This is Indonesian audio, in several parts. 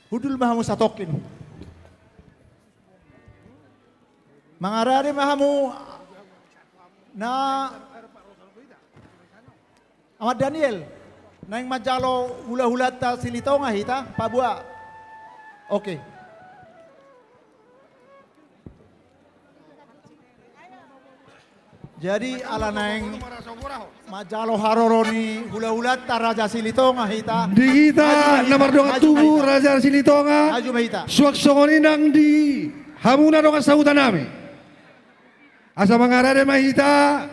Hudul mahamu satokin. Mangarari mahamu na Ahmad Daniel. Nang majalo hula-hula ta silitaw nga hita, pabua. Okay. Jadi ala nang majalo haroroni hula-hula ta Raja Silitonga hita. Di kita nomor dua tubuh Raja Silitonga. Aju mahita. Suak songoni nang di hamuna dong sautan nami. Asa mangarare mahita.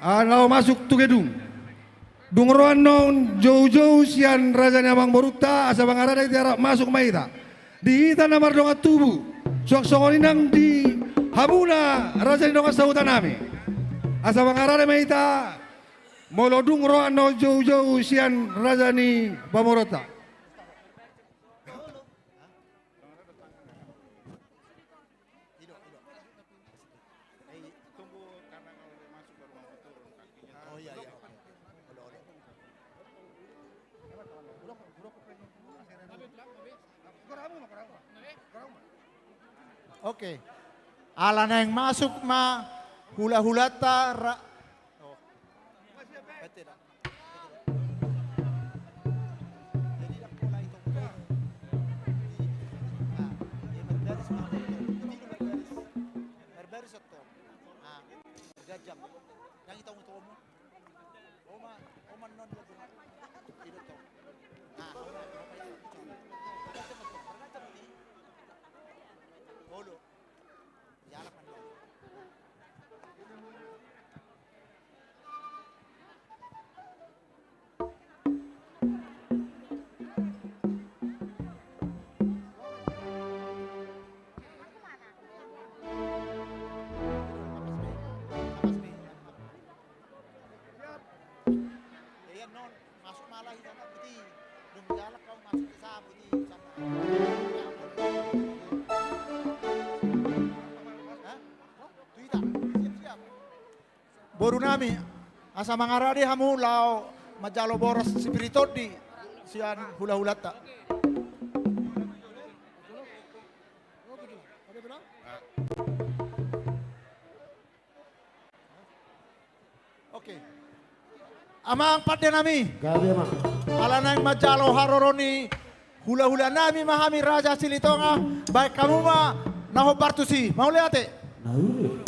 Kalau masuk tu gedung. Dungruan non jauh-jauh sian Raja Nyamang Boruta asa mangarare tiara masuk mahita. Di kita nomor dua tubuh. Suak songoni nang di hamuna Raja dong sautan nami. Asa mangarare mahita. Molodung roan no jauh-jauh sian Raja ni Bamorota. Oke. Ala na yang masuk ma hula-hula ta Boru nami asa mangarari hamu lao majalo boros spiritot di sian hula-hula ta. Oke. Amang pade nami. Gabi ama. Ala nang majalo haroroni hula-hula nami mahami Raja Silitonga baik kamu ma naho bartusi mau lihat Naure.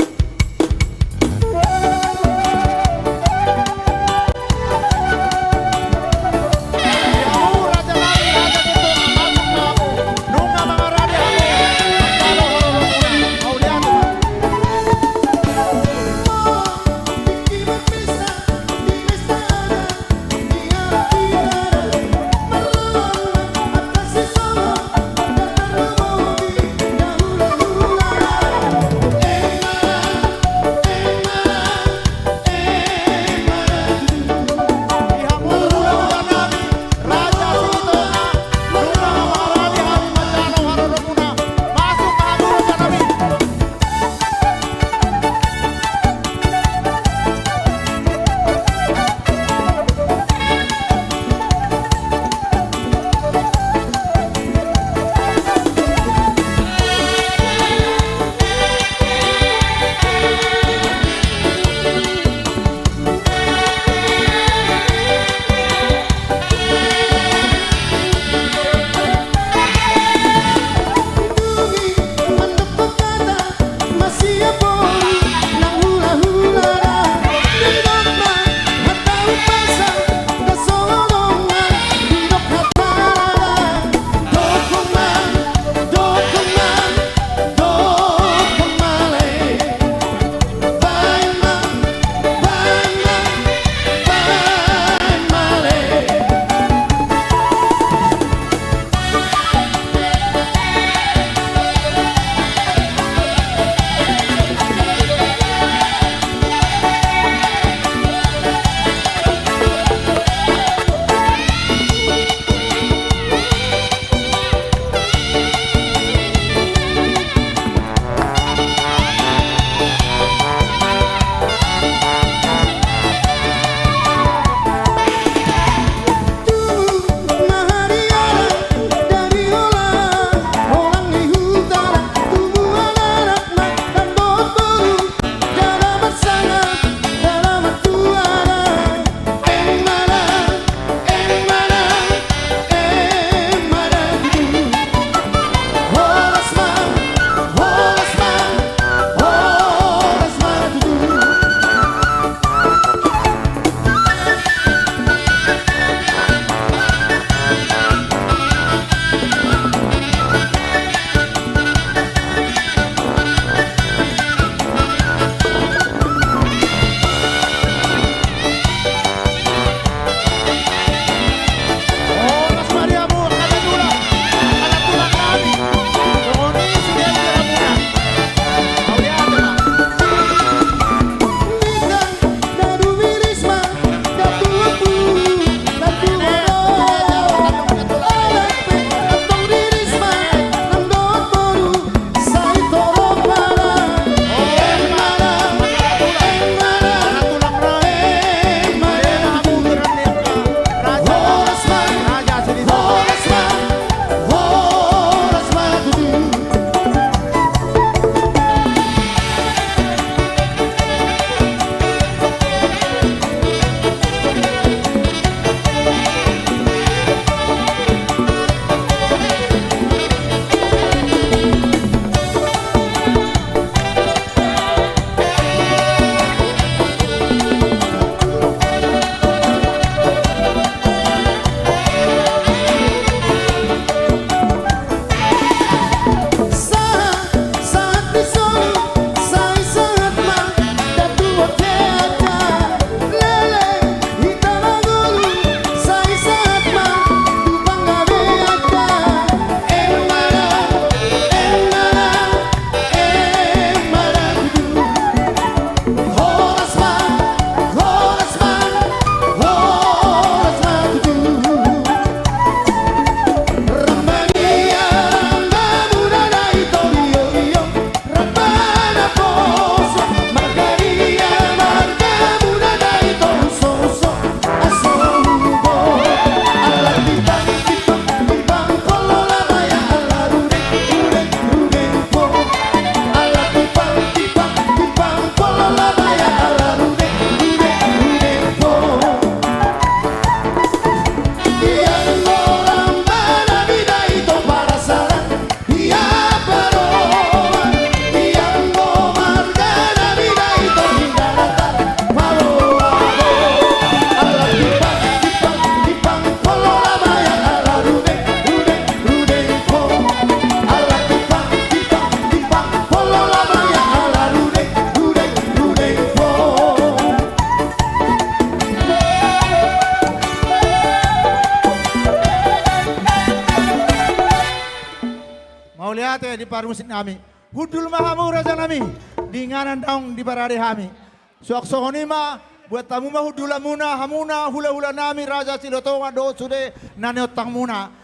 mau lihat ya di parmusin kami. Hudul mahamu raja nami, dinganan daung di barade kami. Suak songonima buat tamu mah hudula muna hamuna hula nami raja silotonga do sude naneotang muna.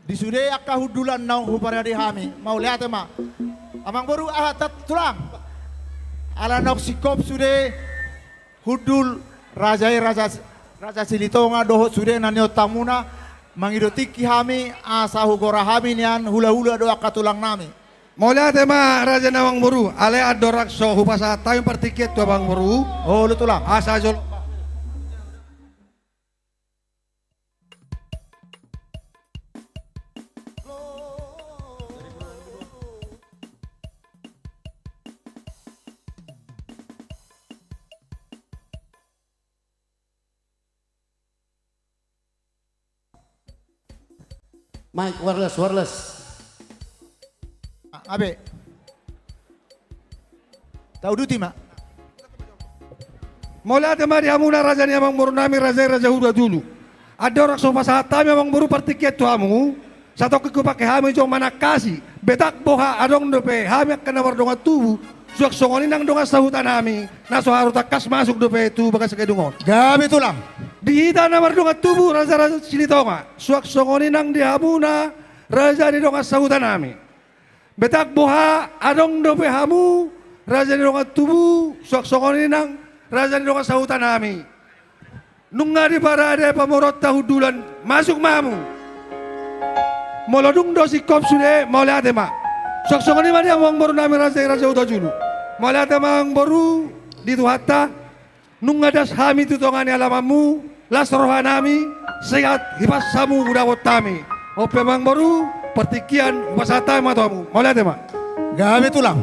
Di sude akka hudulan daung hu barade kami. Mau lihat ya ma. Amang baru ahatat tulang. Ala nok sikop sude hudul raja silitonga doho sude naneotang muna. Mangidotiki kami asahu gora kami nian hula doa katulang nami. Mulai tema Raja Nawang Muru, ale adorak so hupasa tayo partiket tu Abang Muru. Oh lu tulang. Asa jol. Mike, wireless. Abe. Tahu duti mak. Mulai tema di hamuna Raja ni Abang Muru nami Raja huda dulu. Adorak so hupasa tayo Abang Muru partiket tu hamu. Satu kiku pakai hami jong mana kasih. Betak boha adong dope hami akan nawar donga tubuh. Suak songoni nang donga sahutan hami. Naso haru takas masuk dope tu bagas kedungon. Gabi tulang. Di hita namar donga tubuh raja silitonga. Suak songoni nang di hamuna raja di donga sahutan hami. Betak boha adong dope hamu raja di donga tubuh. Suak songoni nang raja di donga sahutan hami. Nunga di parade pamorot tahudulan masuk mamu. Molodung dosi kop sude molate ma. Suak songoni mani amang baru nami raja udah julu. Molate mang baru di tuhata. Nunga das hami tutongani alamamu. Las rohanami sehat hipas samu udawot tami. Ope mang baru pertikian pasata matamu. Molate ma. Gabi tulang.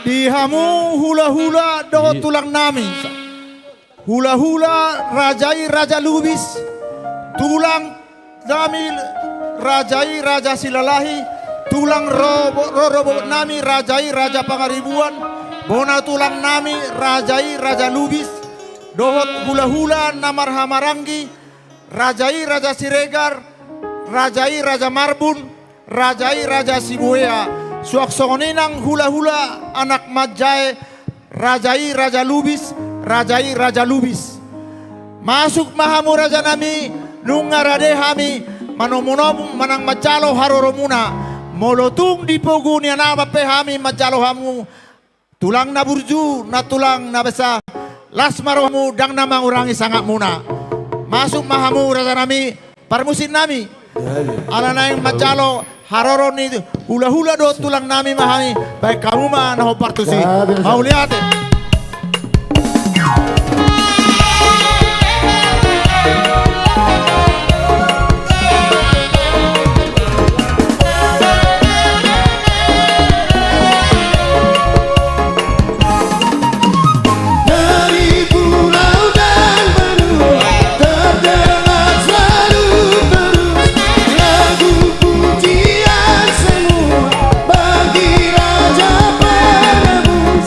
Di hamu hula doho tulang nami. Hula raja lubis. Tulang nami raja silalahi. Tulang robo nami raja pangaribuan. Bona tulang nami raja lubis. Dohot hula namar hamarangi. Raja siregar. Raja marbun. Raja sibuea. Suak songoninang hula anak majai. Raja lubis. Raja lubis. Masuk mahamu raja nami. Nungarade hami. Manomunom manang macalo haroromuna. Molotung di pogu ni nama pehami macalo hamu. Tulang na burju na tulang na besa. Las marohamu dang nama urangi sangat muna. Masuk mahamu raja nami. Parmusin nami. Ala naing macalo haroro ni hula do tulang nami mahami. Baik kamu mah naho partusi. Mau lihat eh? Raja penebus,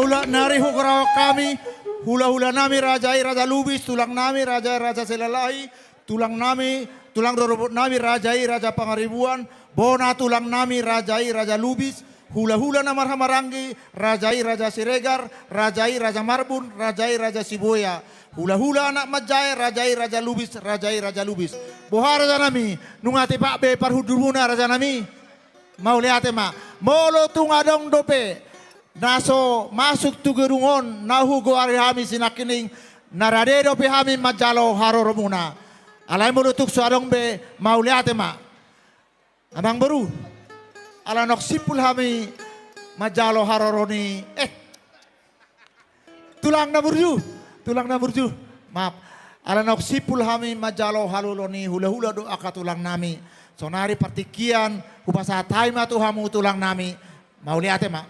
hula nari hukurawa kami, hula nami rajai raja lubis, tulang nami raja selalahi, tulang rorobot nami rajai raja pangaribuan, bona tulang nami rajai raja lubis, hula na marhamarangi rajai raja siregar, rajai raja marbun, rajai raja siboya. Hula anak majai rajai raja lubis. Bohara raja nami, nungati pak be parhudumuna raja nami. Mau lihat ma, molo tungadong dope. Naso masuk tu gerungon nahu goari hami sinakining narade dope hami majalo haroromuna. Alai mulutuk suadong be mau lihat ma. Abang baru. Ala nok sipul hami majalo haroroni. Tulang na burju. Maaf. Ala nok sipul hami majalo haluloni hula do aka tulang nami. Sonari partikian upasa taima tu hamu tulang nami. Mau lihat ma.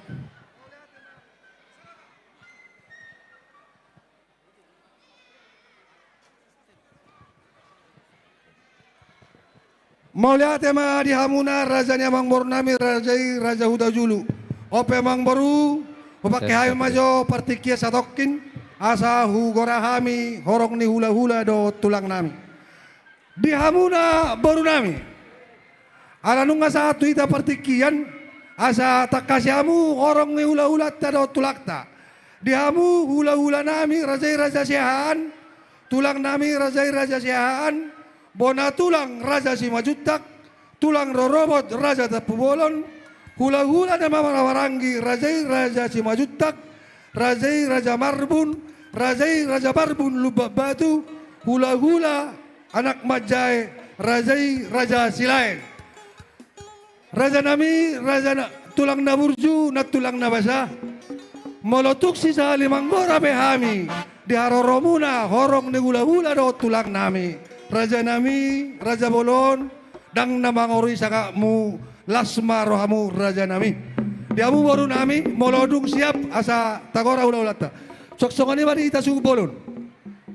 Mau lihat ma di hamuna rajanya mang baru nami rajai raja huda julu. Ope mang baru pakai hayu majo partikia satokin asa hugora hami horong ni hula do tulang nami. Di hamuna baru nami. Ala nunga satu ita partikian asa takasyamu horong ni hula do tulakta. Di hamu hula nami rajai raja siahan, tulang nami rajai raja siahan. Bona tulang raja simajutak, tulang rorobot raja tapubolon, hula na mamawarangi rajai raja simajutak, rajai raja marbun lubak batu, hula anak majai rajai raja silain. Raja nami tulang na burju na tulang na basa, molotuk sisa limang gora behami, di haroromuna horong ni hula do tulang nami. Raja nami, raja bolon, dang namangori saka mu lasma rohamu raja nami. Diamu baru nami, molodung siap asa tagora hula-hulata. Sok-sokani bari ita suku bolon.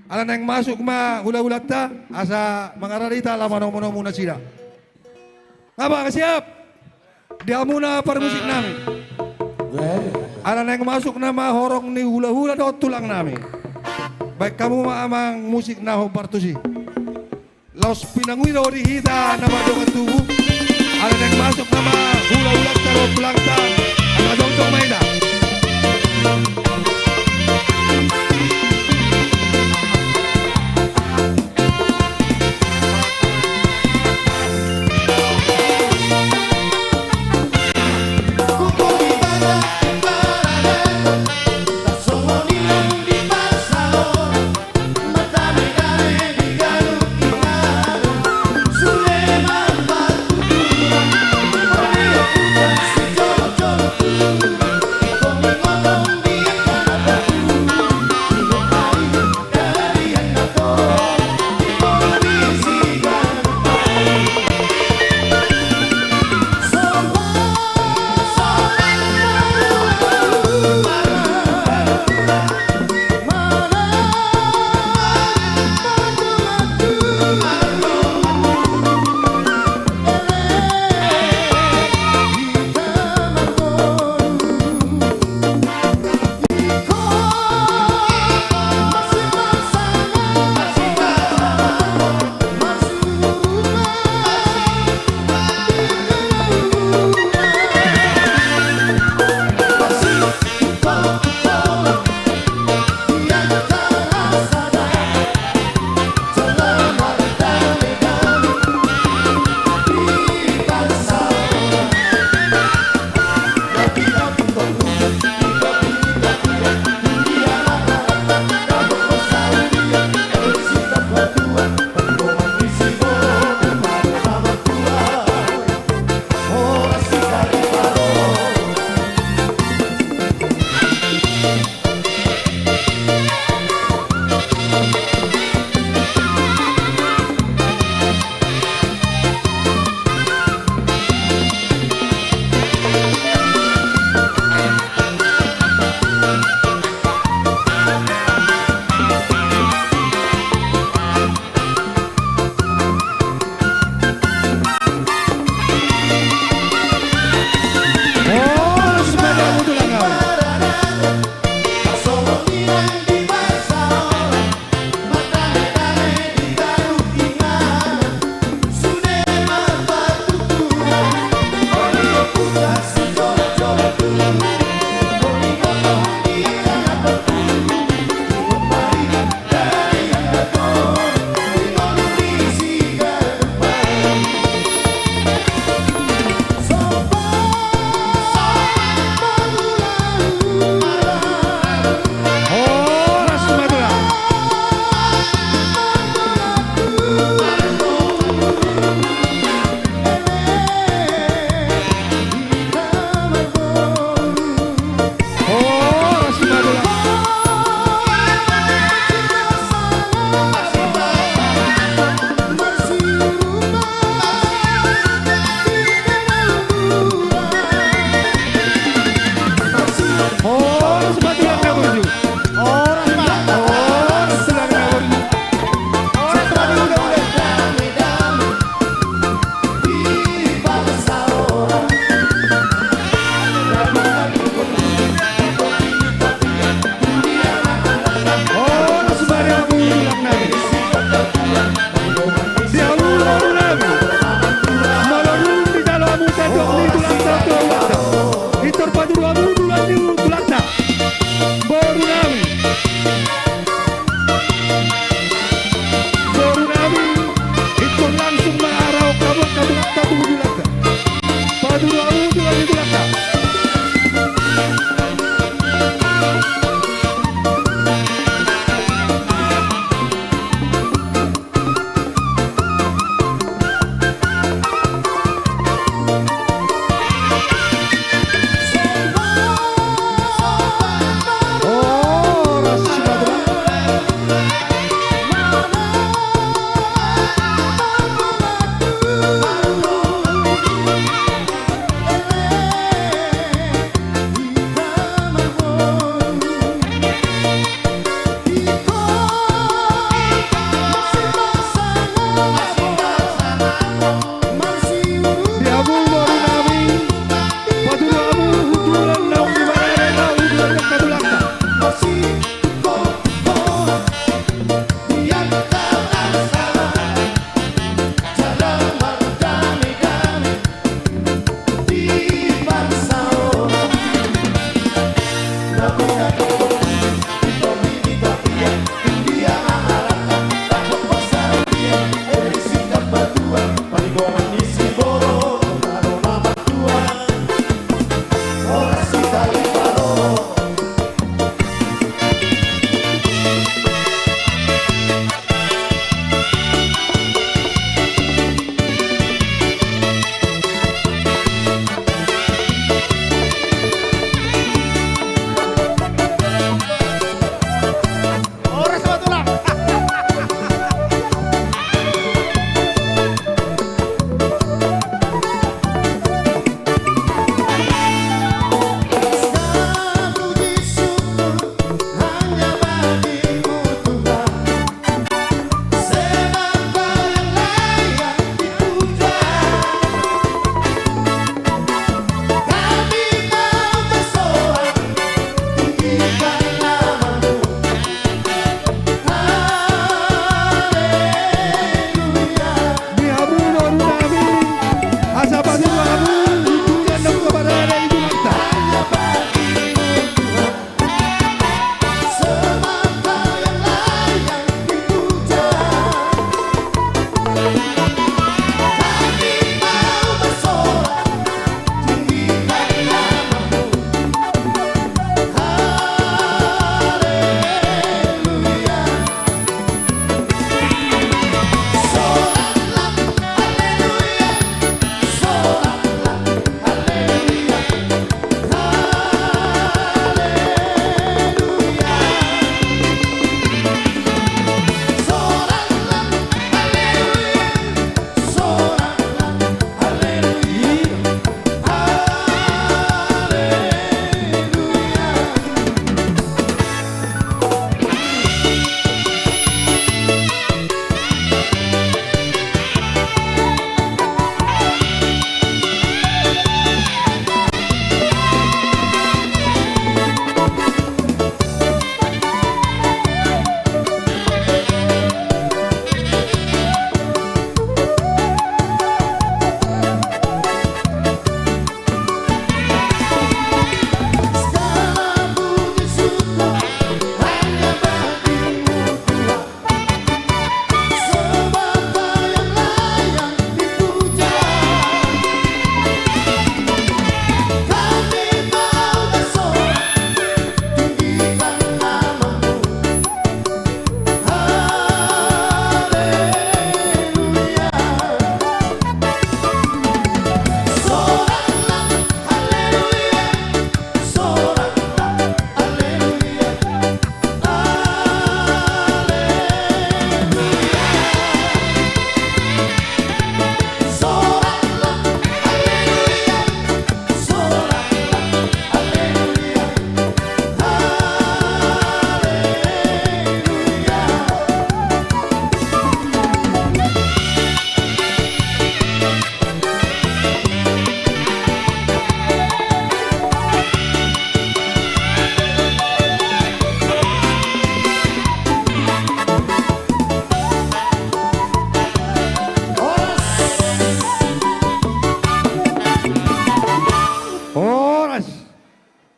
Ala nang masuk ma hula-hulata asa mangararita lamano-mono muna sila. Ngapa siap? Diamu na musik nami. Ala nang masuk nama horong ni hula-hula do tulang nami. Baik kamu ma amang musik na partusi. Los pinanguin orihita nama dongan tubuh. Ada yang masuk nama hula taruh pelangta. Ada dong maida.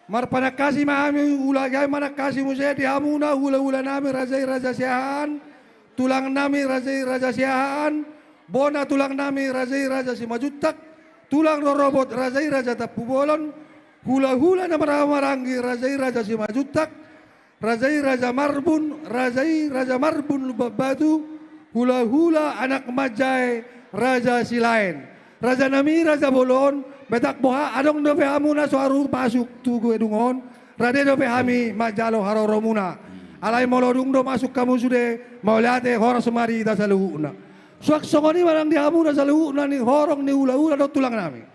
Marpanakasi mahami ulagay manakasi mo siya di hamuna hula-hula nami razay raja siyahan tulang nami razay raja siyahan bona tulang nami razay raja si majutak tulang robot razay raja tapubolon hula-hula na maramarangi razay raja si majutak razay raja marbun lubabatu hula-hula anak majay raja si lain raja nami raja bolon betak boha adong do hamuna suaru masuk tugu edungon rade do hami majalo haroro muna alai molodung do masuk kamu sude maulate hor semari da saluhuna suak songoni marang di hamuna saluhuna ni horong ni ula-ula do tulang nami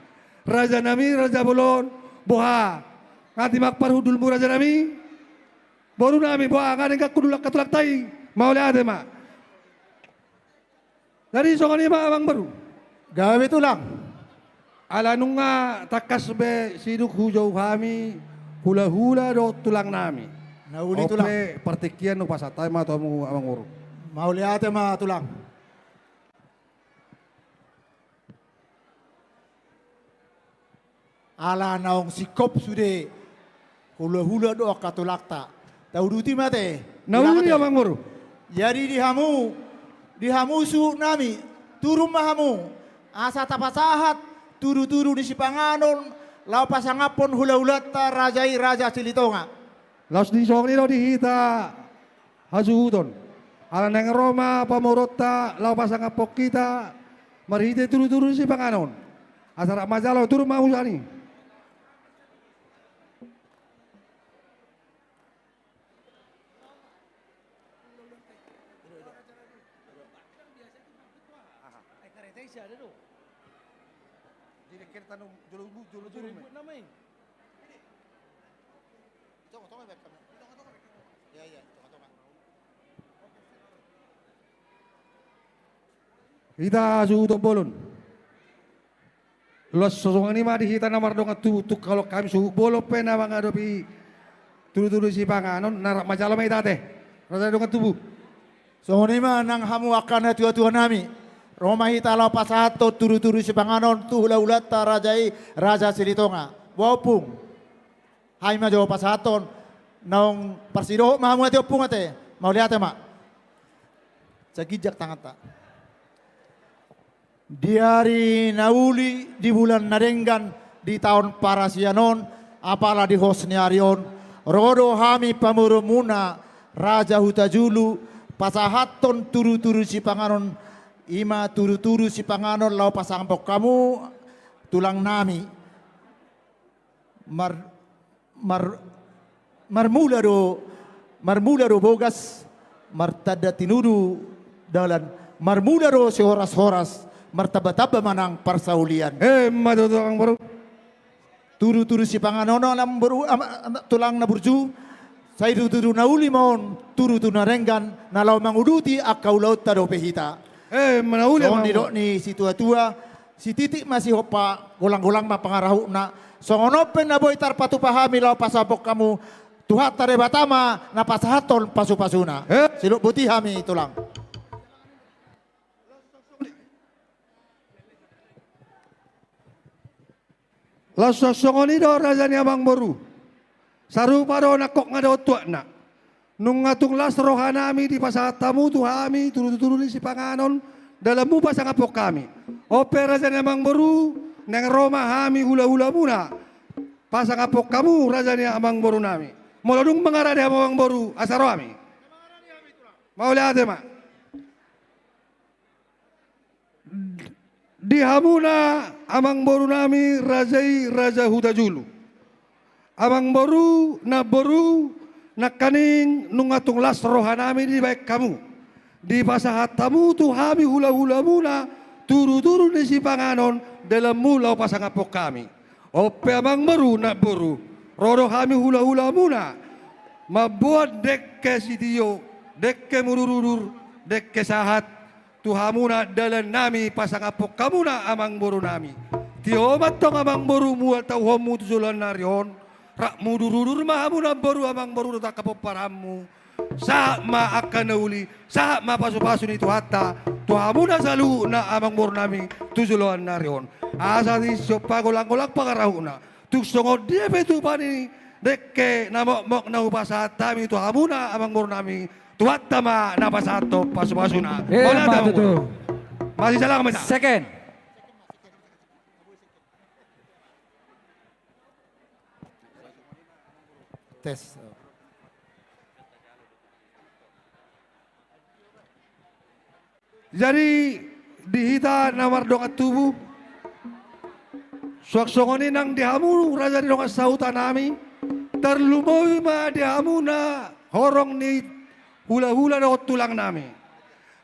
raja nami raja bolon boha ngati makpar hudul mu raja nami boru nami boha ngade kakudulak katulak tai maulate ma dari songoni ma abang baru Gawe tulang. ala nunga takas be siduk hujau kami hula-hula do tulang nami. Nauli tulang. Ope partikian no pasatay ma to mo amang uru. Mauliate ma tulang. Ala naong sikop sude hula-hula do katulakta. Tauduti mate. Nauli amang uru. Jadi dihamu su nami turun mahamu asa tapasahat turu-turu di Sipanganon lau pasangapon hula-hulata rajai raja Silitonga. Laos di songni do dihita hasuhudon. Ala neng Roma pamorota lau pasangapok kita marhite turu-turu si panganon. Asara majalo turu mahusani. Kita suhu bolon. Los sosongan ini mah dihita namar dong tutuk kalau kami suhu bolon pe nama ngadopi turu-turu si panganon narak majalah mai tate. Rasa dong tubuh. Songonima nang hamu akan tua-tua nami. Roma hita lau pasato turu-turu Sipanganon tu hula-hulata rajai raja Silitonga. Wapung. Hai ma jawa pasaton naong parsido mahamu ate opung ate. Mau lihat mak. Sagijak tangan tak. Di hari Nauli di bulan Narenggan di tahun Parasianon apalah di Hosniarion rodo hami pamurumuna Raja Hutajulu pasahaton turu-turu Sipanganon ima turu-turu Sipanganon lau pasampok kamu tulang nami marmula do bogas martada tinudu dalan marmula do si horas-horas martaba-taba manang parsaulian. Madodo ang baru. Turu-turu Sipanganon tulang na burju. Say turu nauli maon turu-turu Narenggan nalau manguduti akau laut tado pehita. Manauli so nidok ni si tua-tua si titik masih hopa golang-golang ma pangarahu na. So ngonopen na boy tar patu pahami lau pasapok kamu tuhat tare batama na pasahaton pasu-pasuna. Siluk putih hami tulang. Los sosongoni do raja ni abang baru. Sarupa do nakok nga do tuak na. Nung ngatung las rohanami di pasatamu tuhami turu-turu di Sipanganon dalam mu pasang apok kami. Ope raja ni abang baru neng Roma hami hula-hula muna. Pasang apok kamu raja ni abang baru nami. Molodung mengarah di abang baru asaro kami. Mau lihat ya mak. Di hamuna amang baru nami rajai raja Hutajulu. Amang baru na kaning nungatung las rohanami di baik kamu. Di pasahat tamu tu hami hula-hula muna turu-turu di Sipanganon dalam mulau pasang apok kami. Ope amang baru na baru rodo hami hula-hula muna mabuat dekke sitiyo dekke mururudur dekke sahat tuhamuna dalan nami pasang apok kamuna amang boru nami. Tiomat tong amang boru mual tau homu tujulan narion. Rak mudurudur mahamuna boru amang boru tak kapoparamu. Saat ma akan nauli, saat ma pasu-pasu ni tuhata. Tuhamuna salu na amang boru nami tujulan narion. Asa di sopa golang-golang pangarahuna. Tuk songod dia betu pani Dekke namok na upasata mi tu hamuna amang moro nami tuat tama napasato pasu-pasuna. Wala Matu daw. tuh. Masih salah kami. Second. Tes. Jadi dihita namar dongat tubuh. Suak-songoni nang dihamu raja di dongat sautan nami. Terlumoy ma dihamu na horong ni hula-hula do tulang nami.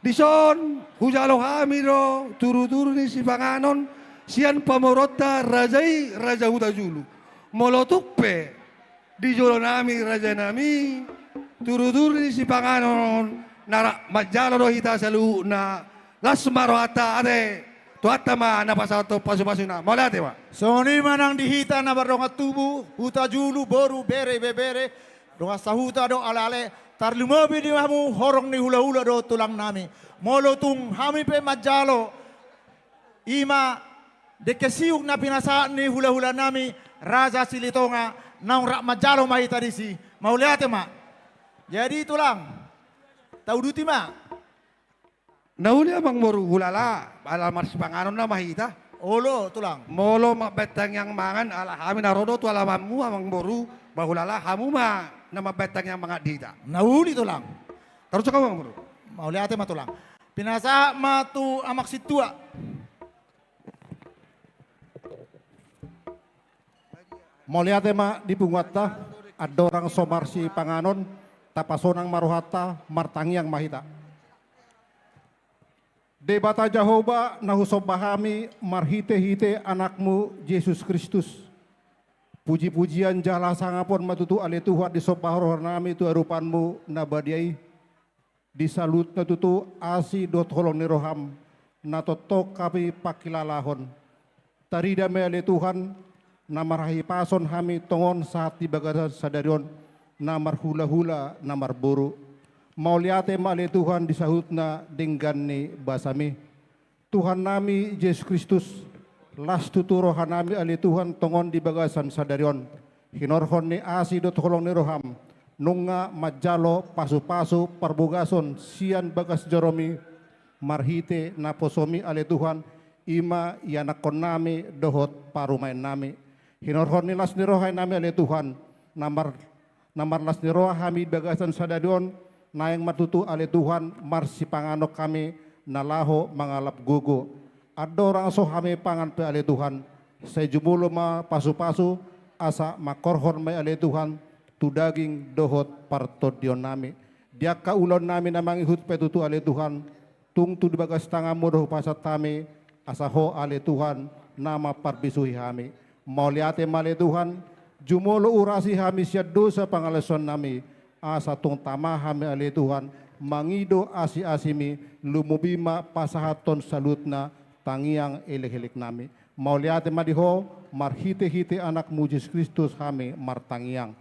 Dison hujalo kami do turu-turu ni si panganon sian pamorota rajai raja huta julu. Molotupe di jolo nami raja nami turu-turu ni si panganon nara majalo do hita salu na lasmaro hata ade tuata ma na pasato pasu-pasu na molate ma. Soni manang dihita na baronga tubu, huta julu boru bere bebere, donga sahuta do alale, tarlumobi di hamu horong ni hula-hula do tulang nami. Molotung hami pe majalo, ima dekesiuk na pinasaan ni hula-hula nami, Raja Silitonga, naung rak majalo mahita disi. Mauliate ma. Jadi tulang, tahu duti ma. Nauli amang moru hulala alamar si panganon na mahita. Olo tulang. Molo mabetang yang mangan ala kami narodo tu alamamu amang moru bahulala hamu ma na mabetang yang mga dita. Nauli tulang. Terus ka amang moru. Mauliate ma tulang. Pinasa ma tu amak situa. Moliate ma di punguata ada orang somar si panganon tapasonang maruhata martangiang mahita. Debata Jehovah nahusobahami marhite-hite anakmu Yesus Kristus. Puji-pujian jala sangapon matutu ale Tuhan di sobahor nami tu arupanmu nabadiai. Disalut natutu asi dot holong ni roham natotok kami pakilalahon. Tarida me ale Tuhan namarahi pason hami tongon saat di bagada sadarion namar hula-hula namar buru. Mauliate male Tuhan disahut na denggan ni basami. Tuhan nami Yesus Kristus las tuturo hanami ale Tuhan tongon di bagasan sadarion. Hinorhon ni asi dot holong ni roham. Nunga majalo pasu-pasu parbugason sian bagas joromi marhite naposomi ale Tuhan ima yanakon nami dohot parumain nami. Hinorhon ni las ni rohay nami ale Tuhan namar las ni roha hami bagasan sadarion. Nayang matutu ale Tuhan marsi panganok kami nalaho mangalap gugu. Ada orang so kami pangan pe ale Tuhan. Saya jumulo ma pasu-pasu asa makorhon may ale Tuhan tu daging dohot partodion nami. Dia kaulon nami namang ihut petutu ale Tuhan. Tung tu di bagas tangamu doh pasat kami asa ho ale Tuhan nama parbisuhi kami. Mauliate male Tuhan jumulo urasi kami siya dosa pangaleson nami. Asa tung tamahami ale Tuhan mangido asi-asimi lumubima pasahaton salutna tangiang elehelik nami. Mauliate madiho marhite-hite anak Yesus Kristus kami martangiang.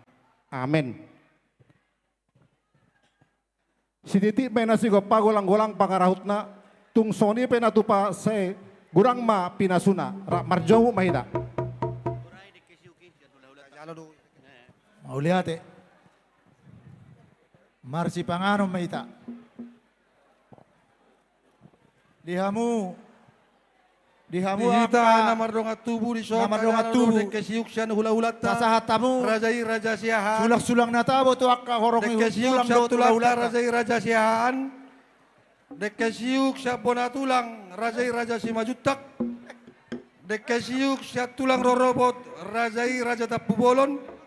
Amen. Siditi penasigo pagulang-gulang pangarahutna tung soni penatupa se gurang ma pinasuna marjohu mahida. Mauliate. Marsi panganom mahita. Dihamu Dihita namar dongat tubuh di soka. Namar dongat tubuh. Dekke siuk sian hula-hulat ta. Pasahatamu Rajai raja siahan. sulang-sulang natabo tu akka horong Dekke siuk tulang siya do tulang tulang rajai raja siahan. Dekke siuk siya pona tulang rajai raja si majutak. Dekke siuk siya tulang rorobot rajai raja tapu bolon.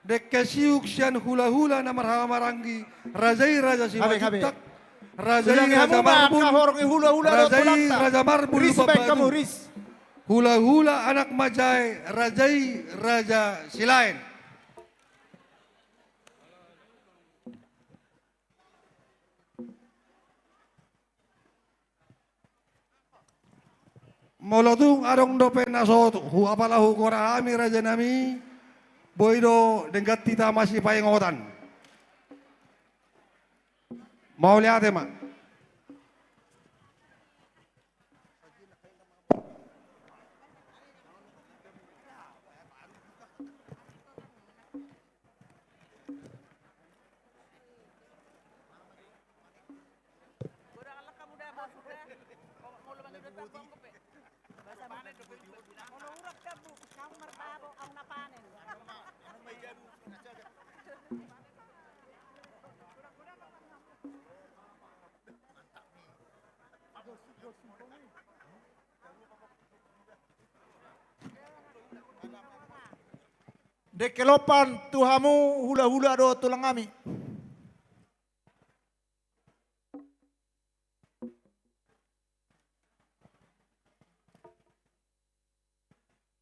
Dekke siuk sian hula-hula na maranggi rajai raja si Habe, majutak. habe. Rajai Sulang raja hamu ma marbun. akka horong hula-hula do Rajai tulang ta. raja marbun Respect babadu. kamu ris. Hula-hula anak majai rajai raja silain. Molotung arong do penaso hu apalah hu korami raja nami boido denggat tita masih payengotan. Mau lihat ya mak? Dekelopan tuhamu hula-hula do tulang kami.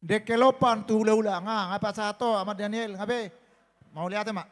Dekelopan tu hula-hula ngapa satu sama Daniel ngabe mau lihat mak.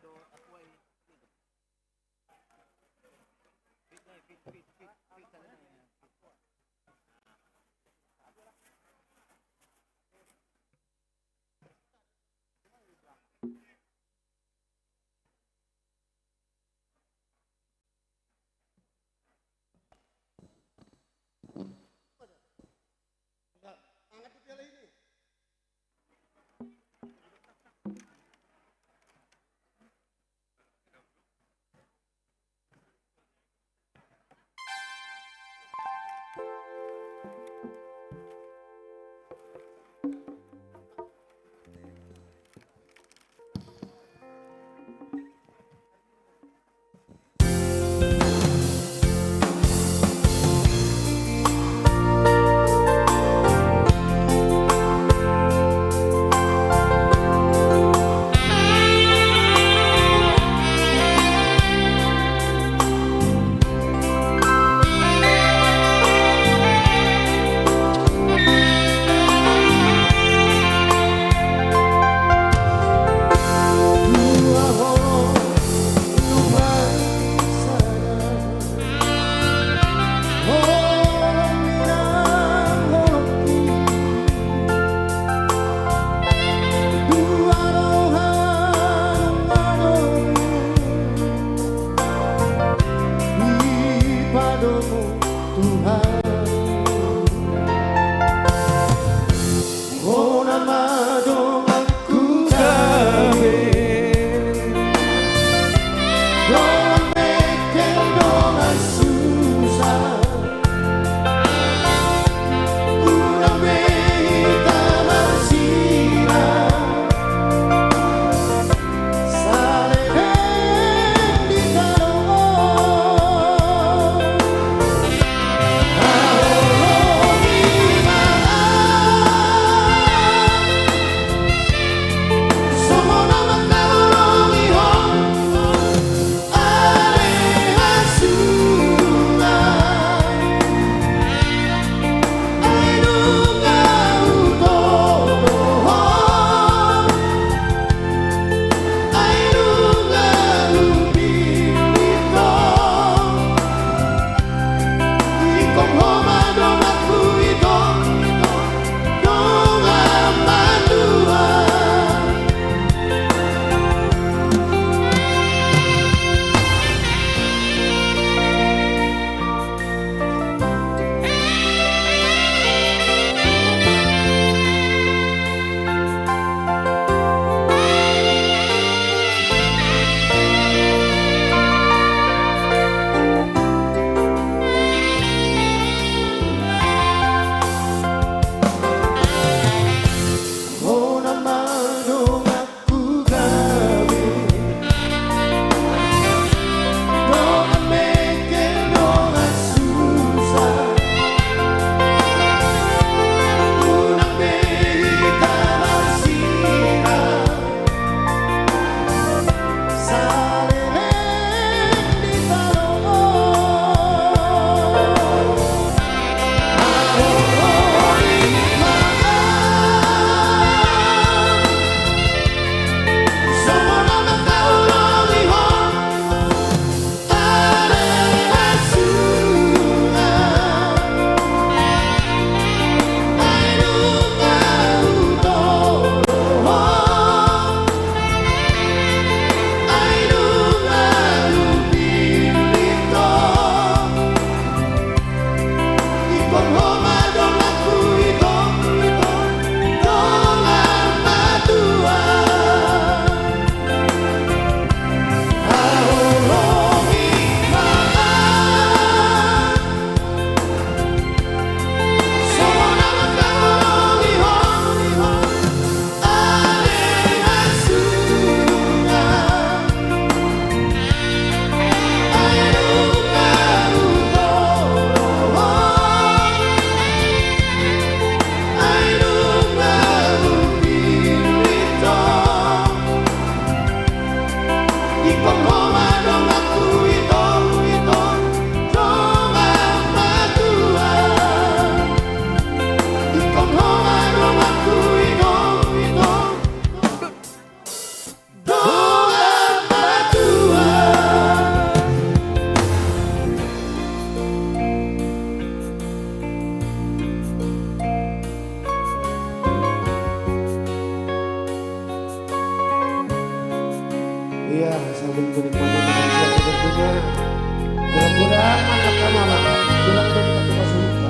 Aku Iya, sambil menikmati makan siang tentunya. Mudah-mudahan anak kamalang pulang dari kota Suka.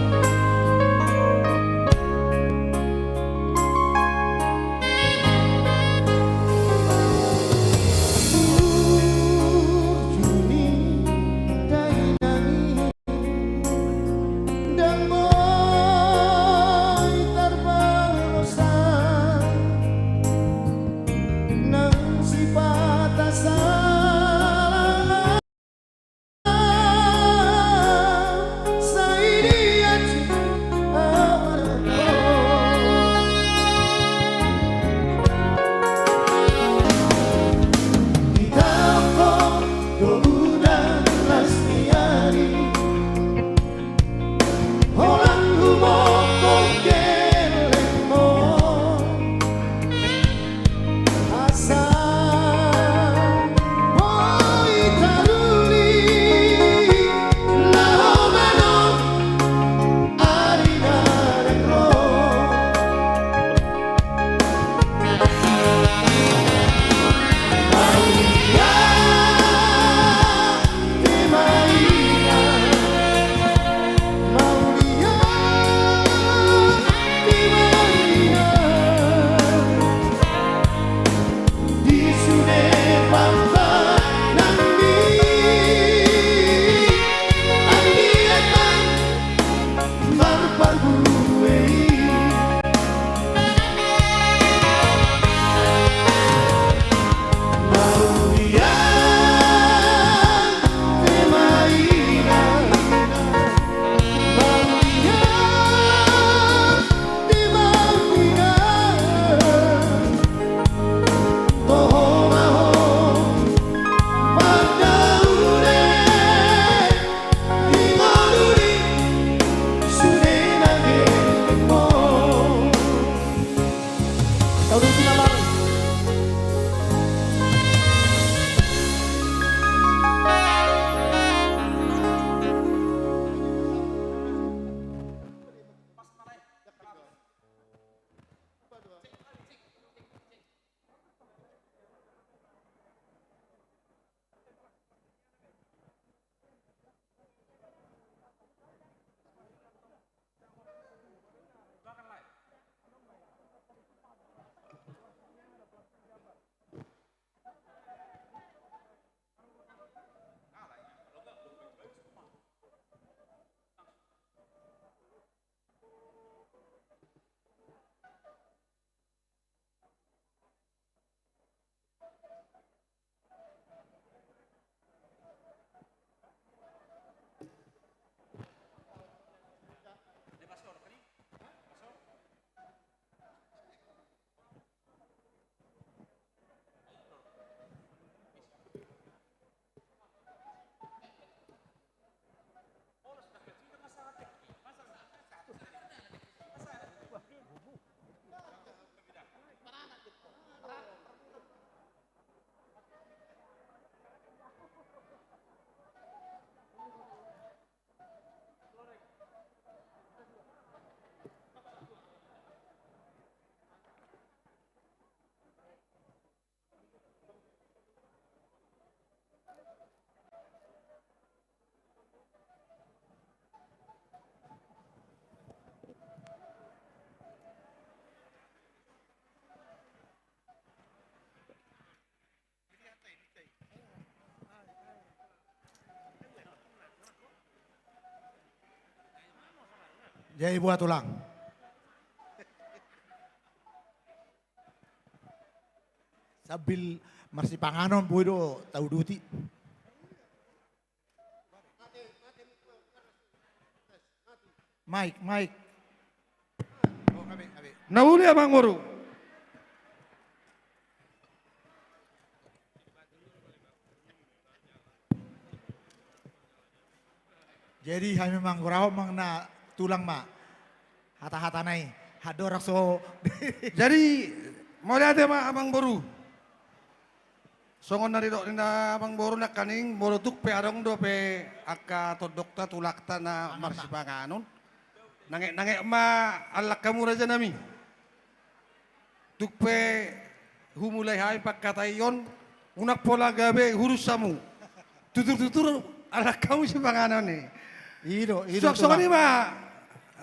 Jadi buat tulang. Sambil masih panganon buido tahu duti. Mike. Oh, kabe. Nauli Abang Boru. Jadi kami memang kurang mengna tulang mak. Hata-hata nai. Hado rakso. Jadi mau lihat ya Abang Boru. Songon dari dok na Abang Boru nak kaning Boru tuk pe arong do pe aka to dokta tulakta na marsipanganon. Nangek ma alak kamu raja nami. Tuk pe humulai hai pakkatayon unak pola gabe hurus samu. Tutur-tutur ala kamu si panganan nih. Ido Sok-sok tulang. ini mah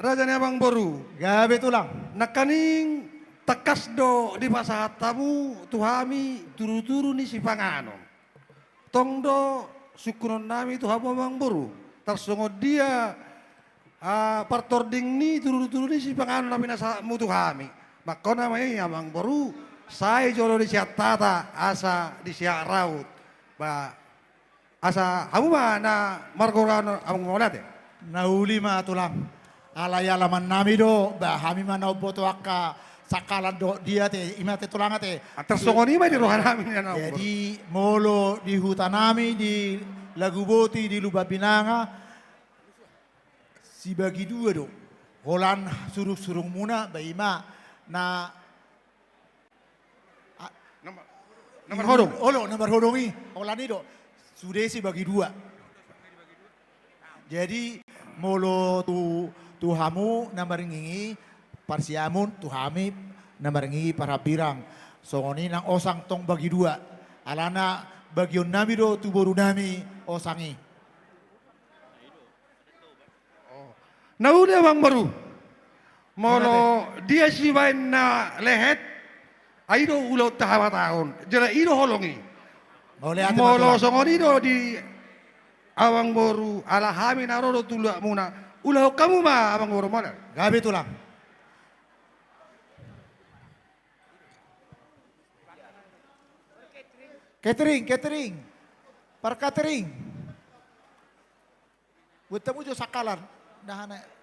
rajanya Abang Boru. Gabe tulang. Nakaning tekas do di masa tamu tuhami turu-turu ni si panganon. Tong do syukuron nami tuhamu Abang Boru. Tarsongo dia partording ni turu-turu ni si panganon nami nasa mutu kami. Maka namanya Abang Boru saya jolo di siat tata asa di siat raut. Asa kamu mah na margorano Abang mau lihat ya? Nauli ma tulang. Alaya laman nami do. Bahami mana boto akka sakalan do dia te imate tulanga te. Tersongo ni mah di rohan kami na Abang Boru. Jadi molo di hutan nami di Lagu Boti di Lubak Binanga si bagi dua do. Holan surung-surung muna baima na Nomor hodong. Olo nomor hodongi. Holan itu sudah si bagi dua. Jadi molo tuhamu nomor ngingi parsiamun tuhami nomor ngingi para birang. Songoni nang osang tong bagi dua. Alana bagion nami do tu boru nami osangi. Nah udah Bang Boru. Molo dia si main na lehet. Aido ulau tahawa tahun. Jala ido holongi. Molo songoni do di Abang Boru ala hami narodo tulak muna. Ulau kamu mah Abang Boru mana? Gabe tulang. Catering. Par catering. Butamu jo sakalan. Dahana.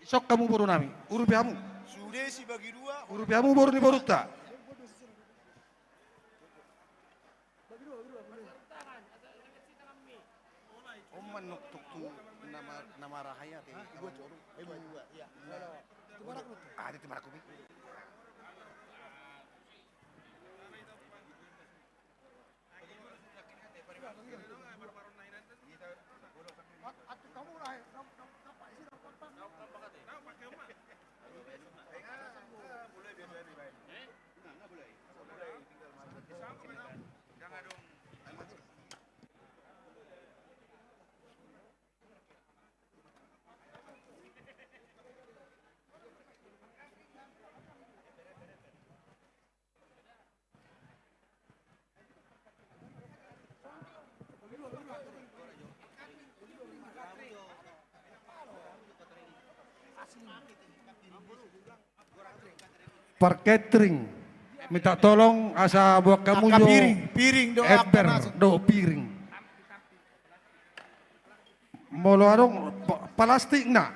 Sok kamu Boru nami. Urupiamu. Sudah si bagi dua. Urupiamu Boru ni Boru tak? Menuktuk tu nama rahaya teh. Ah, di timar kumi. Per catering minta tolong asa buat kamu Angka jo piring do ember do piring molo adong plastik na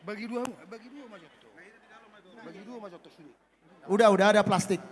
bagi dua macam tu sudah. Udah ada plastik.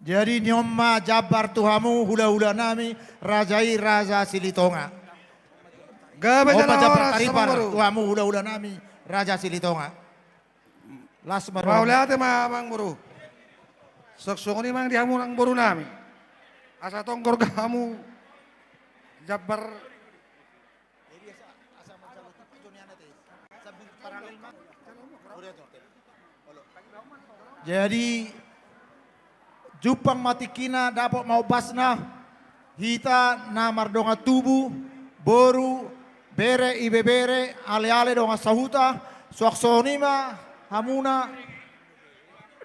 Jadi nyoma jabar tuhamu hula-hula nami rajai raja Silitonga. Gabe Opa jabar oras taripar Samanguru. tuhamu hula-hula nami raja Silitonga. Las Mau maru. lihat Mang Buru. Soksong ini mang dihamu nang buru nami. Asa tongkor kamu Jabar Jadi Jupang matikina dapat mau basna hita na mardonga tubu boru bere ibe bere ale-ale donga sahuta suaksonima hamuna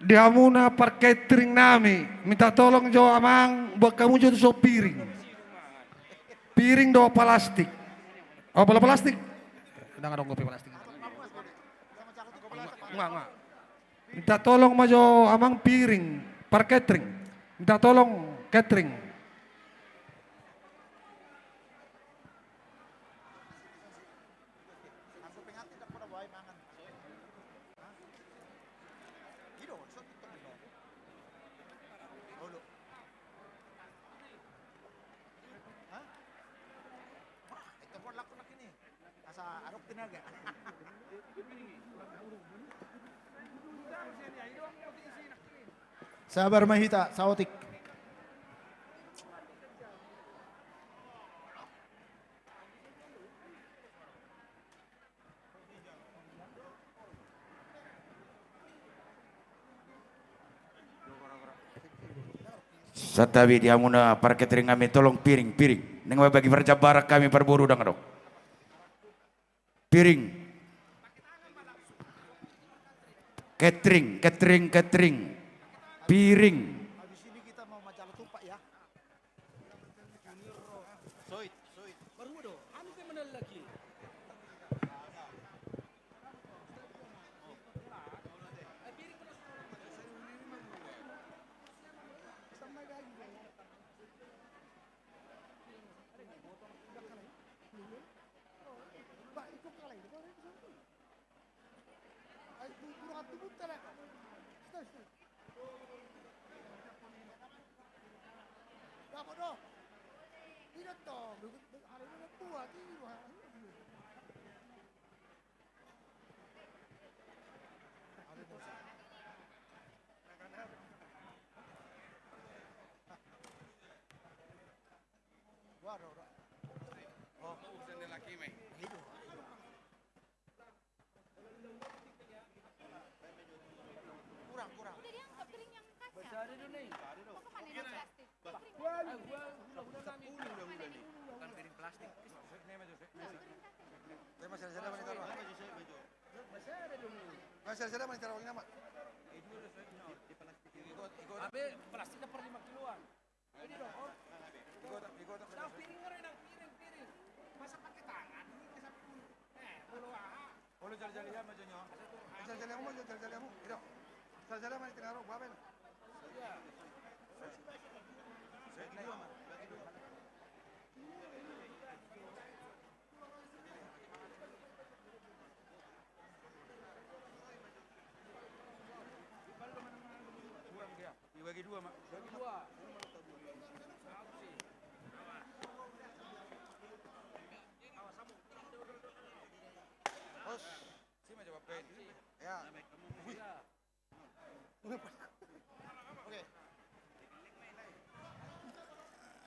dihamuna par catering nami. Minta tolong jo amang buat kamu jo so piring. Piring do plastik. Oh bola plastik. Udah nggak dong kopi plastik. Enggak. Minta tolong majo amang piring par catering. Minta tolong catering. Sabar mahita saotik. Satabi diamuna para catering kami tolong piring. Neng bagi perjabarak kami perburu dong. Piring. Catering. Piring.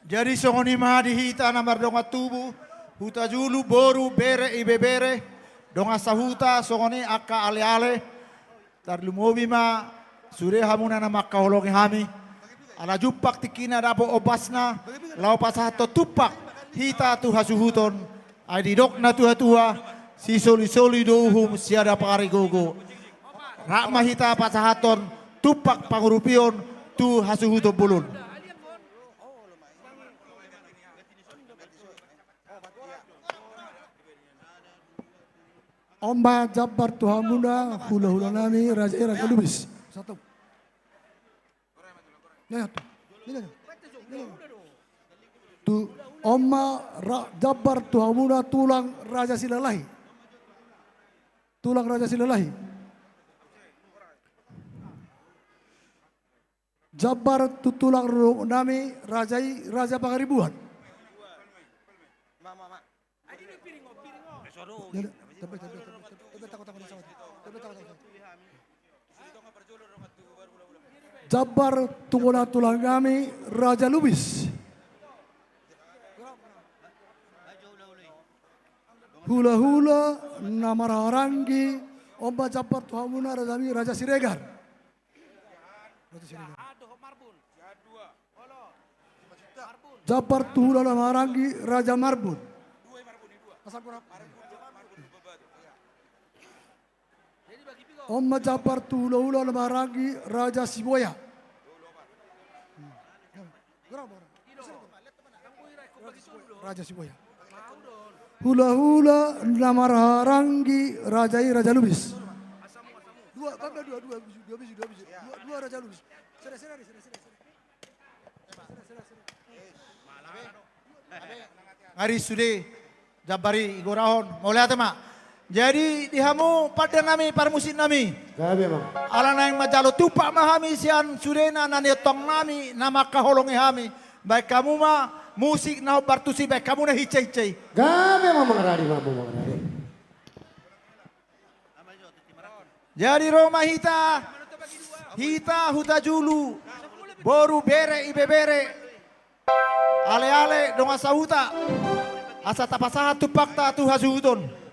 Jadi songoni mahadi hita namar donga tubu huta julu boru bere ibe bere donga sahuta songoni akka ale-ale tarlumobi ma sure hamuna na makkaholongi hami ala jupak tikina dapo obasna lau pasahato tupak hita tu hasuhuton adi dokna tuha si soli dohum siada parigogo rakma hita pasahaton tupak pangurupion tu hasuhuton bulun. Omba Jabar Tuhamuna hula-hula nami Raja Raja Lubis. Satu. Ya, tuh. Tu Jabar Tuhamuna tulang Raja Silalahi. Tulang Raja Silalahi. Jabar tulang nami Raja Pangaribuan. Jabar tulang kami Raja Lubis. Hula-hula nama Ranggi Omba Jabar Tuhamuna Raja Siregar. Jabar Tuhula nama Ranggi Raja Marbun. Omba Jabar Tuhula nama Ranggi Raja Siboya. Raja Siboya. Hula-hula nama Ranggi Raja Lubis. Dua Raja Lubis. Ngari sude Jabari Igorahon mulai tema. Jadi dihamu pada nami parmusin nami. Kami bang. Alana yang majalo tupak mahami sian sudena nani tong nami nama kaholongi hami. Baik kamu mah musik nah bartusi baik kamu nah hicai-hicai. Kami bang mengerari mampu mengerari. Jadi Roma hita huta julu boru bere ibe bere ale dong asa huta asa tapasaha tupak ta tu hazudon.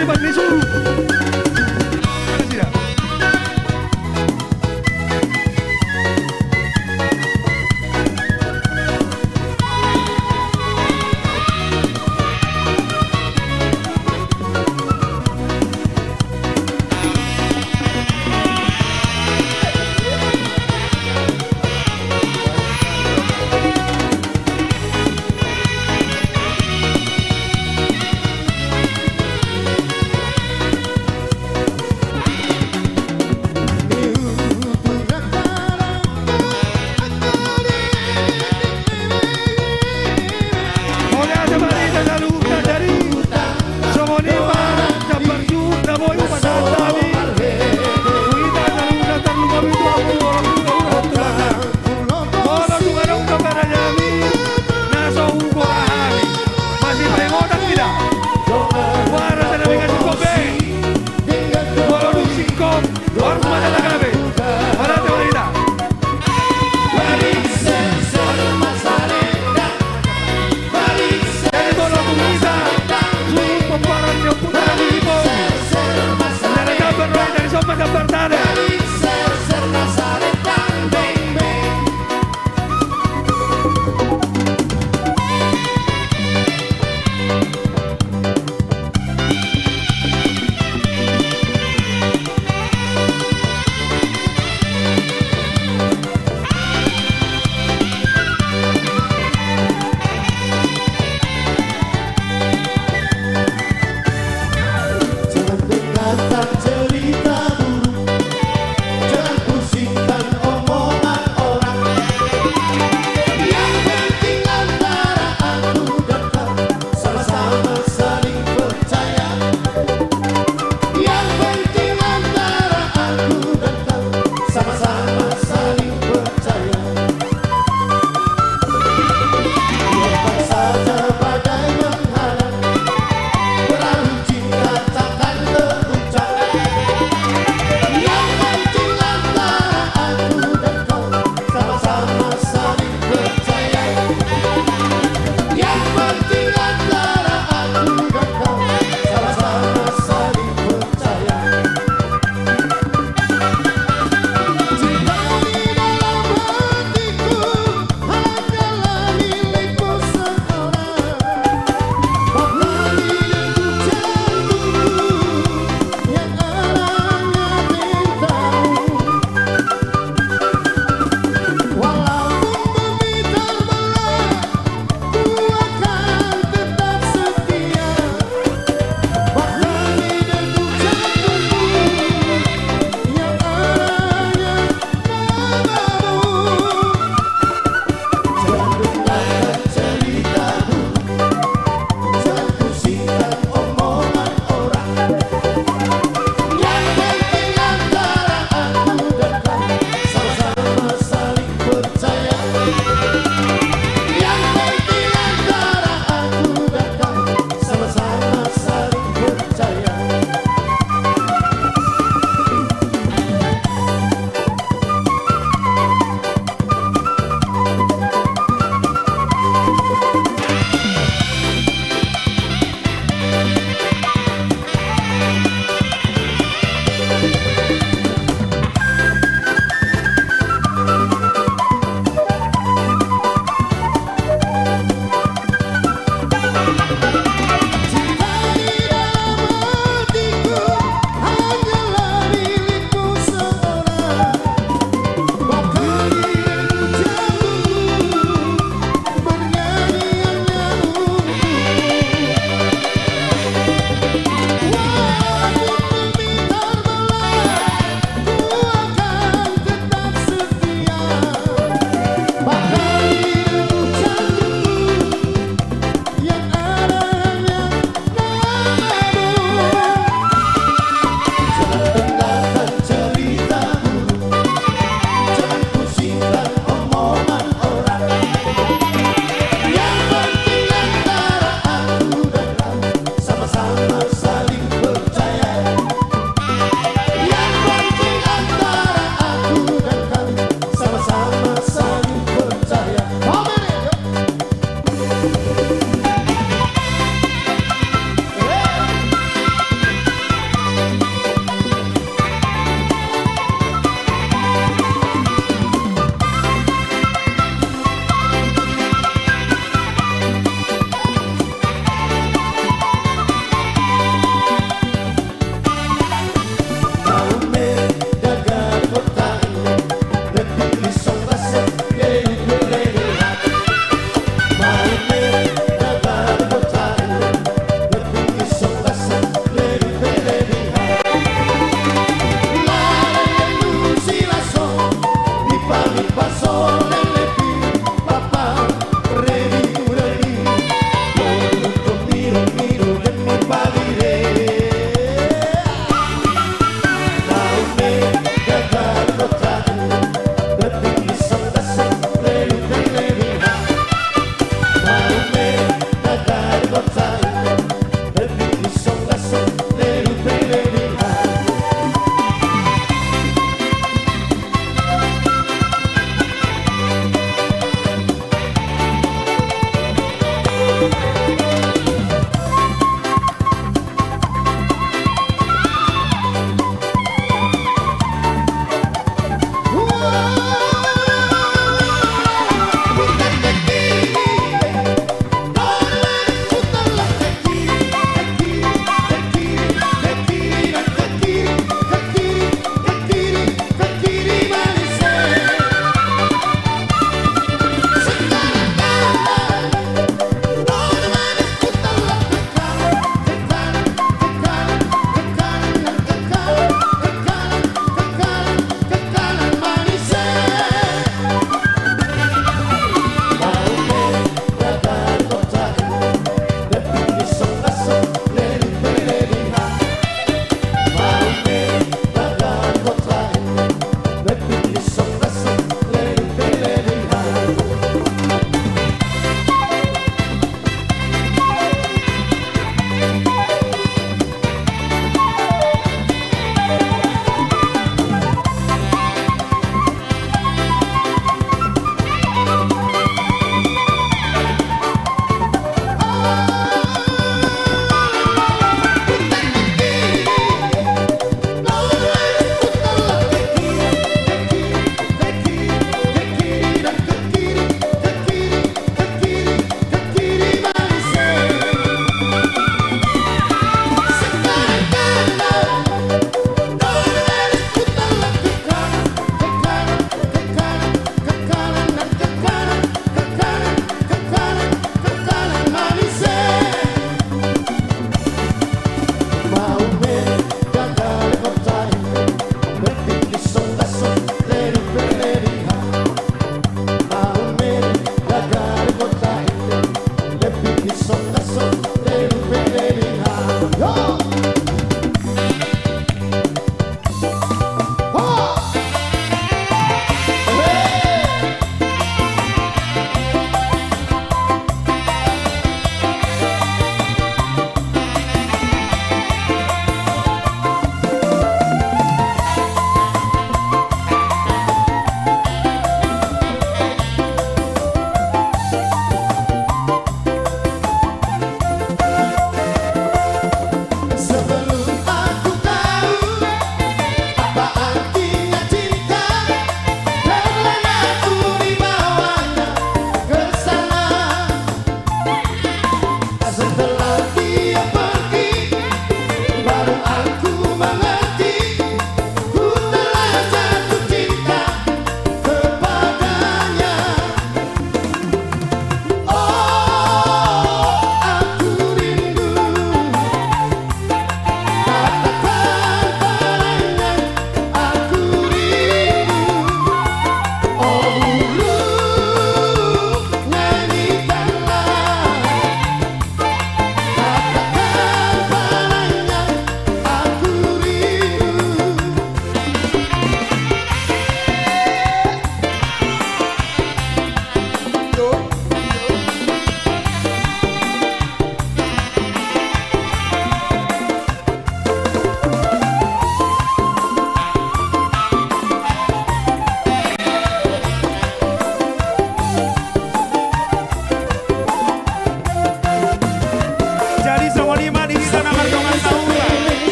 dari Bani Suruh. Mana tidak? Thank you.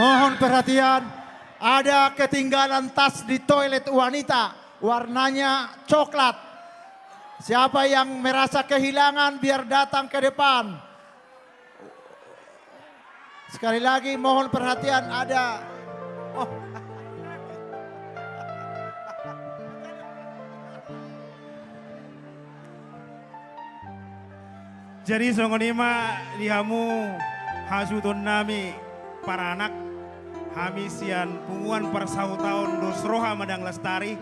Mohon perhatian, ada ketinggalan tas di toilet wanita, warnanya coklat. Siapa yang merasa kehilangan biar datang ke depan. Sekali lagi mohon perhatian, ada Jadi songonima dihamu hasutun nami para anak hamisian punguan persau tahun dosroha madang lestari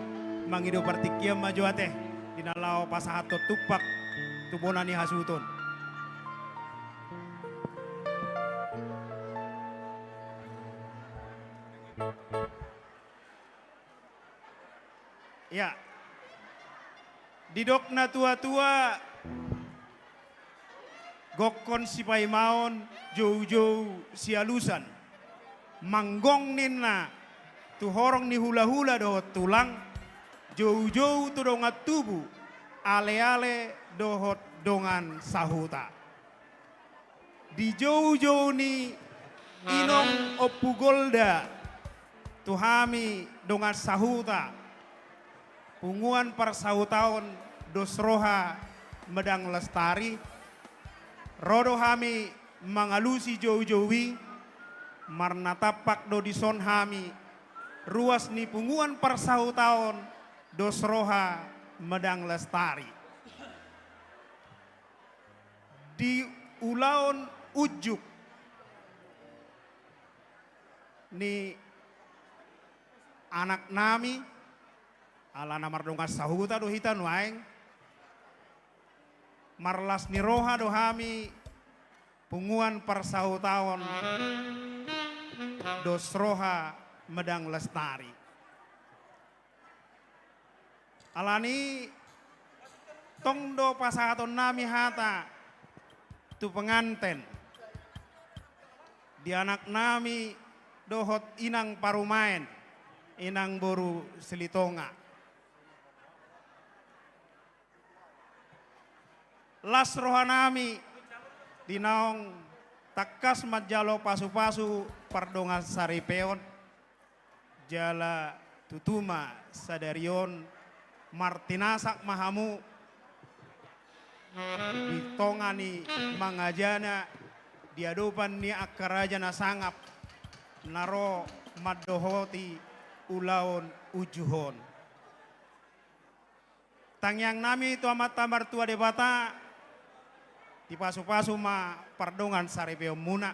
mangido partikiam majuate dinalau pasahato tupak tubonani hasutun. Ya, didokna tua-tua gokon si paimaon jauh-jauh si alusan manggong ninna tu horong ni hula-hula dohot tulang jauh-jauh tu dongat tubuh ale-ale dohot dongan sahuta di jauh-jauh ni inong opu golda tu hami dongan sahuta punguan persahutaon dosroha medang lestari rodo hami mangalusi jauh-jauhi marna tapak do dison hami ruas ni punguan persahutaon dosroha medang lestari di ulaon ujuk ni anak nami ala namar dongas sahuta do hitan waeng marlas niroha dohami punguan persahutaon dosroha medang lestari. Alani tongdo pasahaton nami hata tu penganten di anak nami dohot inang parumaen inang boru selitonga. Las rohanami dinaong takas majalo pasu-pasu pardongan saripeon jala tutuma sadarion martinasak mahamu ditongani mangajana diadopan ni akarajana sangap naro madohoti ulaon ujuhon tangyang nami itu amat tambar tua debata di pasu-pasu ma pardongan saripeo muna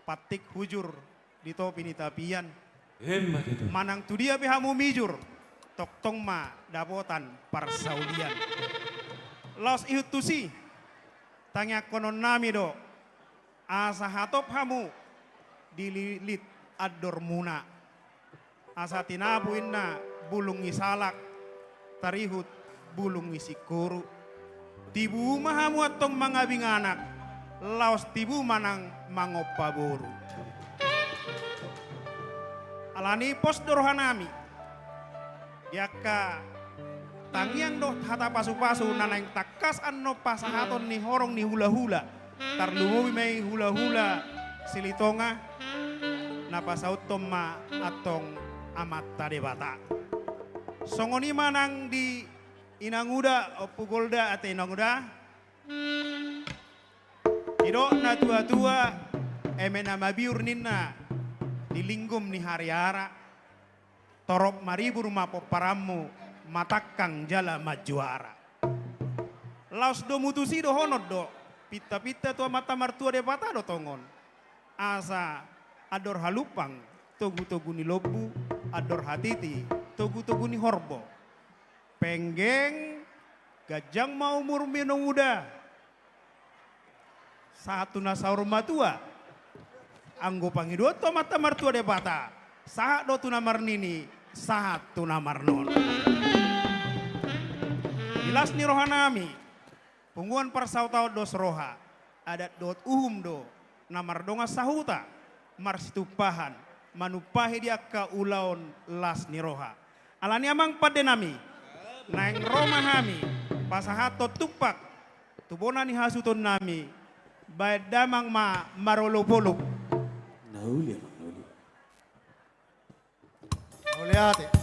patik hujur di topi ni tapian manang tu dia pihamu mijur tok tong ma dapotan parsaulian los ihutusi tangya konon nami do asa hatop hamu dililit ador muna asa tinabu inna bulung isalak tarihut bulung isikuru tibu mahamu atong mga binganak laos tibu manang mangopaburu alani pos dorohanami yaka tangyang do hata pasu-pasu nanang takas anno pasahaton ni horong ni hula-hula tarlumuwi may hula-hula silitonga napasaut ma atong amat tadebata songoni manang di inanguda o pugolda at inanguda ido na tua-tua emena mabiur ninna dilinggum ni hariara torop maribur mapoparammu matakang jala majuara laos do mutusi do honod do pita-pita tua mata martua de pata do tongon asa ador halupang togu-togu ni lobu ador hatiti togu-togu ni horbo penggeng gajang mau umur minong muda satu nasaur matua anggo pangidot to mata martua de bata sahat do tunamar nini sahat tunamar non jelas ni rohanami pungguan parsautau dos roha adat dot uhum do namar donga sahuta marstitupahan manupahi dia ka ulaon las ni roha alani amang padenami naeng roma hami pasahato tupak tubona ni hasuton nami baik damang ma marolopolop lihat.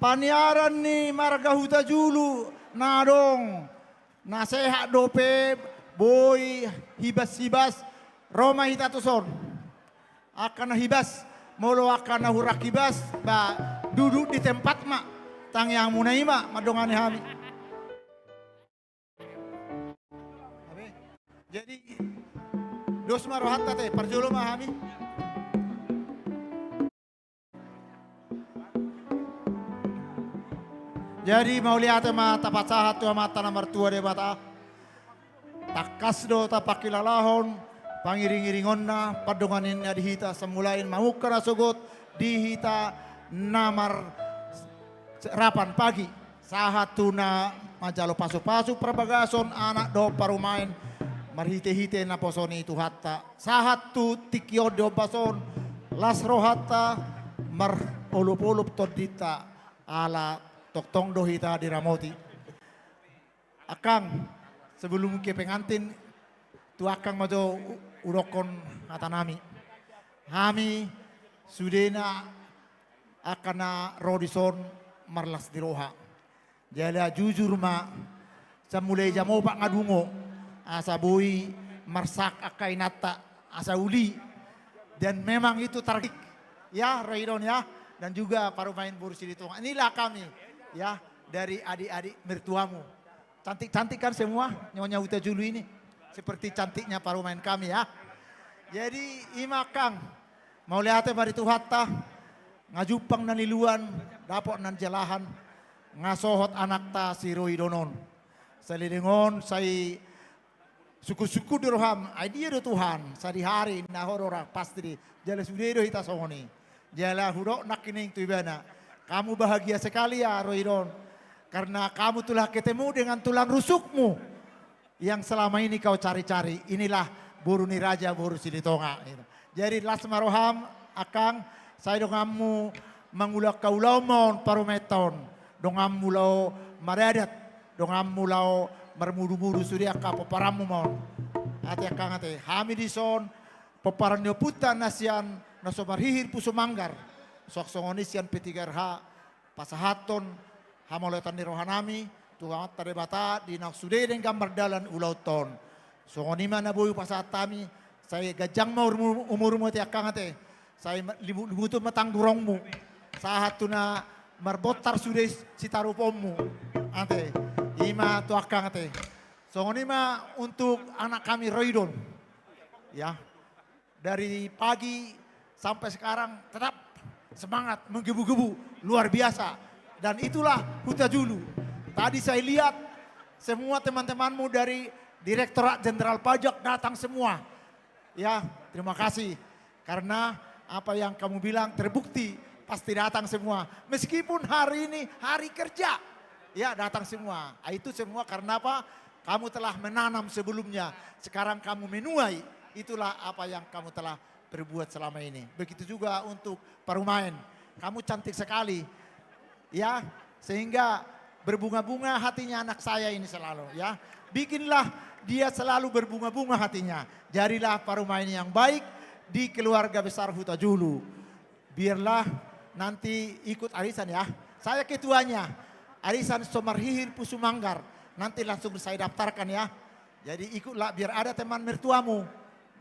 Paniaran ni marga huta julu nadong nasehat dope boy hibas Roma hita tuson akan hibas molo akan hurak hibas ba duduk di tempat mak tang yang munaima madongani hami. Jadi dos marohat teh parjolo mah hami. Jadi mau lihat ma tapat sahat tu mata nomor tua de bata. Takas do tapak kilalahon pangiring-iringonna padonganin dihita semulain mau kena sugut dihita namar rapan pagi sahat tuna majalo pasu-pasu perbagason anak do parumain marhite-hite na posoni itu hatta sahat tu tikio do bason lasro hatta mar ulup-ulup todita ala toktong dohita di Ramoti. Akang sebelum ke pengantin tu akang majo urokon atanami. Hami sudena akana rodison marlas diroha. Jala jujur ma samulai jamo pak ngadungo asa bui marsak akainata asa uli dan memang itu tragik ya Raidon ya dan juga parumain Bursi di Tonga. Inilah kami ya dari adik-adik mertuamu. Cantik-cantik kan semua Nyonya Huta Julu ini. Seperti cantiknya parumain kami ya. Jadi imakang mau lihat bari tuhatta ngajupang naniluan dapot nan jalahan ngasohot anak ta si Roy Donon. Salilingon say suku-suku dirham dia do Tuhan sadi hari nahorora pasti di jala sudedo hita songoni. Jala hurok nakining tu ibana. Kamu bahagia sekali ya Roidon. Karena kamu telah ketemu dengan tulang rusukmu. Yang selama ini kau cari-cari. Inilah Buruni Raja Buru Silitonga. Jadi lasmaroham akang saya dongamu mangulak kaulomon parumeton. Dongamu lau maradat. Dongamu lau marmudu-mudu sudia kapoparamu mon. Ati akang ate hamidison peparan puta nasian nasomar hihir puso manggar. Sok songonisian P3RH pasahaton hamoletan di rohanami tuamat tarebata di naksude den gambar dalan ulauton songonima na boyu pasatami saya gajang mau umurmu ti akang ate saya libutu matang durongmu sahatuna marbotar sudah sitaru pommu ante ima tuakang ate songonima untuk anak kami Roydon ya dari pagi sampai sekarang tetap semangat menggebu-gebu luar biasa dan itulah Huta Julu. Tadi saya lihat semua teman-temanmu dari Direktorat Jenderal Pajak datang semua. Ya, terima kasih karena apa yang kamu bilang terbukti pasti datang semua. Meskipun hari ini hari kerja, ya datang semua. Itu semua karena apa? Kamu telah menanam sebelumnya, sekarang kamu menuai. Itulah apa yang kamu telah berbuat selama ini. Begitu juga untuk Parumain. Kamu cantik sekali. Ya, sehingga berbunga-bunga hatinya anak saya ini selalu ya. Bikinlah dia selalu berbunga-bunga hatinya. Jadilah Parumain yang baik di keluarga besar Huta Julu. Biarlah nanti ikut arisan ya. Saya ketuanya. Arisan Somarhihir Pusumanggar. Nanti langsung saya daftarkan ya. Jadi ikutlah biar ada teman mertuamu.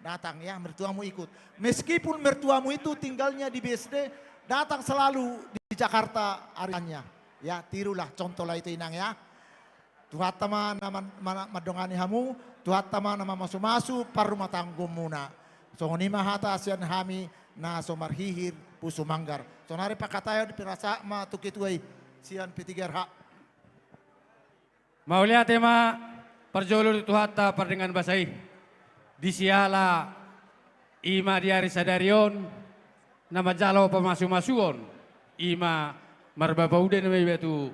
Datang ya, mertuamu ikut. Meskipun mertuamu itu tinggalnya di BSD, datang selalu di Jakarta arisannya. Ya, tirulah contohlah itu Inang ya. Tuhat tama nama madongani hamu, tuhat tama nama masu-masu parumah tanggung muna. Songonima hata asian hami na Somarhihir Pusumanggar. Sonari pakatayo di pirasa ma tukituai sian pitigar hak. Mau lihat tema perjolo di tuhata perdengan basai. Di siala ima diari sadarion nama jalo pemasu-masuon ima marbabaude nama itu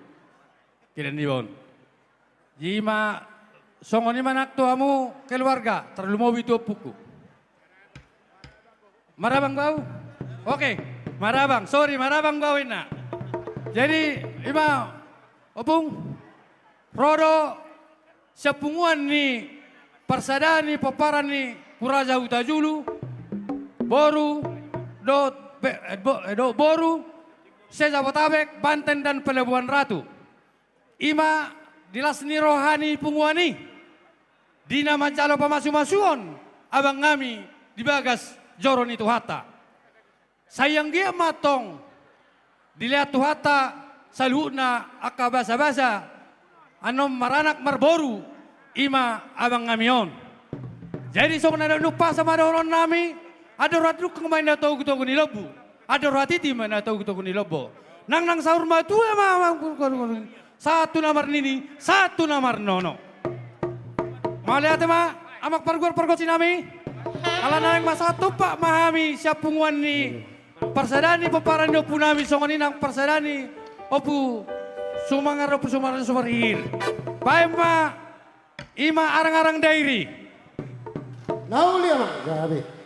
kidan dion. Jima songoni manak tuamu keluarga terlalu mau itu puku. Marabang bau? Oke, marabang. Sorry, marabang bau ina. Jadi ima opung rodo sepunguan ni persadani paparan ni Puraja Huta Julu Boru Boru Sejabotabek Banten dan Pelabuhan Ratu ima dilasni rohani punguani di nama jalo pamasu-masuon abang kami di bagas joron itu hata sayang dia matong dilihat tuhata saluhna aka basa-basa anom maranak marboru ima abang ngamion. Jadi sok nada lupa sama ada orang nami, ada rat luk kemain datau gitu ni lobu, ada rat itu mana datau gitu ni lobo. Nang sahur matu emang satu nomor nini, satu nomor nono. Malihat ma, amak pergor sinami. Kalau nang masa tu pak mahami siapunguan ni persadani paparan do punami songoni nang persadani opu sumangar sumarhir. Baik ma. Ima arang-arang dairi. Nauli ama, gabi.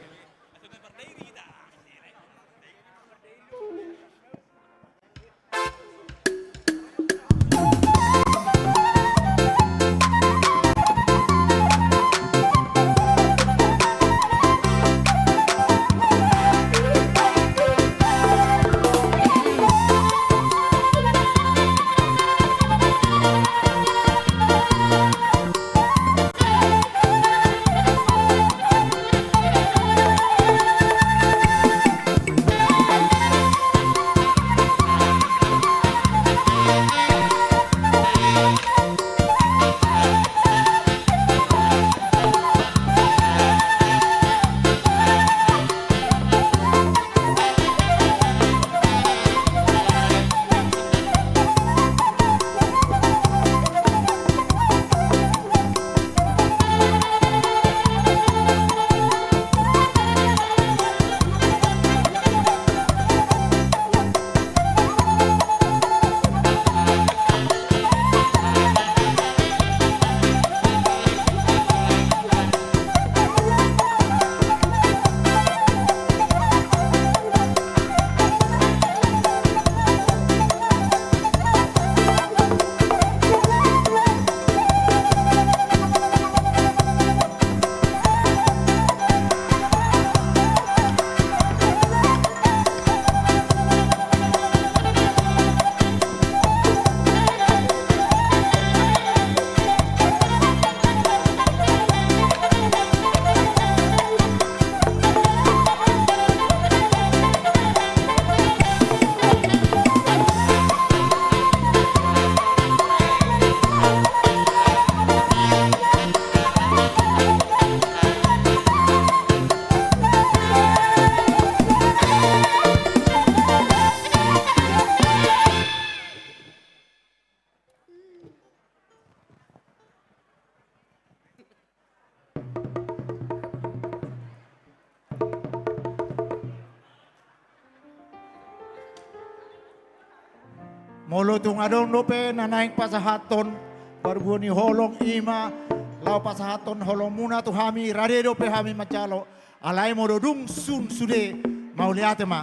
Molo tung adong dope na naing pasahaton barbuni holong ima lau pasahaton holong muna tu hami rade dope hami macalo alai mo dodung sun sude mauliate ma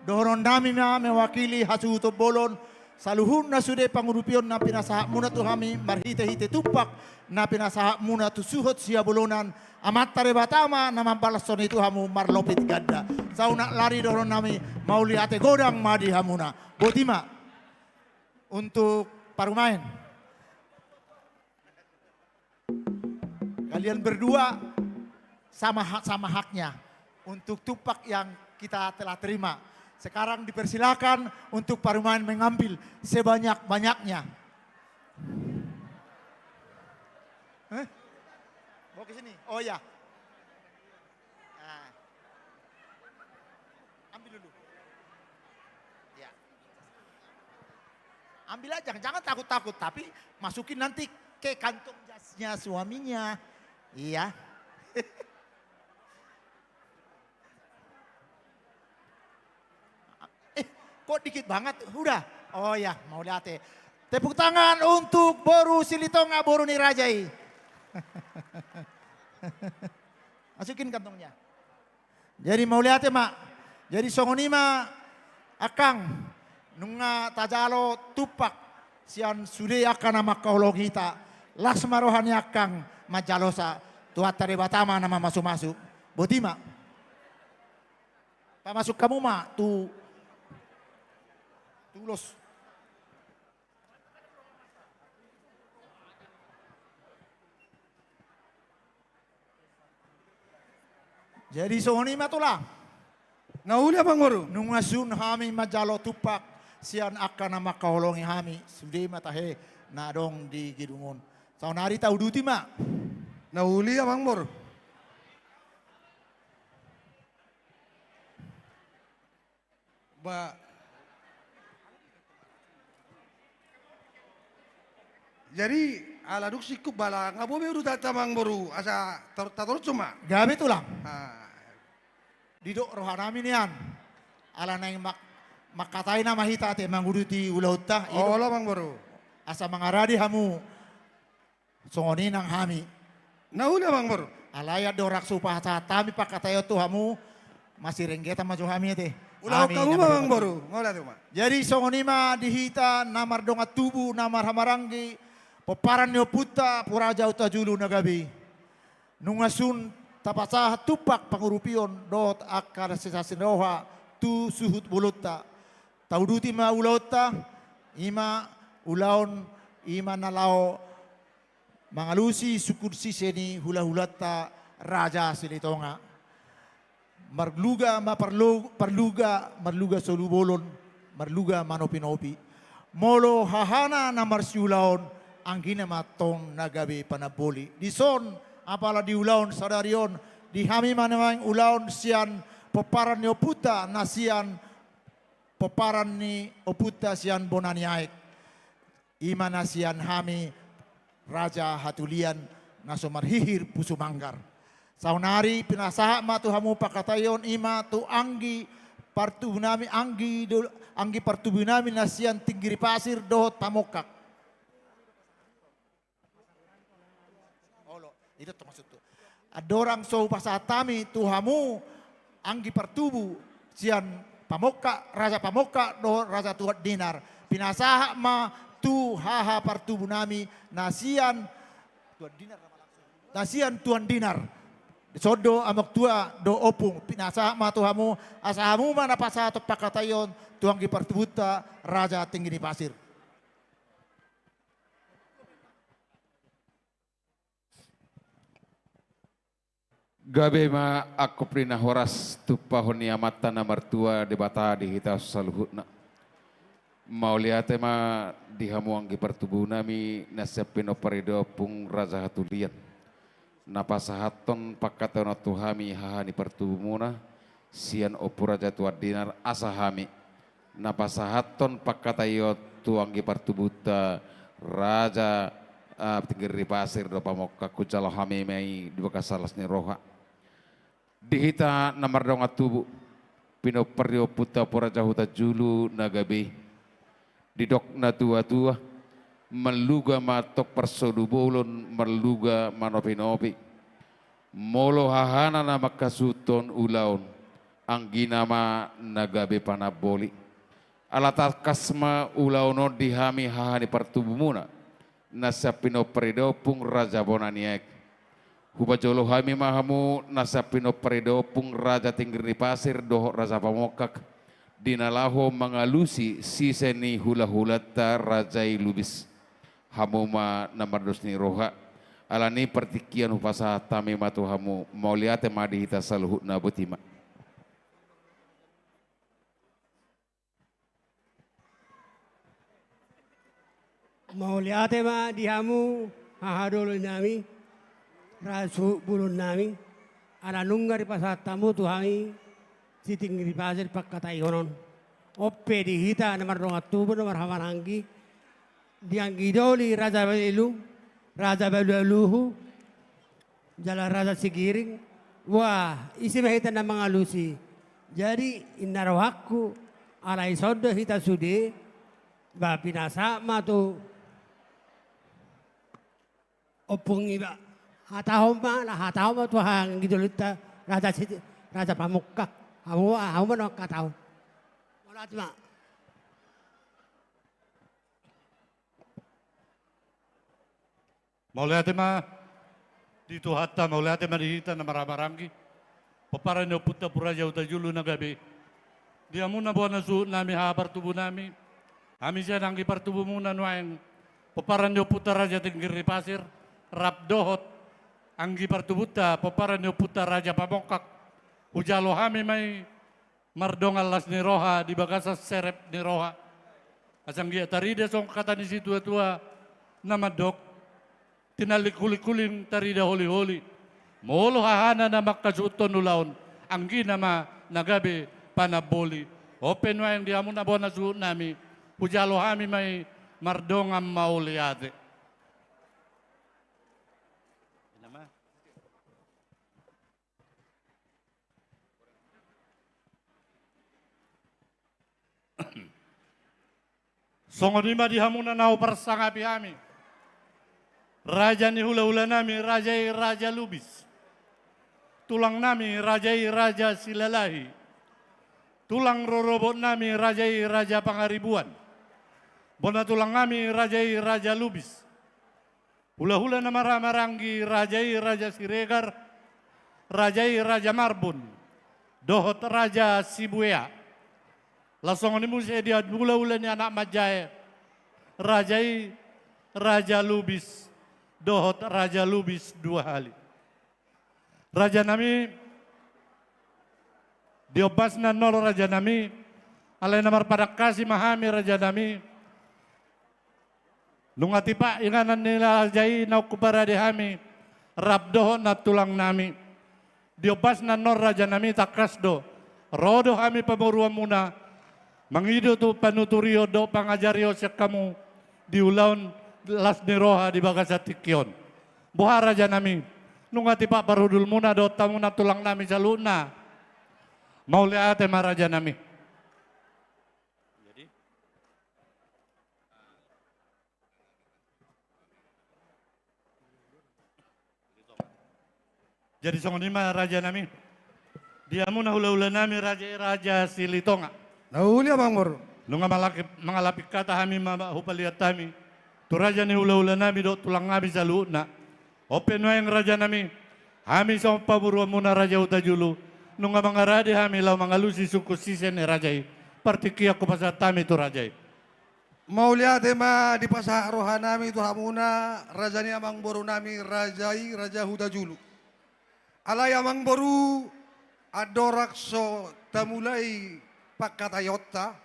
doron dami ma mewakili hasuto bolon saluhun na sude pangurupion na pinasaha muna tu hami marhite-hite tupak na pinasaha muna tu suhot siya bolonan amat tare batama na mambalason itu hamu marlopit ganda sauna lari doron nami mauliate godang madi hamuna botima untuk parumain. Kalian berdua sama haknya untuk tupak yang kita telah terima. Sekarang dipersilakan untuk parumain mengambil sebanyak-banyaknya. Mau ke sini? Oh ya. Nah. Ambil dulu. Ya. Ambil aja, jangan takut-takut, tapi masukin nanti ke kantong jasnya suaminya. Iya. Kok dikit banget? Udah. Oh ya, mau lihat. Tepuk tangan untuk Boru Silitonga Boru Nirajai. Masukin kantongnya. Jadi mau lihat ya, Mak. Jadi songonima akang nunga tajalo tupak sian sude akan nama kaulong kita lasma rohani akang majalosa tuat tare batama nama masuk-masuk botima pak masuk kamu ma tulos jadi songonima tulah Nauli Abang Boru. nunga sun hami majalo tupak sian akan nama kaholongi hami sude matahe nadong di gidungon saunari tahu duti mak Nauli Abang Boru. Ba Jadi ala duk sikup bala ngabobe udah tatamang Boru asa tatur cuma. gabe tulang Ah, didok rohanami nian ala nang makatai nama hita te manguduti ulauta oh lo Bang Boru. asa mangaradi hamu songoni nang hami Nauli Abang Boru. alaya dorak supah tami pakatayo tu hamu masih renggeta maju hami te Ulah Hami kamu namar Bang dongat Boru. Ngolah tuh mah. jadi songoni ma dihita namar dongat tubu namar hamarangi peparan nyo puta puraja uta julu nagabi nungasun tapasah tupak pangurupion dot akar sesasin roha tu suhut bulutta tauduti ma ulauta ima ulaon ima nalao mangalusi sukur siseni hula-hulata raja silitonga marluga marluga solubolon marluga manopinopi molo hahana na marsiulaon anggina matong nagabi panaboli dison apala di ulaon sadarion di hami manamang ulaon sian peparan ni oputa na sian peparan ni oputa sian bonaniaik ima na sian hami raja hatulian na sumarhihir pusu manggar saunari pinasaha ma tu hamu pakatayon ima tu anggi partubunami anggi partubunami na sian tinggiri pasir dohot pamokak itu termasuk tuh. Adorang so pasatami tuhamu anggi pertubu sian pamoka raja pamoka do raja tuat dinar pinasaha ma tu haha pertubu nami nasian tuan dinar nasian tuan dinar sodo amok tua do opung pinasaha ma tuhamu asahamu mana pasato pakatayon tuanggi pertubuta raja tinggi di pasir. Gabe ma aku pernah horas tupahoni amata na martua debata di hita saluhutna. Mau lihat ma di hamuanggi pertubuh nami nasepin operido pung raja hatulian. Napasahaton pakatona tuhami hahani pertubuh muna sian opuraja tuat dinar asahami. Napasahaton pakatayo tuanggi pertubuh raja tinggi pasir do pamokka kucalo hami mai dua kasalas ni roha. Dihita namar donga tubu pino perdio puta poraja huta julu nagabe didokna tua-tua, meluga matok persodubolon, meluga manopi-nopi, molo hahana nama kasuton ulaon, anggina ma nagabe panaboli, alatat kasma ulaono dihami hahani pertubumuna, nasapino peridopung raja bonaniek, hubajolo hami mahamu nasapino peridopung raja tinggiri pasir doho raja pamokak, dinalaho mangalusi siseni hula-hulata rajai lubis. Hamuma namardos ni roha alani pertikian upasa tami matu hamu mauliate madi hita saluhu nabutima. Mauliate ma dihamu hahadolo nami rasu bulun nami ala nungari pasatamu tuhami siting di pasir pakkatai honon oppe di hita namar dong atubu namar hamaranggi diang gidoli Raja Belu, Raja Beluhu, Jalan Raja Sigiring, wah isi mahita na mga lusi. Jadi inarawakku alay sodo hita sudi, ba pinasama tu opung iba. Hatahom ma tu hang gidolita Raja Pamukak, hamu no katahom. Wala tima. Mauliate ma dito hatta mauliate ma dihita na maramarangi. Paparan nyo puta puraja utajulu na gabi. Dia muna buwan na suot nami habar tubo nami. Kami siya nang ipartubo muna nuayang paparan nyo puta raja tinggiri pasir. Rap dohot ang ipartubuta paparan nyo puta raja pamokak. Ujalo kami may mardongal las ni roha di bagasa serep ni roha. Asang gia tarida song kata ni si tua-tua na madok. Tinalikulikulin tarida holi-holi. Molo hahana na makasuton nulaon. Ang ginama nagabi panaboli. Open wa yung diamo na buwan na suot nami. Pujalo kami may mardongam mauliate. Songonima dihamuna nao persangapi kami. Raja ni hula-hula nami, Raja Lubis. Tulang nami, Raja Silalahi. Tulang rorobot nami, Raja Pangaribuan. Bona tulang nami, Raja Lubis. Hula-hula nama Ramarangi, Raja Siregar, Raja Marbun. Dohot Raja Sibuya. Lasong ni musia dia hula-hula ni anak Majaya. Raja Lubis. Dohot Raja Lubis 2 kali. Raja nami diobas na nol Raja nami alay namar padak kasih mahami Raja nami lungati pa inganan nila jai na kupara dehami rap dohot na tulang nami diobas na nol Raja nami takas do rodo kami pamuruan muna mangido tu panuturio do pangajario siya kamu diulaun las ni roha di bagasa tikyon. Buha Raja nami. Nungati pa parudul muna do tamu na tulang nami sa luna. Mauliate ma Raja nami. Jadi songonima Raja nami. Dia muna hula-hula nami Raja Silitonga. Nahuli Abang Mor. Nunga mangalapik kata kami hupaliat kami. Tu raja ni hula-hula nami do tulang kami sa luuna. Open wa yung raja nami. Kami sa paburuan muna Raja Utajulu. Nung mga radi kami law mga lusi suku sisen ni Rajay. Partikiya ko pa sa tami tu Rajay. Mauliate ma di pasarohan nami tu hamuna raja ni amang boru nami Raja Hudajulu. Alay amang boru adorakso tamulai pakatayota.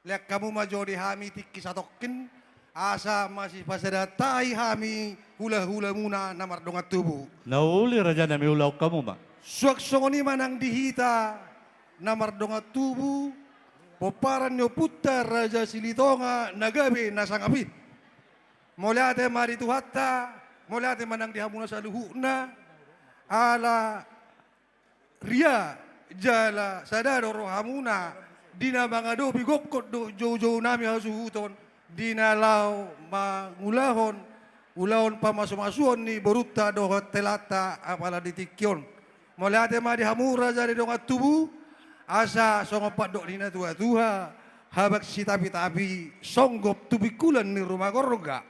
Lihat kamu majori hami tiki satokin. Asa masih pasadatai hami hula-hula muna namar dongat tubuh. Nauli Raja nami ulaw kamu ba? Suak songoni manang dihita namar dongat tubuh. Poparan nyo putar Raja Silitonga nagabi nasangapit. Moliate mari tuhatta, moliate manang dihamuna sa luhuna. Ala ria jala sadado rohamuna. Dina mga do bigokot do jojo nami hasuhuton. dinalau mangulahon ulahon pamasu-masuon ni boruta dohot telata apala ditikyon. Moliate ma dihamu raja di dongat tubuh asa songopat dok lina tua-tua habak si tapi songgop tubikulan ni rumah gorga.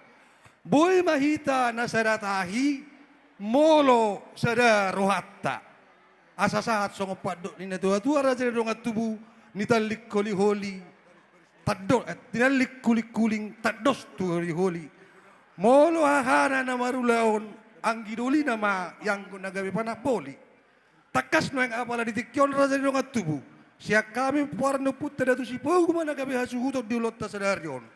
Boy mahita nasadatahi molo sada rohatta. Asa saat songopat dok lina tua-tua raja di dongat tubuh nitalik koli-holi taddo tinalik kulik-kuling taddos tu holi-holi. Molo hahana na marulaon ang giduli nama yang nagabi panak boli. Takas no yang apala ditikyon raja di dongat tubuh. Siya kami puarno putta datu si pogu mana gabi hasuhuto di ulotta sadarion.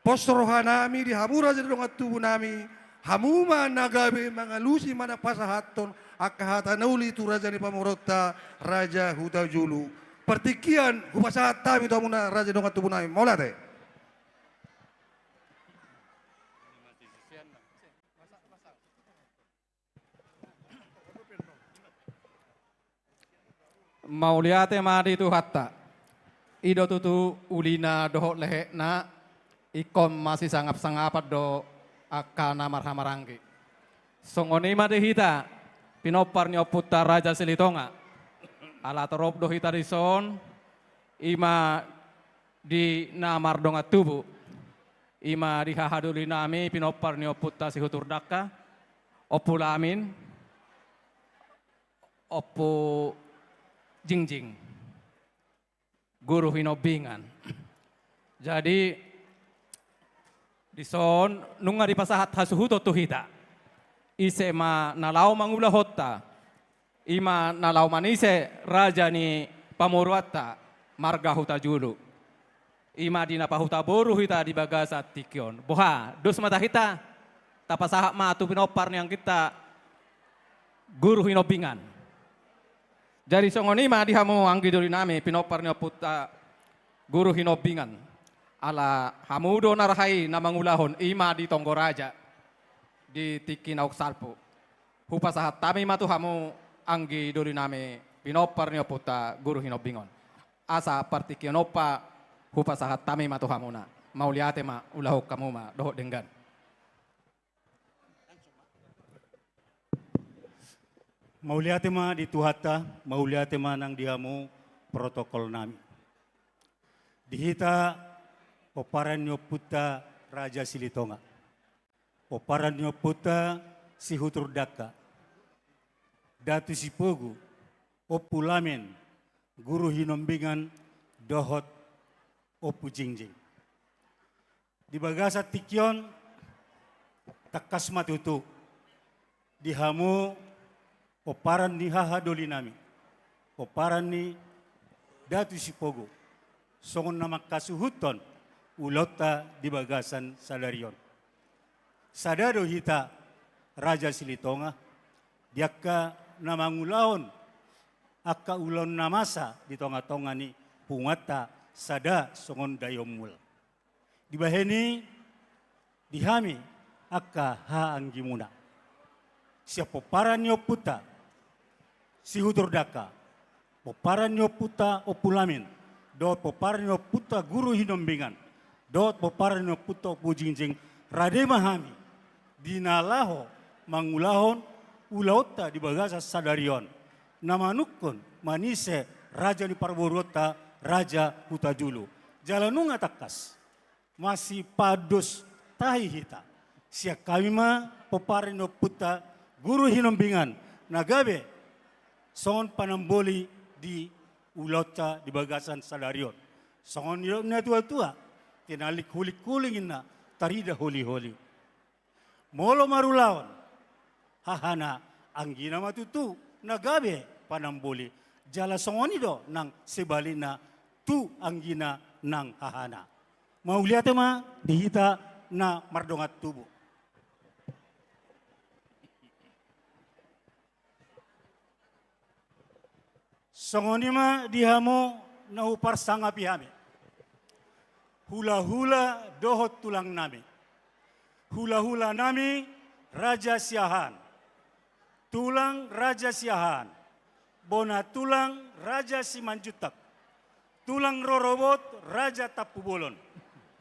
Posroha nami di hamura raja di dongat tubuh nami. Hamuma nagabi mangalusi mana pasahaton akahata nauli tu raja di pamorota raja huta julu. Pertikian hupasahat kami tu amuna raja dongat tubuh nami. Molate. Mauliate madi tu hatta. Ido tutu ulina dohok lehe na ikom masih sangap-sangapat do akana marhamarangki. Songoni madi hita pinopar nyoputa raja silitonga. Ala torop do hita dison ima di namar dongat tubuh. Ima di hahaduli nami pinopar nyoputa si hutur daka. Opulamin. Opu Jingjing, guru hinobingan. Jadi dison nunga di pasahat hasuhuto tuhita. Ise ma nalau mangula hotta. Ima nalau manise raja ni pamurwata marga huta julu. Ima dina pahuta boru hita di bagasat tikyon. Boha, dos mata hita. Tapasahat ma tu pinopar yang kita guru hinobingan. Jadi songoni ma dihamu anggi duri nami pinoparnya puta guru hinobingan ala hamudo narahai namangulahon ima di Tonggoraja di Tikinauk Salpo. Hupa sahat tami matu hamu anggi duri nami pinoparnya puta guru hinobingon. Asa partikionopa hupa sahat tami matu hamuna. Mau liate ma ulahok kamu ma dohok denggan. Mauliate ma di tuhata, mauliate ma nang dihamu protokol nami. Dihita oparan nyo puta Raja Silitonga. Oparan nyo puta si Hutur Daka. Datu si Pogu, opulamen, guru hinombingan, dohot, opu jingjing. Di bagasa tikyon, takas matutu, dihamu oparan ni hahadoli nami. Oparan ni Datu Sipogo. Songon nama kasuhuton ulota di bagasan sadarion. Sadado hita Raja Silitonga. Diaka namangulaon aka ulon namasa di tonga-tonga ni pungata sada songon dayomul. Di baheni dihami aka haanggimuna. Siapa paran nyo puta si Hutur Daka, poparan nyo puta opulamin, dot poparan nyo puta guru hinombingan, dot poparan nyo puta opu jingjing, rade mahami, dinalaho mangulahon ulauta di bagasa sadarion, namanukun manise raja di parborota raja Hutajulu, jalanunga takas, masih padus tahi hita, siak kami ma poparan nyo puta guru hinombingan, nagabe, songon panamboli di ulota di bagasan sadarion. Songon yun na tua-tua, tinalik hulik-kulingin na, tarida holi-holi. Molo marulawan, hahana, ang ginamatutu, nagabe panamboli. Jala songon ito ng sebali na tu ang gina ng hahana. Mauliate ma, dihita na mardongat tubo. Songonima dihamo nahupar sanga pihami. Hula-hula dohot tulang nami. Hula-hula nami Raja Siahan. Tulang Raja Siahan. Bona tulang Raja Simanjutak. Tulang Rorobot Raja Tapubolon.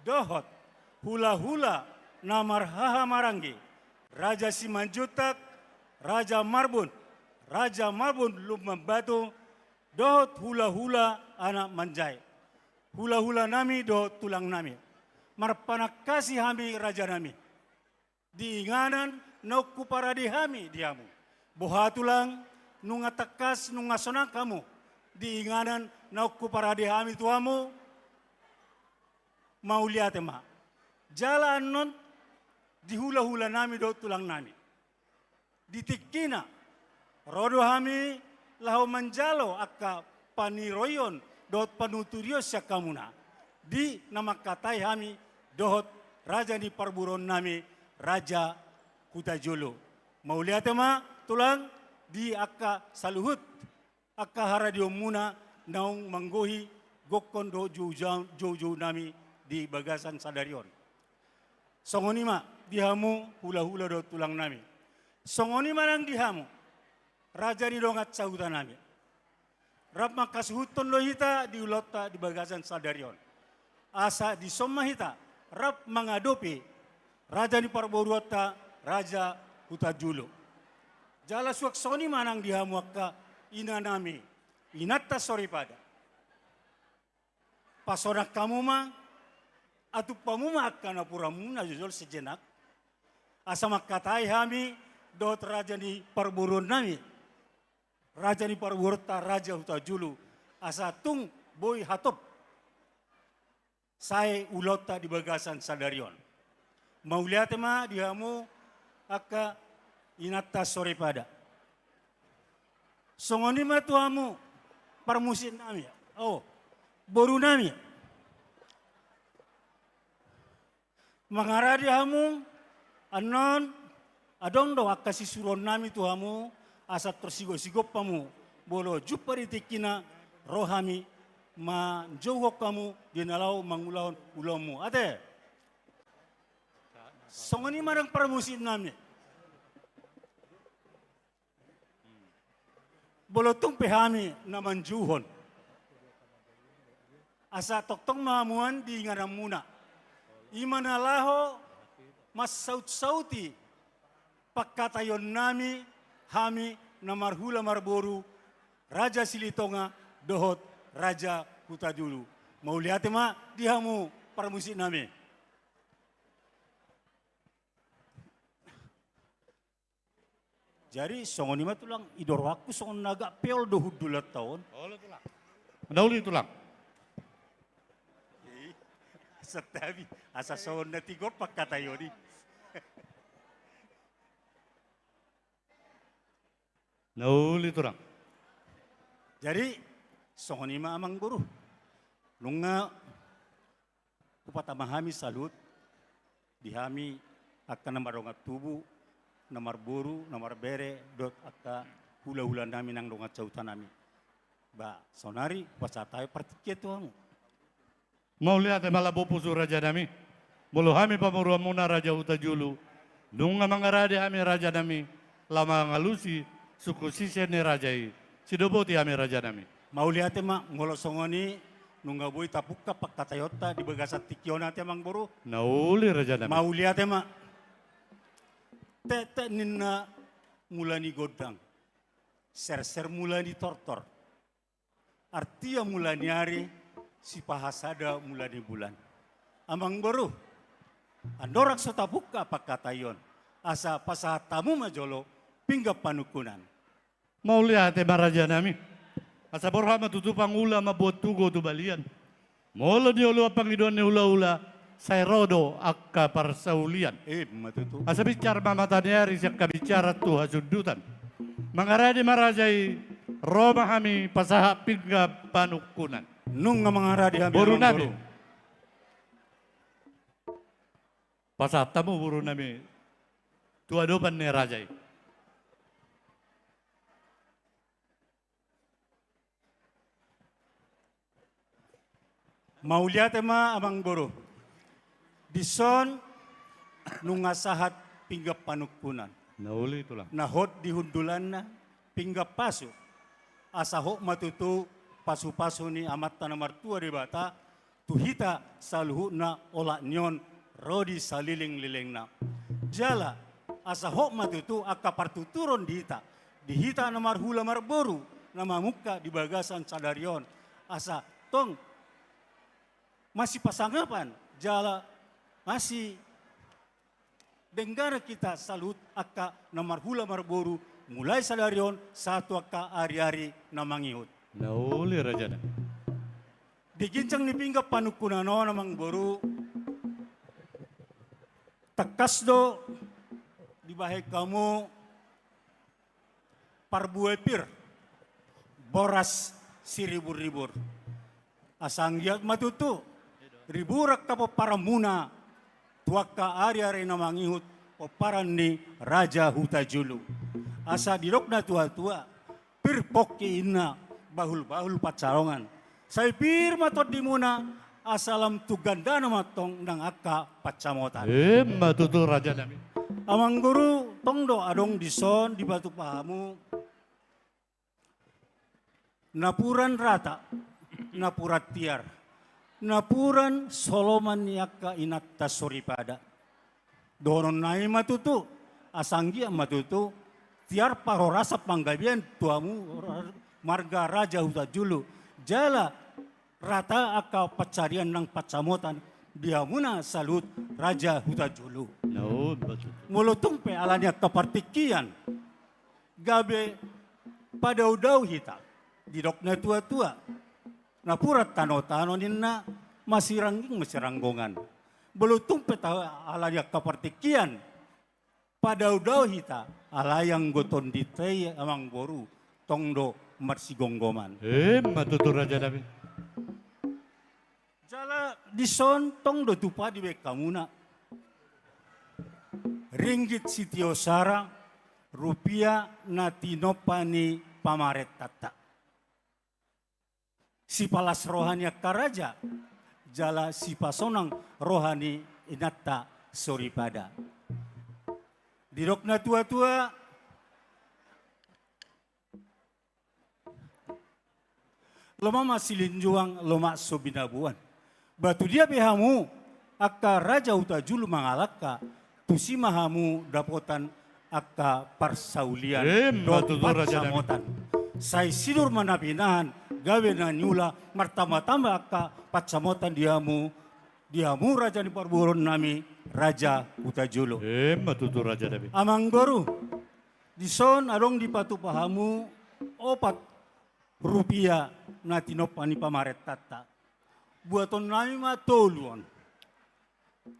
dohot hula-hula namar haha marangi Raja Simanjutak Raja Marbun lumam batu dohot hula-hula anak manjai hula-hula nami dohot tulang nami marpanak kasih hami raja nami diinganan nauku para dihami diamu boha tulang nunga tekas nunga sonang kamu diinganan nauku para dihami tuamu mau lihat ma jalan non di hula-hula nami do tulang nami ditikina rodo hami lahu manjalo akka paniroyon dot panuturio syakamuna di nama katai hami dohot raja di perburon nami Raja Hutajulu mau lihat ma tulang di akka saluhut akka haradio muna naung manggohi gokon do jojo nami di bagasan sadarion songoni ma dihamu hula-hula do tulang nami songoni manang dihamu raja di dongat sahutan nami rap makasuhuton lohita di ulota di bagasan sadarion asa di somahita rap mangadopi raja di parboruata Raja Hutajulu jala suak soni manang dihamu akka ina nami inatta sori pada pasonak kamu ma atu pamuma akka na puramuna jujol sejenak asa makatai hami dot raja di parburon nami raja di parburta Raja Hutajulu asa tung boy hatop saya ulota di bagasan sadarion mau lihat ma dihamu akka inatta sore pada songoni ma tuamu parmusin nami oh boru nami mangara dihamu anon adong do akka sisuron nami tuamu asa tersigo-sigo pamu bolo jupari tikina rohami ma jauh kamu dinalau mangulaun ulamu ate songoni marang parmusin nami bolotung pehami naman juhon asa toktong mahamuan di ngarang muna imanalaho mas saut-sauti pakkatayon nami hami namarhula marboru Raja Silitonga dohot Raja Hutajulu mau lihat ma dihamu parmusin nami jadi songoni ma tulang idor waktu songon naga peol do hudulat tahun Dauli tulang. setabi asa songon na tigor pakkatayoni Dauli tulang. jadi songoni ma amang guru nunga upata mahami salut dihami akan namarongat tubuh namar boru namar bere dot akka hula-hula nami nang dongat cautan nami ba sonari pasatai partiket tuamu Mau lihat malah bopusu raja nami. Bolo hami pamuruan muna Raja Hutajulu. Nunga mangarade hami raja nami. Lama ngalusi suku sisene rajai. Sidoboti hami raja nami. mau lihat ma ngolo songoni nungga boy tapukka pakkatayota di bagasat tikiona te mang boru Nauli raja nami. mau lihat ma tete ninna mulani godang ser mulani tortor artia mulani hari si pahasada mulani bulan amang boru andorak sotapukka pakkatayon asa pasatamu majolo pinggap panukunan Mau lihat raja nami. Asa borhama tutupang ula mabuat tugo tu balian. Molo di ulu pangidon ni ula-ula. Saya rodo akka parsaulian. matutu Asa bicara mamatanyari siya kabicara tu hasudutan. Mangaradi marajai Roma hami pasaha pingga panukunan. nung nga mangaradi hami Boru amang nami. boru. Pasatamu buru nami. Tuadopan ni rajai. Mau lihat ma amang boru. Dison nunga sahat pinggap panukunan. Nauli itulah. Nahot di hundulan na pinggap pasu. Asa ho matutu pasu-pasu ni amat tanah martua di bata. tuhita saluhuna ola nyon rodi saliling-lilingna. Jala asa hokmat itu akka partuturon dihita namar hula marboru nama muka di bagasan sadarion asa tong masih pasangapan jala masih dengar kita salut akka namar hula marboru mulai sadarion satu akka ari-ari namangihut. Nauli rajana. Digincang nipinggap panukunano namang boru takas do di bahay kamu parbuepir boras siribur-ribur asanggiat matutu riburak kapo paramuna tuaka ari-ari namangihut o paran ni Raja Hutajulu asa dirok na tua-tua pirpoki ina bahul-bahul pacarongan say pir matot di muna asalam tuganda na matong nang akka pacamotan. Matutu raja nami. Amang guru tongdo adong dison di batu pahamu napuran rata napurat tiar napuran Soloman yakka inatta soripada donon nai matutu asanggi matutu tiar parorasa panggabian tuamu marga Raja Hutajulu jala rata akka pacarian nang pacamotan dia muna salut Raja Hutajulu. No, betul. Mulutung pe alanya kepartikian gabe pada udau hita didokna tua-tua napurat tano-tano ninna masih ranggongan belutung pe alanya kepartikian pada udau hita alayang goton ditei amang boru tongdo marsigonggoman. Matutu raja nami. Jala dison tongdo tupa di bekamuna ringgit sitiosara rupiah natinopani pamaret tata. Si palas rohani karaja jala si pasonang rohani inatta soripada. Dirokna tua-tua loma masilin juang loma sobinabuan. Batu dia behamu akka Raja Hutajulu mangalaka tusi mahamu dapotan akka parsaulian batu raja pacamotan. Sai sidur manapinahan gawe na nyula martama-tama akka pacamotan diamu raja ni parburon nami Raja Hutajulu. Matutu raja nami. Amang goru dison adong di patu pahamu opat rupiah natinopani pamaret tata. Buaton nami matoluan.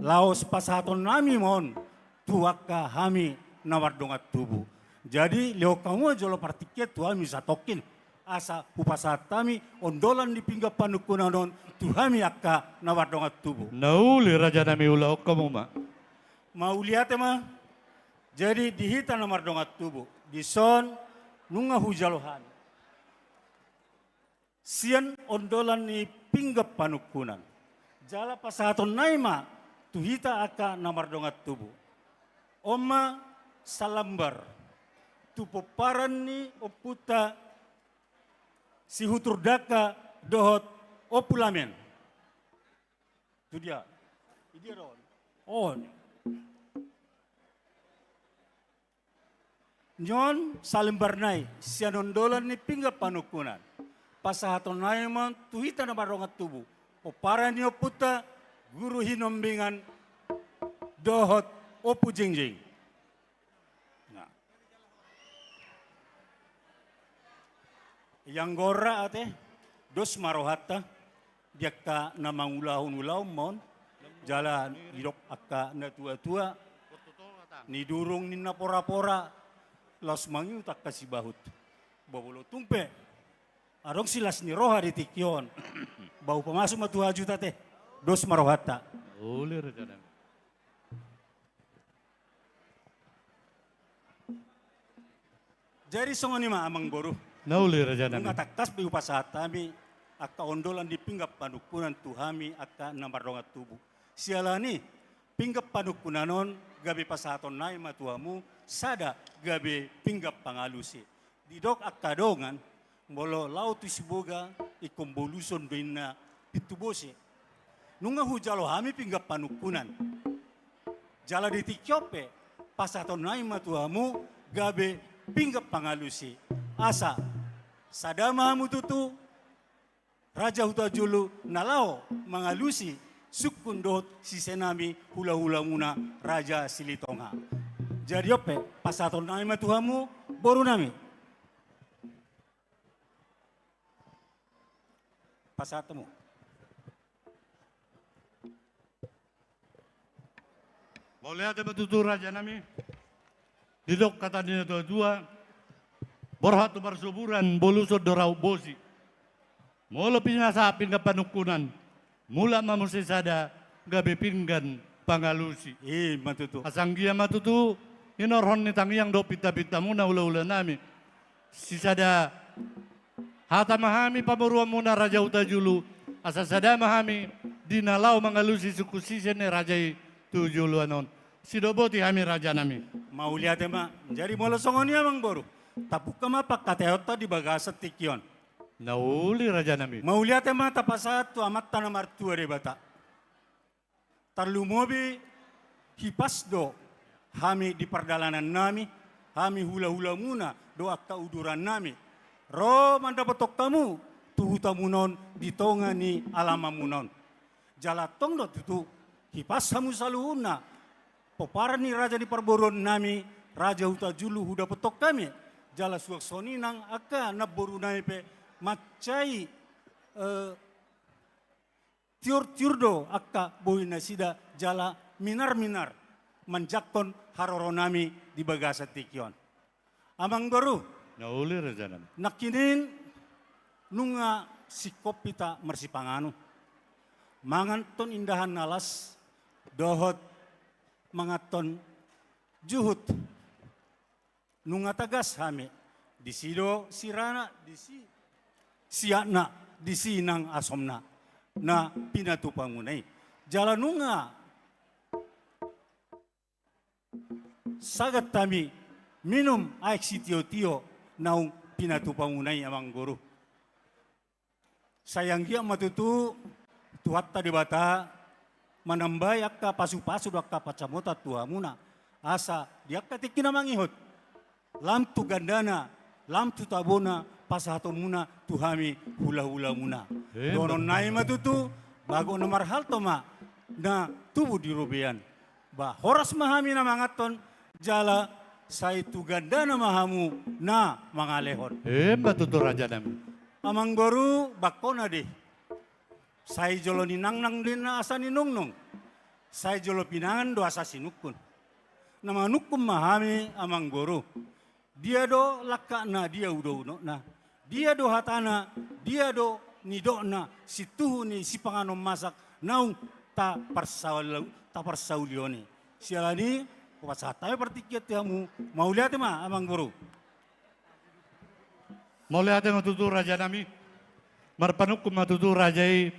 Laos pasaton nami mon tuaka hami nawardongat tubuh. Jadi leo kamu jolo partiket tuhami satokin asa upasatami ondolan di pinggap panukunanon tuhami akka nawardongat tubuh. Nauli raja nami ulau kamu ma. Mau lihat ma? Jadi dihita nawardongat tubuh. Dison nunga hujalohan. Sian ondolan ni pinggap panukunan. Jala pasaton naima tuhita aka namardongat tubuh. Oma salambar. Tupoparan ni oputa si huturdaka dohot opulamen. Itu dia. Itu dia ron. Oh. Nyon salambar nai sian ondolan ni pinggap panukunan. Pasahaton naima tuhita namardongat tubuh. Oparan ni oputa guru hinombingan dohot opu jingjing. Nah. Yang gora ate dos marohata diakka namang ulahun mon jalan hidok akka na tua-tua ni durung ni napora-pora las mangiu tak kasih bahut. Bobolo tumpe. Arong silas ni roha di tikyon. Bau pemasuk matu juta teh. Dos marohata. Nauli raja nami. Jadi songoni ma amang boru. Nauli raja nami. Ngatakas bi upasatami akka ondolan di pinggap panukunan tuhami akka namardongat tubuh. Sialani pinggap panukunanon gabi pasaton nai matuamu sada gabi pinggap pangalusi. Didok akka dongan bolo laut siboga ikomboluson doina pitubose nunga hujalo hami pinggap panukunan. Jala di tikyope pasaton naima tuamu gabe pinggap pangalusi. Asa sadama hamu tutu Raja Huta Julu nalao mangalusi sukundot si senami hula-hula muna Raja Silitonga. Jadi ope pasaton naima tuamu boru nami. Pasatemu. Boleh ada betutu raja nami. Didok kata dina tua borhatu bersuburan bolusod dorau bosi. Mula pinasapin ke panukunan. Mula mamusi sada gabe pinggan pangalusi. Matutu. Asanggia matutu inorhon ni tangyang do pita-pita muna ula-ula nami. Si sada hata mahami pamuruan muna Raja Huta Julu. Asa sada mahami dinalau mangalusi suku sisen ni Raja tu Julu anon. Sidoboti hami raja nami. Mau lihat ma, jadi mula songoni amang boru. Tapuk kama pak kateota di bagasa tikion. Nauli raja nami. Mau lihat ma tapasat tu amat tanah martua de bata. Tarlumobi hipasdo hami di perdalanan nami, hami hula-hula muna doa kauduran nami. Ro mandapatok tamu tuhuta munon di tonga ni alama munon. Jalatong do tutu hipas hamu saluhuna. Popara ni raja di perboron nami, Raja Huta Julu huda petok kami. Jala suak soninang aka naboru nami pe macai tiur-tiur do aka boina sida jala minar-minar manjakon haroro nami di bagasa tikion. Amang baru. Nauli raja nami. Nakinin nunga sikopita mersipanganu. Manganton indahan nalas dohot mangaton juhut nunga tagas hame di sido sirana di siakna di sinang asomna na pinatu pangunai jala nunga sagat tami minum aik si tio naung pinatu pangunai amang guru sayang dia matutu tuatta di bata manambay akka pasu-pasu do akka pacamota tua muna asa dia katikina mangihot lam tu gandana lam tu tabona pasato muna tuhami hula-hula muna donon nai matutu bago na marhal to ma na tubuh di rubian ba horas mahami na mangaton jala sai tu gandana mahamu na mangalehon Matutu raja nami. amang goru bakona deh. Saya jolo ni nang din na asa ni nung. Saya jolo pinangan do asa sinukun. Nama nukum mahami amang guru. Dia do laka na dia udo na. Dia do hatana, dia do nido na situhu ni si panganom masak naung ta parsaulioni. Sialani pasatawe pertikiat kamu mau lihat ma amang guru. Mau lihat matutu raja nami. Marpanukum matutu rajai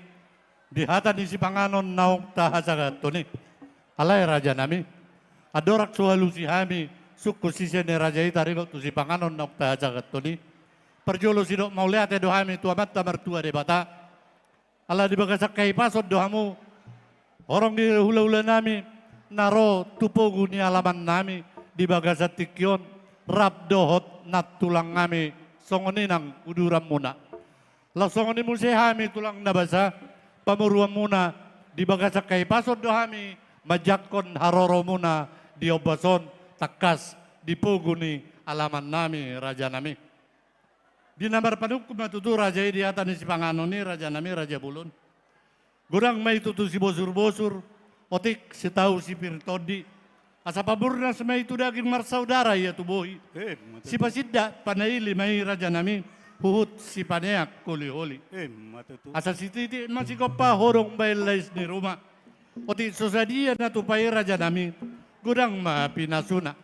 di hata ni si panganon naong tahasagat to ni. Alay raja nami. Adorak suhalusi hami suku sisi ni raja itarigo tu si panganon naong tahasagat to ni. Perjolo sidok mau lihat do hami tu amat mertua de bata. Ala di bagasak kay pasod do hamu. Orang di hula-hula nami naro tupogu ni alaman nami di bagasat tikyon rap dohot nat tulang nami songoninang uduram muna. Langsung ni mulsi hami tulang nabasa pamuruan muna di bagasak kay pasod do hami majakon haroro muna di obason takas di puguni alaman nami raja nami. Di nambar panukum matutu raja di atas ni si panganon ni raja nami raja bulun. Gurang may tutu si bosur-bosur otik si tahu si pirtodi. Asa paburna sa may itu daging marsaudara ya tubuhi. Si pasidda panaili may raja nami. Huhut si paneak kuli-huli. Asa si titi masih pa horong bailais ni rumah. Oti sosadia na tupai raja nami. Gudang ma pinasuna.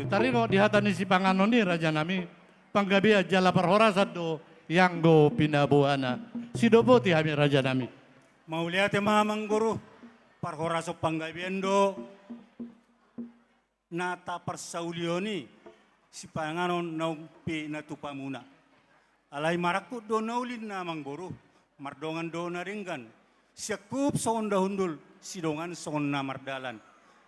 Tarino di hata ni si panganon ni raja nami. Panggabi jala parhorasat do yang go pinabuana. Si doboti hami raja nami. Mau lihat ya mamang guru. Parhoraso panggabian do. Nata persaulioni. Si panganon naung pinatupamuna. Alay marakut do naulin na mangguru, mardongan do na ringgan. Siakup songon dahundul, sidongan songon namardalan.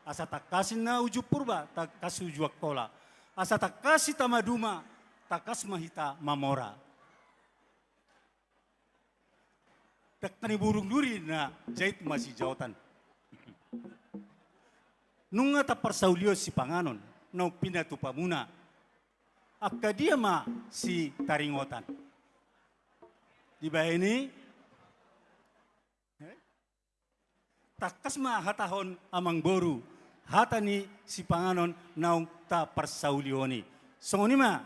Asa takasin na uju purba, takas uju aktola. Asa takasi tamaduma, takas mahita mamora. Taktani burung duri na jait masih jautan. Nunga ta persaulio si panganon, no pinatu pamuna. Akka dia ma si taringotan. Di bawah ini, takas ma hatahon amang boru, hatani si panganon naung ta persaulioni. Songoni ma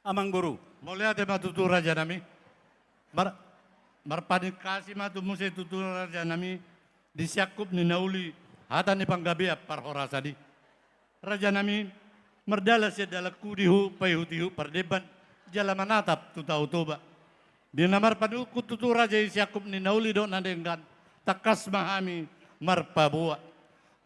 amang boru. Mulai ada matutu raja nami. Marpanit kasih matu musi tutu raja nami. Disiakup ni nauli hata ni panggabi parhorasadi. Raja nami merdalas ya dalaku dihu payhutihu perdeban jala manatap tutau toba. Di namar paduku tutu raja Siakup ni nauli do nandenggan takas mahami marpabua.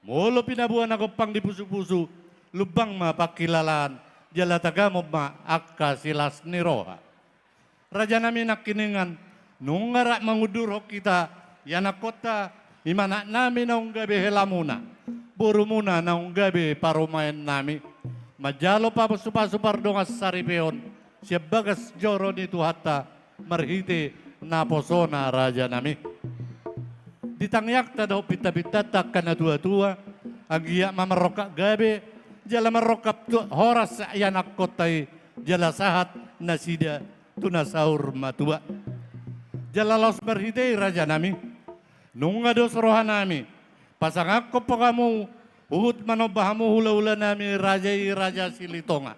Molo pinabuan ako pang di pusu-pusu lubang mapakilalan jala tagamo ma akka silas ni roha. Raja nami nakiningan nungara manguduro kita yana kota imana nami naung gabi helamuna, buru muna naung gabi parumayan nami. Majalo pa supar dongas saripeon, siya bagas joro ni tuhata, marhiti na posona raja nami. Ditangyak ta daw pita-pita takkan na tua-tua, agiya mamarokak gabi, jala marokap horas yanak kotay, jala sahat nasida tunasaur matua. Jala laos marhiti raja nami. Nunga dos roha nami, pasang ako pa kamu, uhut manobahamu hula-hula nami raja Silitonga.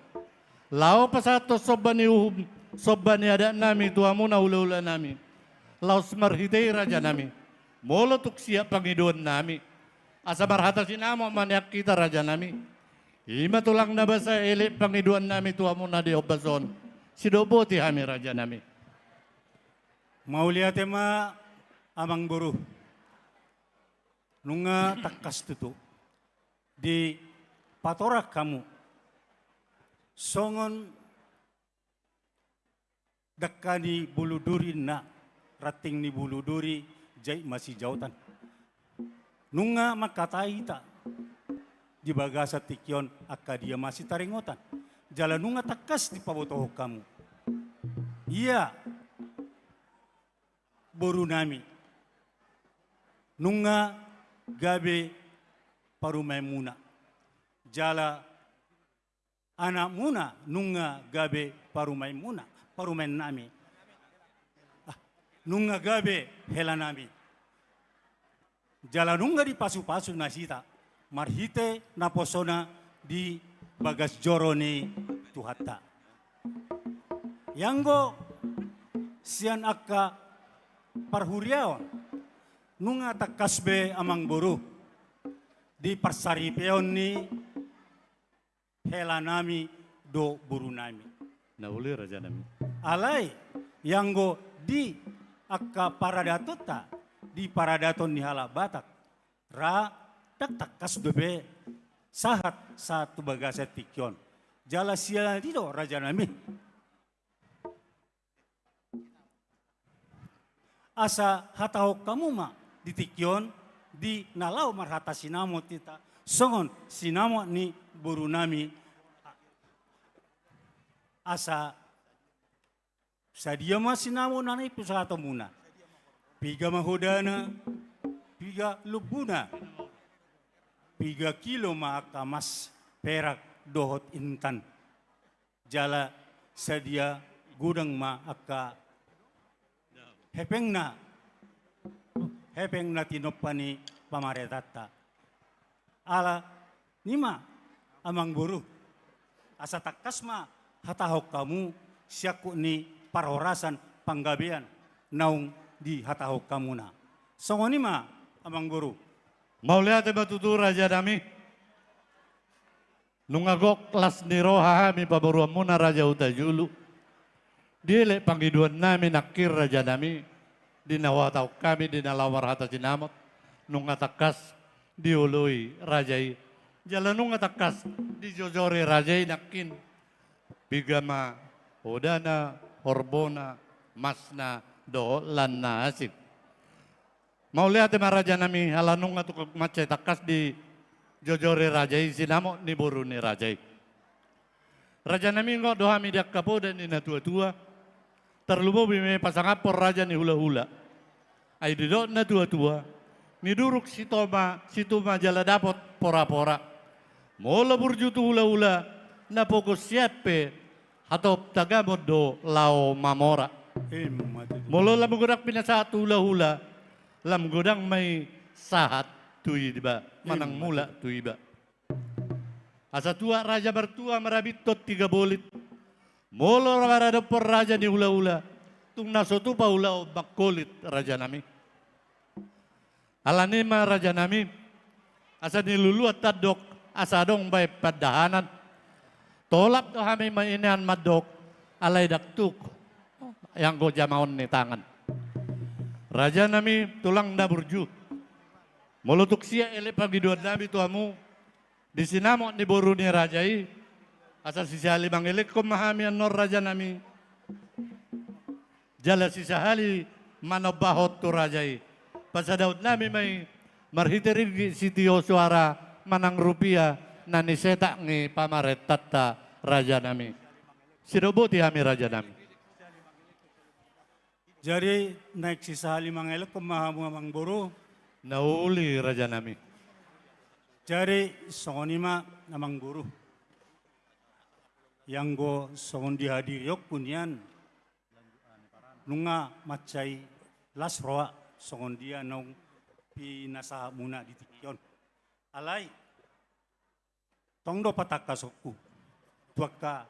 Lao pasato soba ni uhum, soba ni ada nami tuamu na hula-hula nami. Lao smarhitay raja nami, molo tuksia pangiduan nami. Asa marhata sinamo maniak kita raja nami. Ima tulang na basa eli pangiduan nami tuamu na di obason. Sidoboti hami raja nami. Mauliate ma amang boru. Nunga takas tutu di patorak kamu songon dakani bulu duri na rating ni bulu duri jai masih jautan. Nunga makatai ta di bagasa tikyon akka dia masih taringotan. Jalan nunga takas di pabotoh kamu. Iya boru nami. Nunga gabe parumay muna. Jala anak muna nunga gabe parumay muna. Parumay nami. Nunga gabe hela nami. Jala nunga di pasu-pasu nasita. Marhite na posona di bagas joro ni tuhata. Yanggo sian akka parhuriaon. Nunga takasbe amang buru di persaripeon ni hela nami do buru nami. Nauli raja nami. Alai yang go di akka paradatota di paradaton ni hala batak ra tak takas bebe sahat satu bagasa tikyon jala sia dido raja nami. Asa hatahok kamu ma ditikyon di nalau marhata sinamo tita songon sinamo ni buru nami asa sadia ma sinamo nanay pusato muna piga mahudana piga lubuna piga kilo ma akamas perak dohot intan jala sadia gudang ma akka hepeng na tinopani pamaretata. Ala nima amang buru. Asa takas ma hatahok kamu siaku ni parhorasan panggabean naung di hatahok kamu na. Songo nima amang buru. Maulia te batutu raja nami. Nungagok kelas ni roha mi pabaruan muna raja utajulu. Dile panggiduan nami nakir raja nami. Dinawataw kami dinalawar hata sinamot. Nung atakas diului rajai. Jalan nung atakas di jojori rajai nakin. Bigama, hodana, horbona, masna, do, lan na asik. Mau lihat ma raja nami halanung atau macet takas di jojore rajai sinamo ni boru ni rajai. Raja nami ngok dohami dak kapo dan ina tua-tua. Terlubo bime pasangapor raja ni hula-hula. Ay didot na tua-tua. Niduruk si toma jala dapot pora-pora. Mola burjutu hula-hula na poko siape hatop tagamod do lao mamora. Molo lam gudak pinasa hula-hula lam godang may sahat tuy diba manang mula tuy ba. Asa tua raja bertua marabit tot 3 bolit. Molo rabarada por raja ni hula-hula tung nasotu pa hula o makolit raja nami. Alanima raja nami asa niluluat tadok asa dong bay padahanan. Tolap to kami mainan madok alay daktuk yang go jamaon ni tangan. Raja nami tulang na burju. Mulutuk siya ele pagiduan nabi tuamu di sinamo ni boru ni rajai asa sisali mangilik kumahami nor raja nami. Jala sisahali manobahot tu rajai. Pasadaut nami may marhiterin sitio suara manang rupiah na niseta ngi pamaret tata raja nami. Sidobuti kami raja nami. Jadi naik sisa 5 elok kemahamu amang buru. Nauli raja nami. Jadi songonima namang buru. Yang go songon dihadiri yok punyan. Nunga macai lasroa. Songon dia nong pinasa muna di tikyon. Alay, tongdo patak kasokku. Tuaka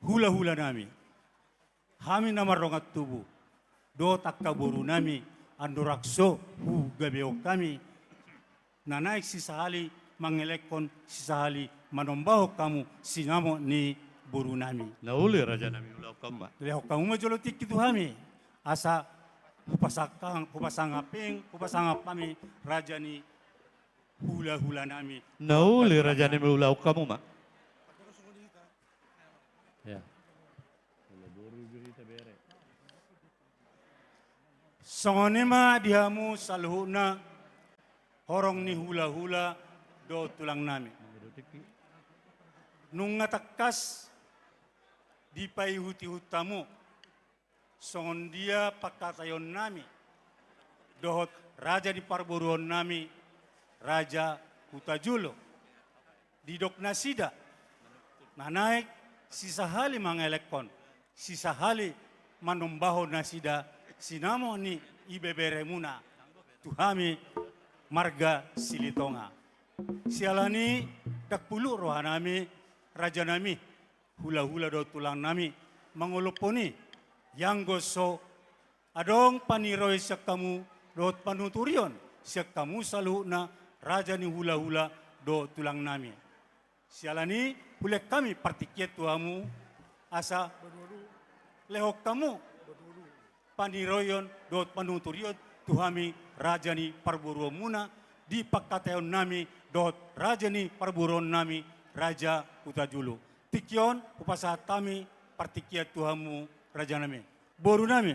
hula-hula nami. Hami namarongat tubuh. Do takka buru nami. Andorakso hu gabeo kami. Nanaik sisahali mangelekon sisahali manombaho kamu sinamo ni buru nami. Nauli raja nami ulau kamba. Leho kamu majolotik itu kami. Asa hupasangaping kami raja ni hula-hula nami. Nauli raja nami ulau kamu mak. Ya. Songonema dihamu saluhuna horong ni hula-hula do tulang nami. Nung ngatakas di paihuti hutamu songon dia pakatayon nami dohot raja di parburuan nami raja Hutajulo di dok nasida nanaik sisa hali mangelekon sisa hali manombaho nasida sinamo ni ibebere muna tuhami marga silitonga sialani dakpulu rohanami raja nami hula-hula do tulang nami mangoloponi yang goso adong paniroy siya kamu do panuturion siya kamu salu na raja ni hula-hula do tulang nami. Sialani hulek kami partikiet tuamu asa lehok kamu paniroyon do panuturion tuhami raja ni parburuan muna di pakatayon nami do raja ni parburuan nami raja Hutajulo. Tikyon, upasa kami, partikiat Tuhanmu, raja nami. Boru nami.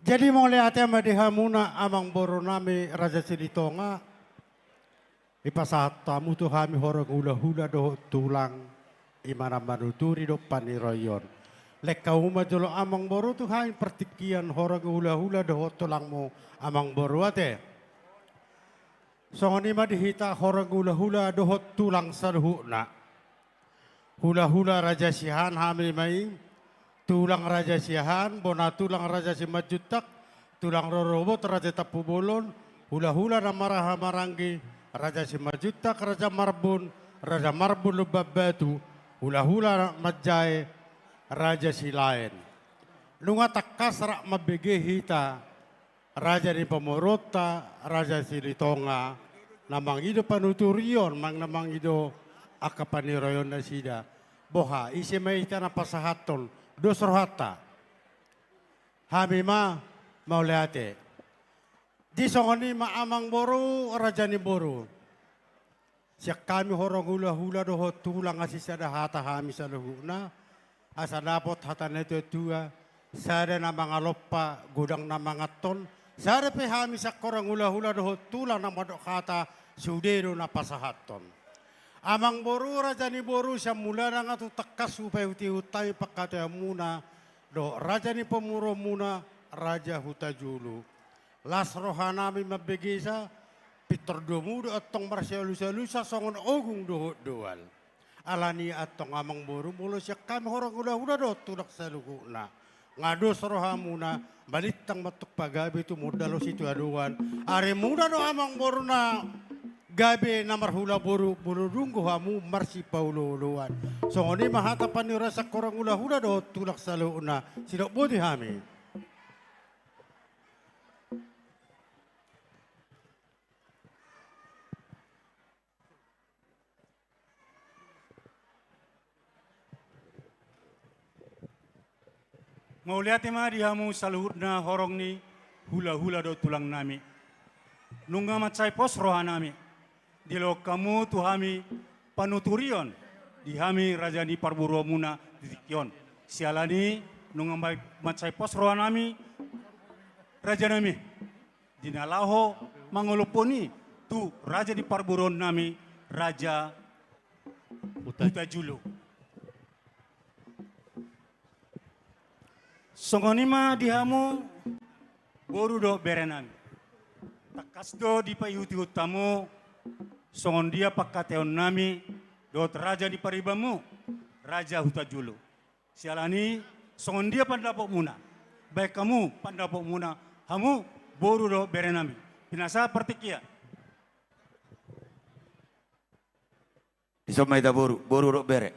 Jadi mau lihat ya madihamuna amang boro nami Raja Silitonga. Ipasat tamu tu kami horong hula-hula do tulang imana manuturi do paniroyon. Lek kau majolo amang boro tu kami pertikian horong hula-hula do tulangmu amang boro ate. Songoni ma dihita horong hula-hula do tulang saluhuna. Hula-hula Raja Sihan kami mai. Tulang Raja Siahan, bona tulang Raja Simajutak, tulang Rorobot, Raja Tapubolon, hula-hula na Marahamaranggi, Raja Simajutak, Raja Marbun Lubabatu, hula-hula Majay, Raja Silain. Nunga takas rak mabege hita, Raja ni Pamorota, Raja Silitonga, namang ido panuturion, mang namang ido akapaniroyon na sida. Boha, isi may ita na pasahaton, dos rohata. Hami ma, maulate. Di songoni maamang boru, raja ni boru. Siyak kami horong hula-hula doho tulang asisada hata hami sa luhuna. Asa dapot hata neto tua. Sada na mga lopa, gudang na mga ton. Sada pe hami sa korang hula-hula doho tulang na madokata sudero na pasahaton. Amang boru raja ni boru siya mula na nga tutakas upay uti-utay pagkataya muna. Do raja ni pemuro muna Raja Hutajulu. Las rohanami mabigisa Pitor domudo at tong marsialusa songon ogung doho doal. Alani at tong amang boru mulo siya kami horang hula-hula do tulak sa lugo na. Ngado roha muna balitang matuk pagabi tu modalo situ aduan. Are muda do amang boru na gabi na marhula boru bulurunggo hamu marsi paululuan. So ngoni mahatapan ni rasa korang hula-hula do tulak sa lugo na. Sidok budi hami. Mauliati ma dihamu saluhut na horong ni hula-hula do tulang nami. Nunga macai pos roha nami. Dilo kamu tuhami panuturion. Dihami raja ni parburo muna ditikyon. Sialani nunga macai pos roha nami. Raja nami. Dinalaho mangoloponi tu raja di parburon nami. Raja Hutajulu. Songonima dihamu boru do berenan. Takas do di payuti utamu songon dia pakateon nami dot raja di paribamu Raja Hutajulu. Sialani songon dia pandapok muna. Baik kamu pandapok muna hamu boru do berenami. Pinasa pertikia. Isomay da boru do bere.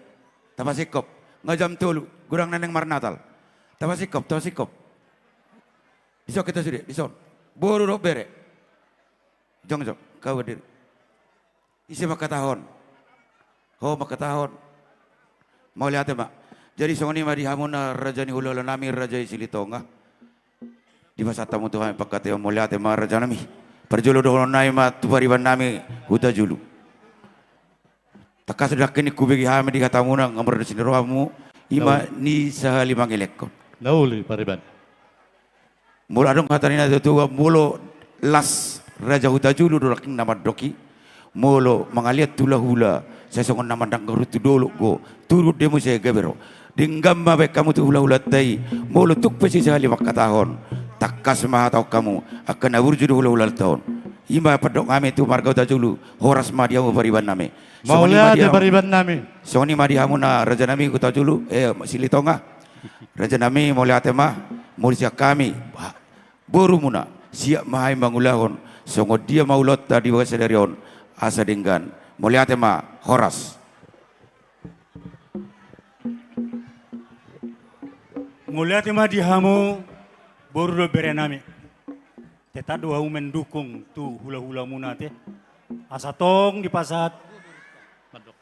Tapasikop ngajam tulu gurang neneng marnatal. Tapasikop. Iso kita sudah, iso. Boru do bere. Jong, kau berdiri. Isi makatahon. Ho makatahon. Mau lihat mak. Jadi songoni mari hamuna raja ni hulala nami raja Silitonga. Di masa tamu Tuhan pakate mau lihat mak raja nami. Perjulu dohon nai mak tu pariban nami Hutajulu. Takas sudah kini kubegi hami di katamuna ngamber di sini rohamu. Ima ni sahali mangelekon. Nauli pariban. Mula dong katarina itu mulo las Raja Hutajulu dolaking nama doki. Mulo mangaliat tula hula. Saya songon nama dang gerutu dulu go. Turut demo saya gebero. Dinggam mabek kamu tu hula-hula tai. Mulo tuk pesi sehali makatahon. Takas mah tau kamu akan awurju hula-hula tahun. Ima padok kami tu marga Hutajulu. Horas madiamu pariban nami. Mau lihat pariban nami. Soni madiamuna Raja nami Hutajulu. Silitonga. Raja nami mau lihat mah mau siap kami boru muna siap mahai mangulahon songo dia mau lot tadi bawa sedarion asa denggan mau lihat mah horas Mau lihat mah dihamu boru do berenami. Teta doa mendukung tu hula-hula muna teh. Asa tong di pasat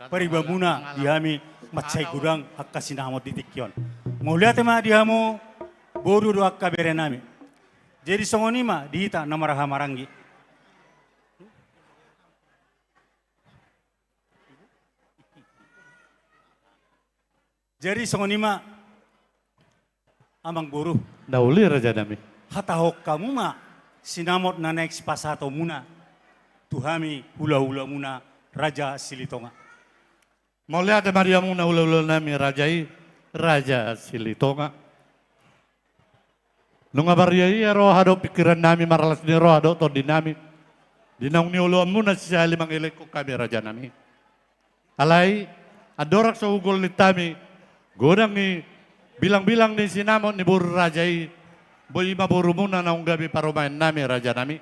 paribamuna dihami macai gudang hakka sinamot ditikyon. Mau lihat mah dihamu boru do akka berenami. Jadi songoni mah dihita namaraha marangi. Jadi songoni mah amang boru. Nauli raja nami. Hatahok kamu mah sinamot na naik pasato muna. Tuhami hula-hula muna Raja Silitonga. Mau lihat Maria muna hula-hula nami Raja Silitonga. Nung abariya roh hado pikiran nami maralas ni roh hado to dinami. Dinaung ni uluan muna siya limang ilek ko kami raja nami. Alay, adorak sa ugol ni tami. Godang ni bilang-bilang ni sinamon ni buru rajai. Boy maburu muna naung gabi parumain nami raja nami.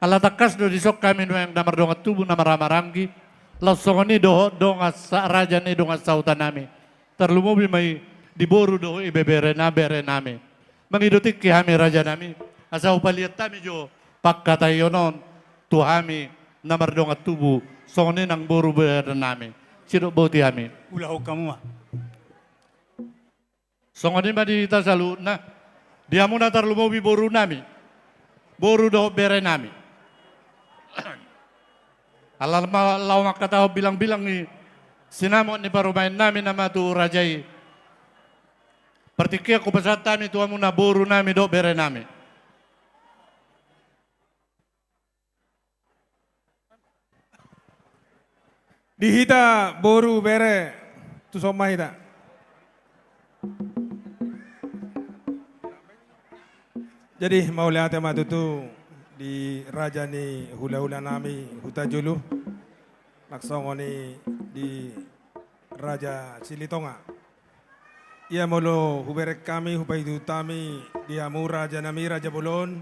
Alatakas do disok kami no yang damar dongat tubuh na maramarangi. Lasong ni doho dongat sa raja ni dongat sautan nami. Terlumubi may diburu doho ibebere nami. Mangidutik ki hami raja nami. Asa upaliat tami jo pakkatayonon tuhami na mardong at tubo, songonin ang buru beren nami. Sidok boti kami. Ulah kamu mah. Songonin ba di kita salu na, dia muna tarlumobi boru nami. Boru do beren nami. Alal law makataw bilang-bilang ni sinamot ni parumain namin na matu rajai. Partikia ko pasat kami tuwa muna boru nami do beren nami. Dihita boru bere tu somah hita. Jadi mau lihat tema tu di raja ni hula-hula nami huta julu. Laksong ni di raja Silitonga. Ia molo huberek kami hupai itu tami dia mu raja nami raja bolon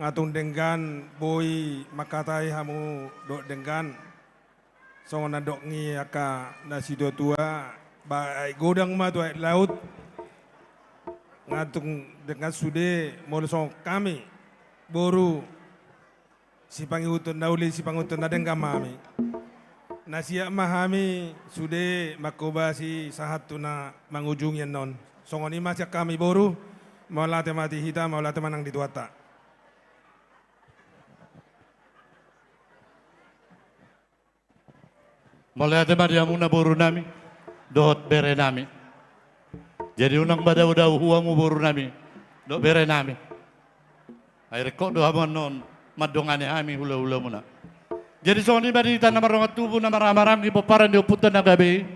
ngatung denggan boy makatai hamu dok denggan. Songon na dok ngi aka nasi do tua ba godang ma tu laut ngatung dengan sude molo song kami boru si pangihutun dauli si pangihutun na denggan mami nasiya mahami sude makoba si sahat tu na mangujung yan non songon ima siya kami boru maulate mati hita maulate manang dituata. Mulai tema dia muna boru nami, dohot bere nami. Jadi unang badaw-daw huwamu boru nami, do bere nami. Ay rekod do hamon non madongane hami hula-hula muna. Jadi soni badita na marongat tubo na maramaram di paparan di uputan na gabi.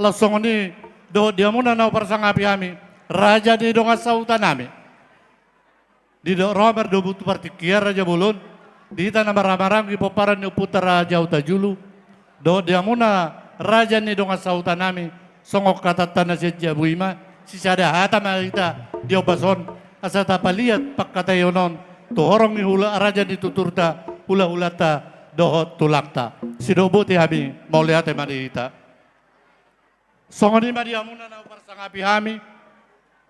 Lasong ni dohot dia muna na parsangapi hami. Raja di donga sauta nami. Di do romer do butu partikiar raja bulun. Dita na maramaram di paparan di uputan raja uta julu. Do dia muna raja ni donga sauta nami songok katatan na siya buima si sada hata malita dia bason asa tapaliat pakkatayonon tuhorong ni hula raja ni tuturta hula hulata dohot tulakta sidobuti hami mau lihat malita songoni ma dia muna na parsangapi hami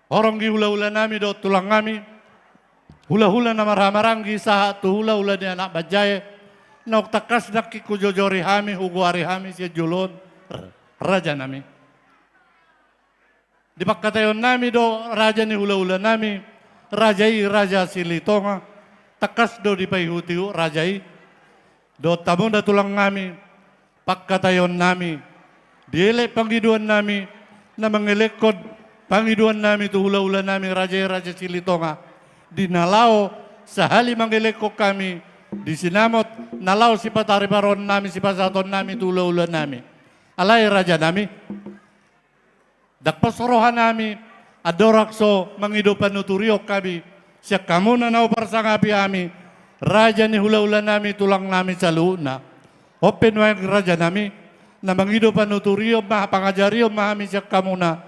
horong gi hula hula nami do tulang nami hula hula na maramarangi saha tu hula hula ni anak bajaye nok takas nak kikujojori hami huguari hami siya julon raja nami. Di pagkatayon nami do raja ni hula-hula nami rajai raja Silitonga takas do di paihutiu rajai do tamu da tulang nami pagkatayon nami diele panggiduan nami na mangelekod panggiduan nami tu hula-hula nami rajai raja Silitonga dinalao sahali mangelekod kami di sinamot nalaw si patariparon nami si pasaton nami tula-ula nami alay raja nami dakpasorohan nami adorakso mangidopan nuturio kami siya kamu na nauparsangapi kami raja ni hula-hula nami tulang nami sa luuna open wag raja nami na mangidopan nuturio mahapangajario mahami siya kamu na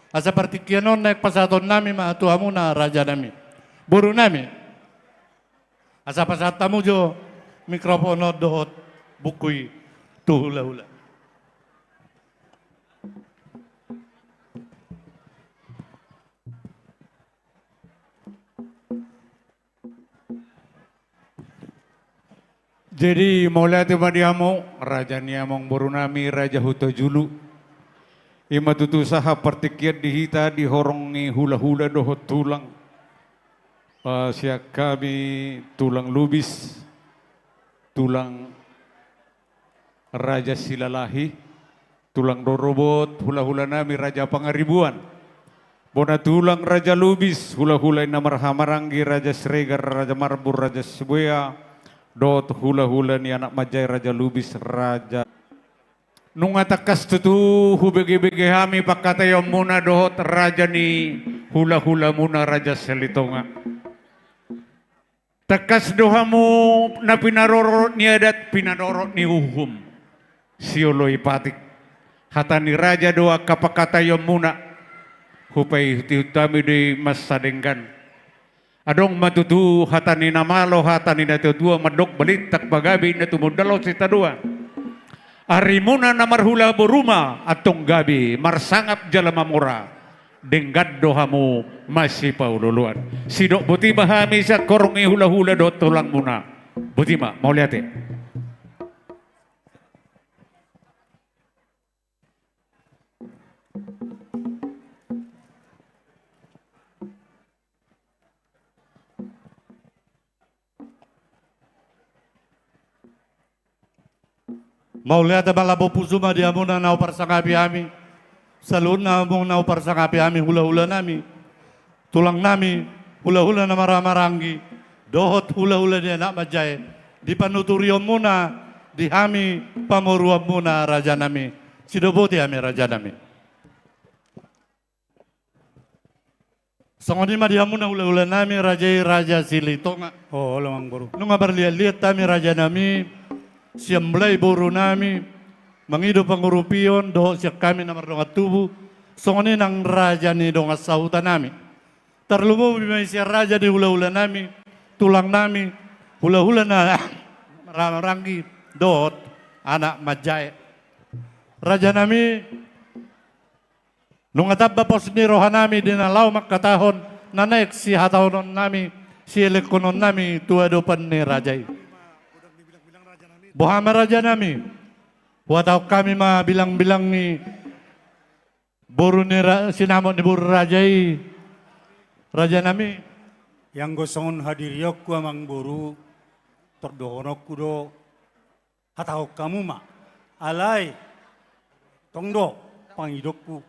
asa partikyanon na pasaton nami maatuha muna raja nami buru nami. Asa pasat tamu jo mikrofono dohot bukui tu hula-hula. Jadi mulai tiba diamo raja niamong borunami raja huta julu. Ima tutu saha partikiat dihita dihorongi hula-hula dohot tulang. Siak kami tulang lubis, tulang raja silalahi, tulang dorobot, hula-hula nami raja pangaribuan. Bona tulang raja lubis, hula-hula na marhamarangi raja Sregar, raja Marbur, raja Sebuya, dot hula-hula ni anak majai raja lubis, raja. Nung atakas tutu hubege-bege hami pakatayom muna dohot raja ni hula-hula muna raja Silitonga. Takas dohamu na pinarorot ni adat pinarorot ni uhum siolo ipatik hata ni raja doa kapakatayom muna hupai hutami di masadenggan adong matutu hata ni namalo hata ni natutua madok balit tak bagabi na tumudalo sita dua arimuna na marhula boruma atong gabi marsangap jalamamura denggad dohamu masih paululuan. Sidok buti bahami sa korong hula-hula do tulang muna. Buti ma, mau lihat ya? Mauliate malabo puso madiamo na nau parsangapi ami. Salun na mong nau parsangapi ami hula-hula nami. Tulang nami hula-hula na maramaranggi. Dohot hula-hula di anak majay. Di panuturion muna. Di hami pamuruan muna raja nami. Sidobuti ami raja nami. Sangoni madiamo na hula-hula nami raja Silitonga. Oh, lamang buru. Nung berlihat-lihat kami raja nami, siamblay buru nami, mangido pangurupion, doho siyak kami na mardongat tubuh, songoni nang raja ni dongat sauta nami. Terlumu bimay siya raja di hula-hula nami, tulang nami, hula-hula na maranggi, dohot, anak majay. Raja nami, nung atap bapos ni roha nami, dinalaw makatahon, nanaik si hatawon nami, si elekonon nami tua dopan ni rajai. Bohama raja nami. Buat kami mah bilang-bilang ni boru ni sinamon ni boru rajai. Raja nami. Yang gosongon hadiriok ku amang boru terdohonok ku do hatau kamu mah alai tongdo pangidokku.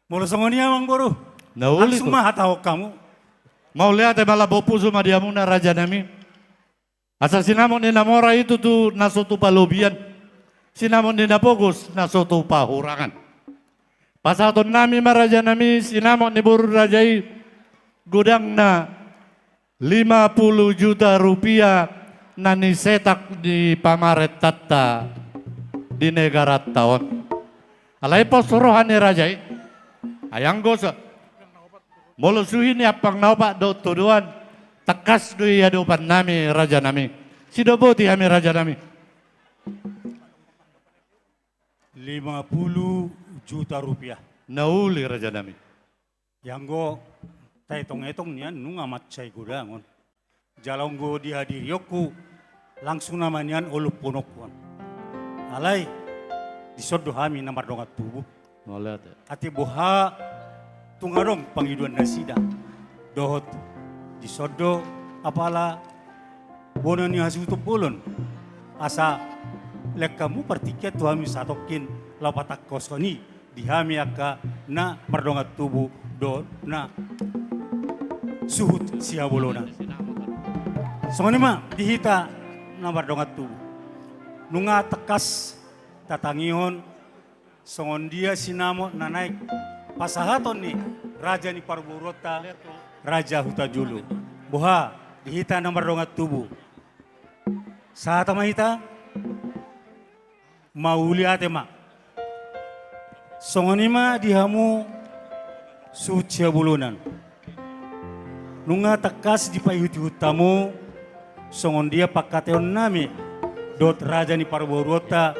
Mula songoni amang boru. Nauli Langsung mah hatau kamu. Mau lihat malah bopu sama diamu na raja nami. Asal sinamon ni namora itu tuh nasotu palobian. Sinamon ni napogus nasotu pahurangan. Pasaton nami maraja nami sinamon ni boru rajai gudang na 50 juta rupiah nani setak di pamaret tata di negara tahun. Alai pos rohani rajai. Ayang gosa. Molo suhi ni apang naupak do tuduan. Tekas do iya dopan nami raja nami. Sidoboti kami raja nami. 50 juta rupiah. Nauli raja nami. Yang go taitong-etong niyan nung amat chay gudangon. Jalong go dihadiriyoku langsung namanyan ulupunokwan. Alay disodo kami na mardongat tubuh. Ati buha tungarong pangiduan na sida. Dohot disodo apala bono ni hasutup bulon. Asa lek kamu pertiket tu kami satokin lapatak kosoni dihami aka na mardongat tubuh do na suhut siabulona. Songoni mah dihita na mardongat tubuh. Nunga tekas tatangihon songon dia sinamo na naik pasahaton ni raja ni Parborota raja Hutajulu. Buha dihita na mardongat tubuh. Saat mahita mauli ate ma. Songoni ma dihamu sucia bulunan. Nunga tekas di payuti hutamu songon dia pakateon nami dot raja ni Parborota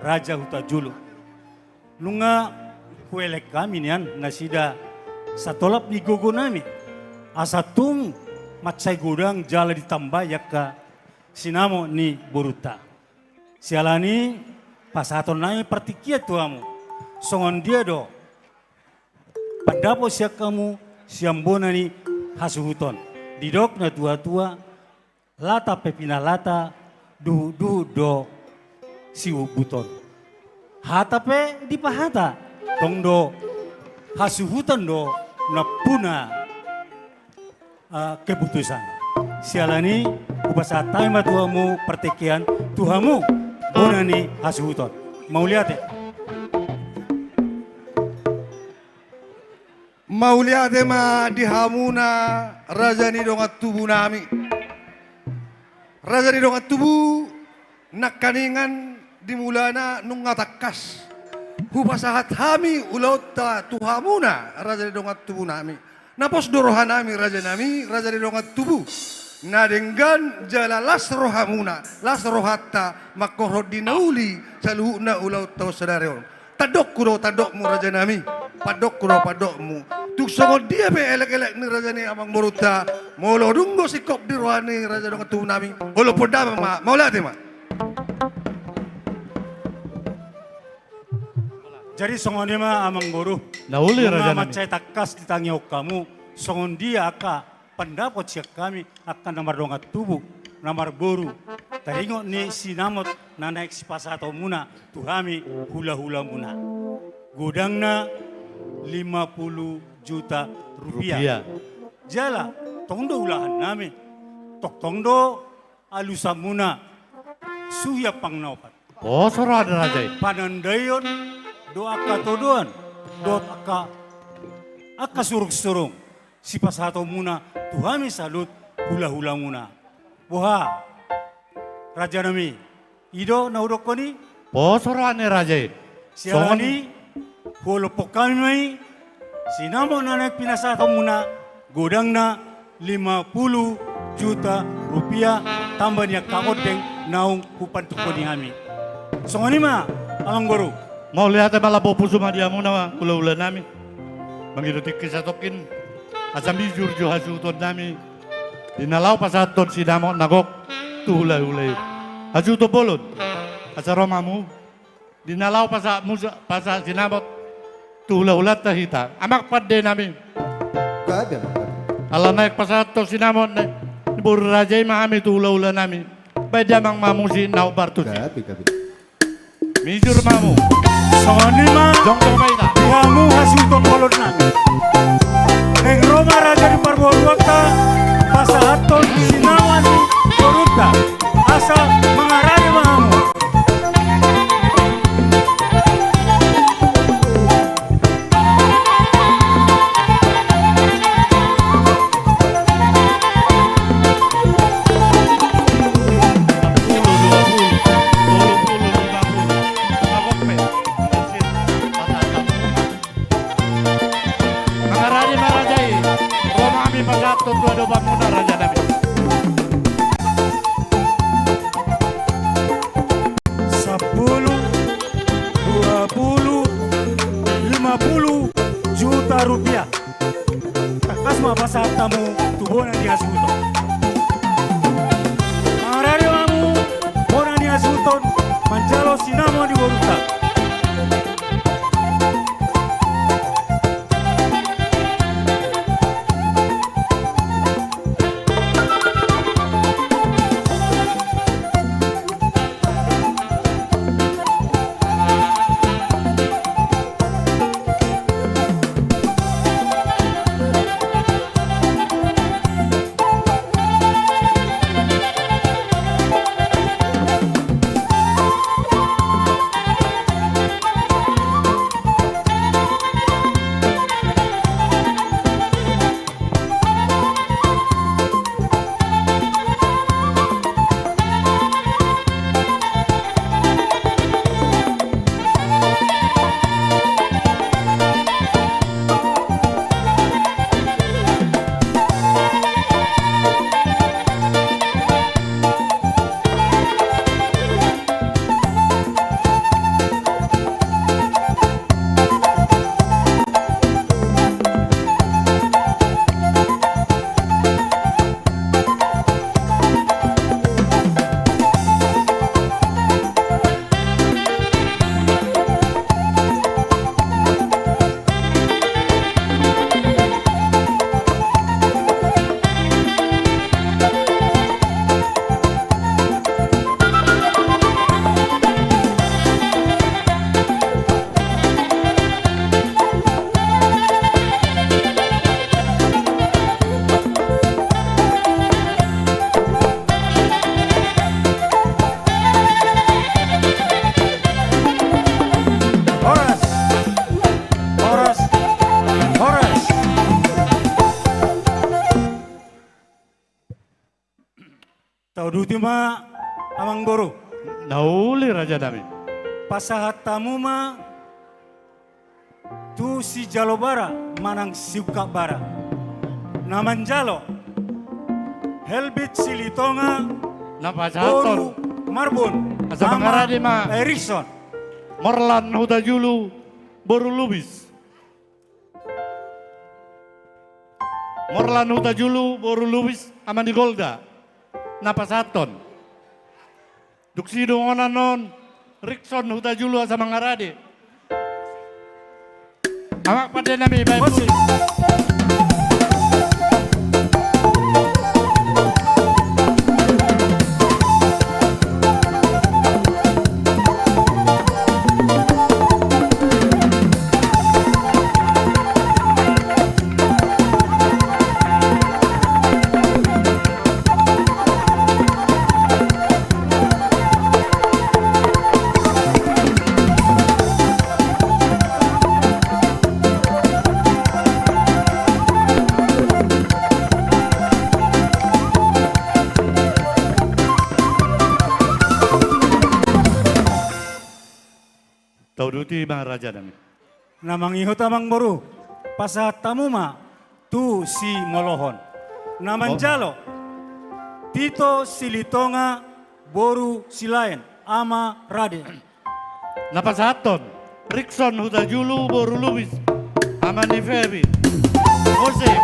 raja Hutajulu. Nunga kuelek kami niyan nasida satolap ni gogo nami. Asatung matsay gudang jala ditambah yaka sinamo ni Boruta. Sialani pasaton nami partikia tuamu. Songon dia do. Padapo siya kamu siambona ni hasuhuton. Didok na tua-tua lata pepina lata du do siubuton. Hata pe di pahata tongdo hasuhutan do na puna keputusan. Sialani upasa taima tuamu pertekian tuhamu bonani hasuhutan. Mau lihat ya? Mau lihat ma dihamuna raja ni dongat tubuh nami. Raja ni dongat tubuh nak kaningan dimulana nung ngatakas hupasahat hami ulauta tuhamuna raja di dongat tubuh nami napos dorohan nami raja di dongat tubuh nadenggan jala las rohamuna las rohatta makorod dinauli saluhuna ulauta sadarion tadok kudo tadokmu raja nami padok kudo padokmu tuk songod dia be elek-elek ni raja ni amang Boruta molo dunggo sikop di rohani raja dongat tubuh nami olo podama ma mau lihat ma. Jadi songon ma amang boru. Nauli raja nami. Macai takas ditangiok kamu. Songon dia aka pendapat siak kami akan nomor dongat tubuh. Nomor boru. Taringo ni sinamot na naik si pasato muna. Tuhami hula-hula muna. Gudangna 50 juta rupiah. Jala, tongdo ulahan nami. Tok tongdo alusa muna. Suya pang naupat. Oh, sorada raja. Panandayon doa katodoan. Doa aka surung-surung. Si pasato muna. Tuhami salut hula-hula muna. Wah, raja nami. Ido naudok ko ni. Oh, sorane raja. Sialani, holopok kami mai. Sinamo na nagpinasato muna. Godang na 50 juta rupiah. Tambah niya kakodeng naung kupan tuko ni kami. So ngani ma, amang guru. Mau lihat malabo puso dia muna ula-ula nami. Mangirutik kisatokin. Asam bijur jo hasuton nami. Dinalaw pasaton sinamo nagok tuhula-hula. Hasuto bolon. Asa romamu. Dinalaw pasa sinamot tuhula-hula tahita. Amak padde nami. Gabi. Ala naik pasato sinamot na. Buru rajay mahami tuhula-hula nami. Baik mang mamusi nau bartus. Gabi. Mijur mamu. Songoni ma. Jongkong maita. Kamu hasuton bolon nami. Neng Roma raja di Parboruaka. Pasahaton sinawan di Boruta. Asa mengarani mahamu. Mengarani marajai. Roma kami pasato tua do bamuna raja nami. 50 juta rupiah. Takas ma pasahat tamu tubuhan di hasuton. Mengarani mamu, bonan di hasuton. Manjalo sinamo di Boruta. Dutima amang boru. Nauli raja nami. Pasahat tamu ma tu si jalo bara manang siuka bara. Naman jalo helbit silitonga Napasahaton. Marbon. Asa mangaradi ma. Erikson. Morlan Hudajulu Boru Lubis. Morlan Hudajulu Boru Lubis Amandi Golda. Napasaton. Duksido ngonanon Rikson Hudajulu asa mangaradi. Awak pada nami baik. Tauduti Maharaja nami. Namang ihut amang boru, pasahat tamuma, tu si molohon. Naman jalo, Tito Silitonga, boru silain, ama rade. Napasaton, Rickson Hudajulu boru Lubis, Amani Febi, Jose.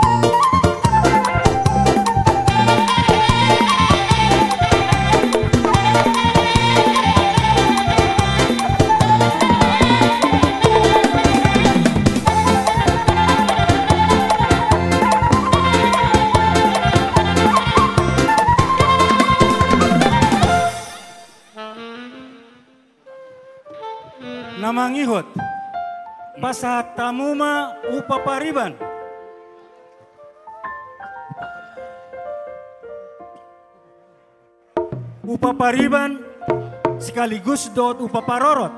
Namang ihut, pasahat tamuma upapariban. Upapariban sekaligus dot upaparorot.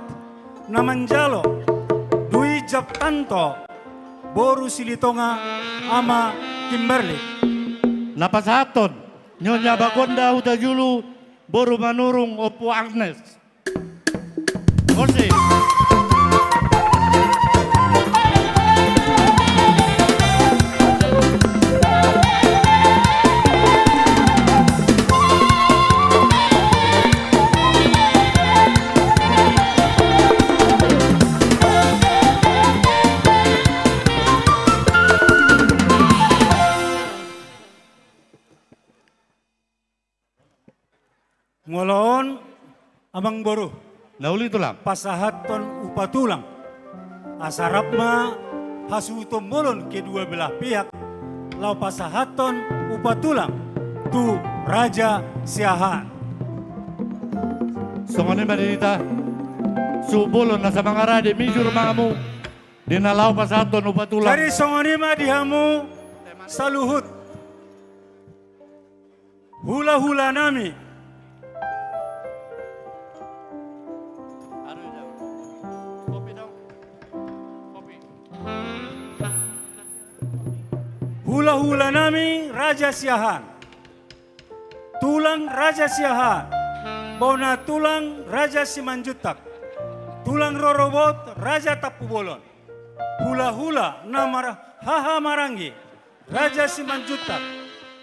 Namanjalo, Dwi Japtanto, boru Silitonga, ama Kimberly. Napasaton, Nyonya Bagonda Hudajulu boru manurung Opo Agnes. Jose. Ngoloon amang boru. Nauli tulang. Pasahaton upatulang. Asarapma hasutom molon kedua belah pihak. Lau pasahaton upatulang. Tu Raja Siahaan. Songone Madinita. Subulon na sa mga rade mijur mamu. Dinalau pasaton upatulang. Dari songonima dihamu saluhut. Hula-hula nami. Hula-hula nami Raja Siahaan. Tulang Raja Siahaan. Bona tulang Raja Simanjutak. Tulang Rorobot Raja Tapubolon. Hula-hula nama Haha Marangi. Raja Simanjutak.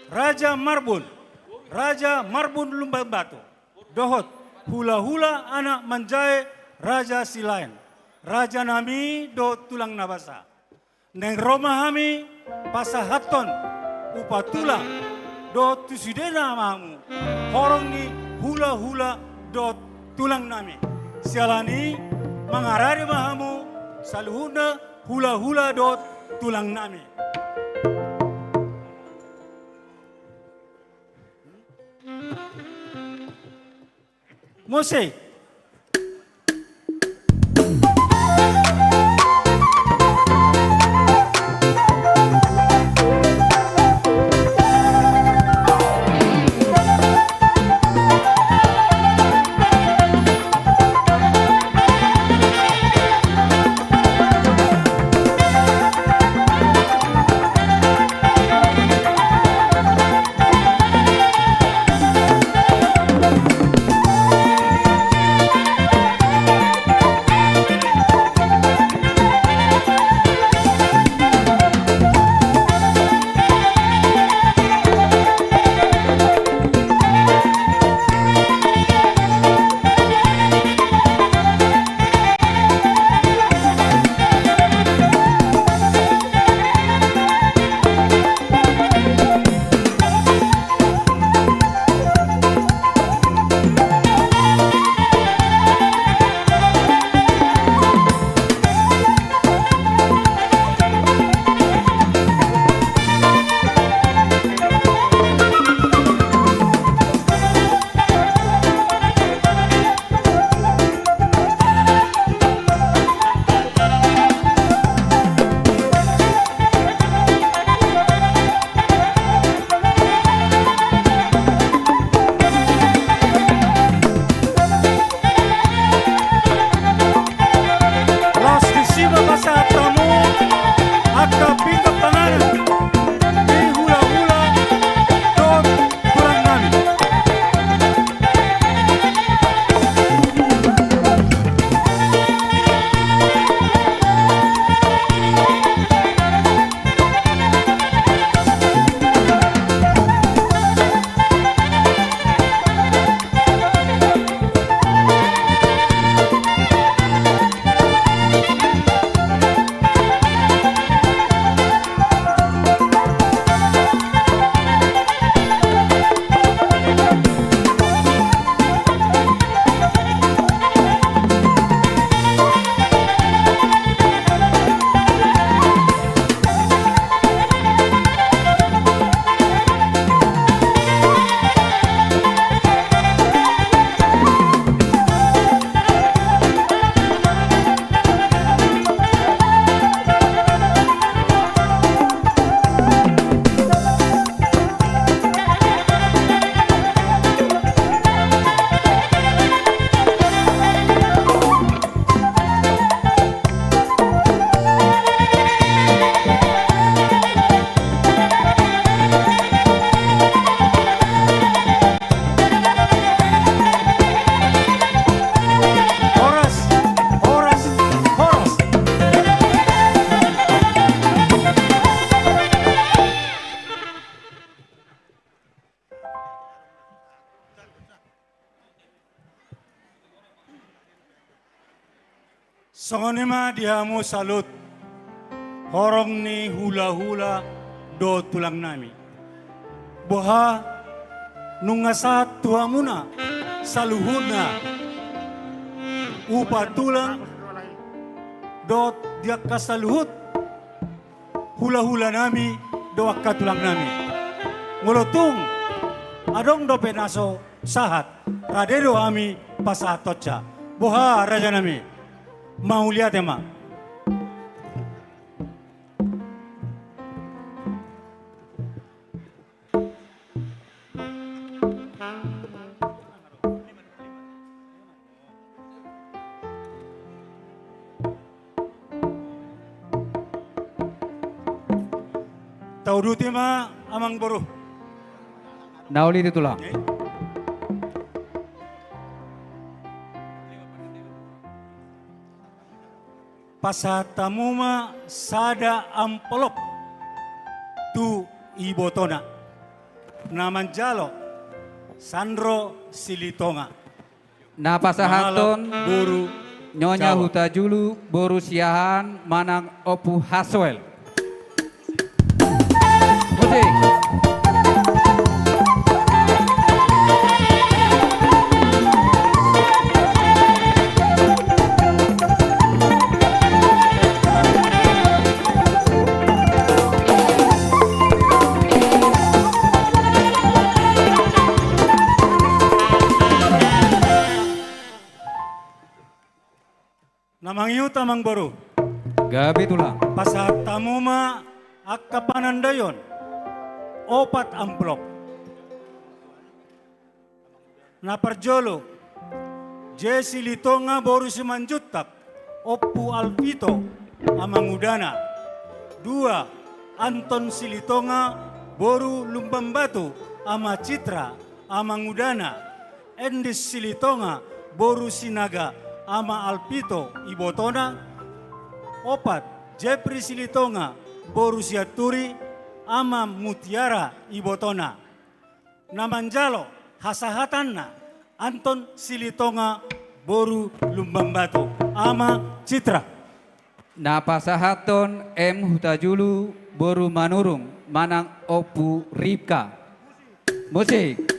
Raja Marbun. Raja Marbun Lumbang Batu. Dohot. Hula-hula anak Manjae Raja Silain. Raja nami do tulang nabasa. Neng Roma hami pasahaton upatulang do tusudena mamu horong ni hula-hula do tulang nami sialani mangarari mahamu saluhuna hula-hula do tulang nami. Mose akka pinggap panganan di hula-hula dot tulang nami. Songonema dihamu salut horong ni hula-hula do tulang nami. Boha nungasat tuhamuna saluhuna upa tulang do dia kasaluhut hula-hula nami do akka tulang nami. Ngolotung adong do penaso sahat radedo ami pasatocha. Boha raja nami. Mau lihat ya, Mak? Tahu duti ma amang boru. Nauli ditulang. Pasatamuma sada amplop tu ibotona namanjalo Sandro Silitonga Napasahaton Boru Nyonya Jawa. Hutajulu Boru Siahan Manang Opu Haswel. Musik. Namang tamang boru. Gabi tulang. Pasatamuma akka panandayon. Opat amplop. Naparjolo. Jesse Litonga boru simanjutak. Oppu Alvito amang udana. 2. Anton Silitonga boru Lumbambatu ama Citra amang udana. Endis Silitonga boru Sinaga ama Alpito Ibotona. 4. Jepri Silitonga boru Siaturi ama Mutiara Ibotona. Namanjalo hasahatanna Anton Silitonga boru Lumbambatu ama Citra. Napasahaton M Hutajulu Boru Manurung Manang Opu Ripka. Musik.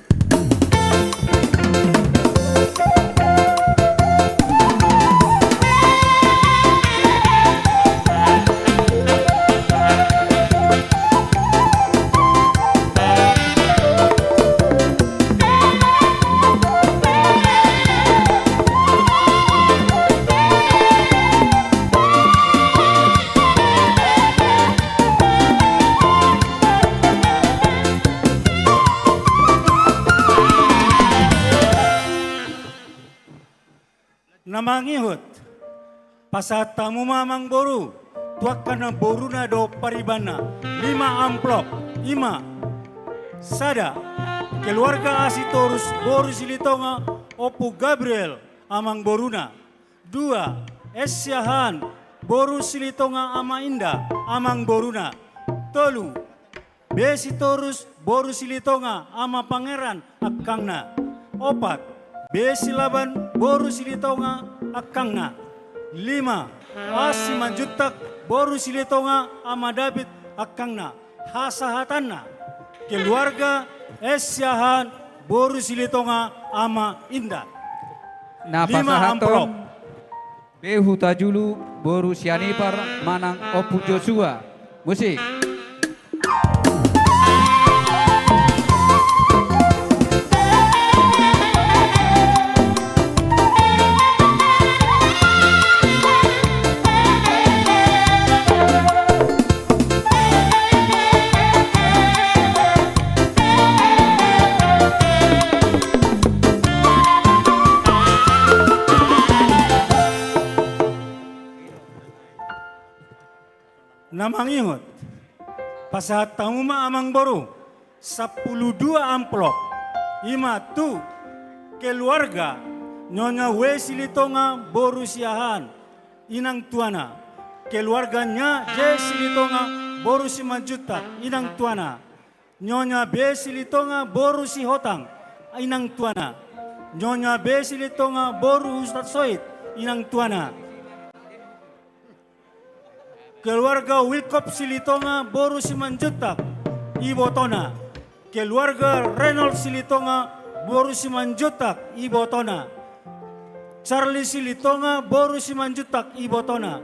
Namangihut pasatamu mamang boru tuakana boruna do paribana 5 amplop. 5 sada keluarga Asitorus boru silitonga Opu Gabriel amang boruna. 2 Esyahan boru silitonga ama Indah amang boruna. 3 Besitorus boru silitonga ama Pangeran akangna. 4 Besilaban boru silitonga akangna. 5 Asimanjutak boru silitonga ama David akangna. Hasahatanna keluarga Esyahan boru silitonga ama Indah. Na 5 amplop. pasahaton Behuta Julu boru Sianipar manang Opu Joshua. Musik. Namangingot pasahat tamuma amang boru 12 amplop. 5 tu keluarga Nyonya Wesilitonga boru Siahan inang tuana. Keluarganya Jesilitonga boru Simanjutak inang tuana. Nyonya Besilitonga boru Sihotang inang tuana. Nyonya Besilitonga boru Ustad Soit inang tuana. Keluarga Wilkop Silitonga boru Simanjutak ibotona. Keluarga Reynold Silitonga boru Simanjutak ibotona. Charlie Silitonga boru Simanjutak ibotona.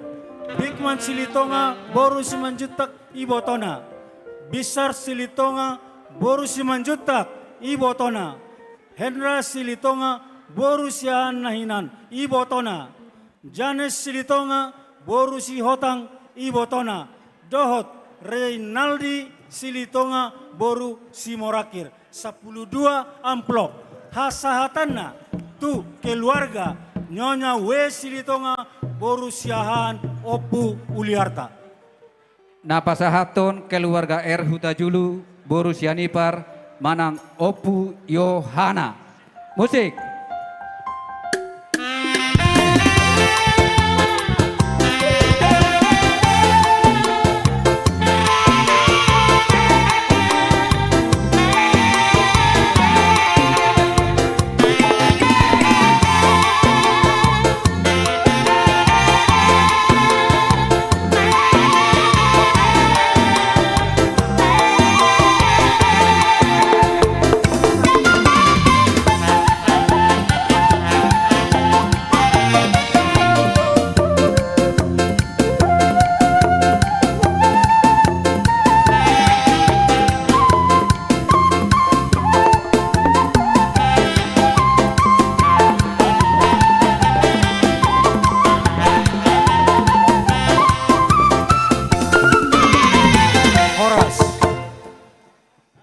Bigman Silitonga boru Simanjutak ibotona. Bisar Silitonga boru Simanjutak ibotona. Hendra Silitonga boru Siahan nahinan ibotona. Janes Silitonga boru Sihotang ibotona. Dohot Reynaldi Silitonga boru Simorakir. 12 amplop. Hasahatanna tu keluarga Nyonya W Silitonga boru Siahan Opu Uliarta. Na pasahaton keluarga R Huta Julu boru Sianipar manang Opu Yohana. Musik.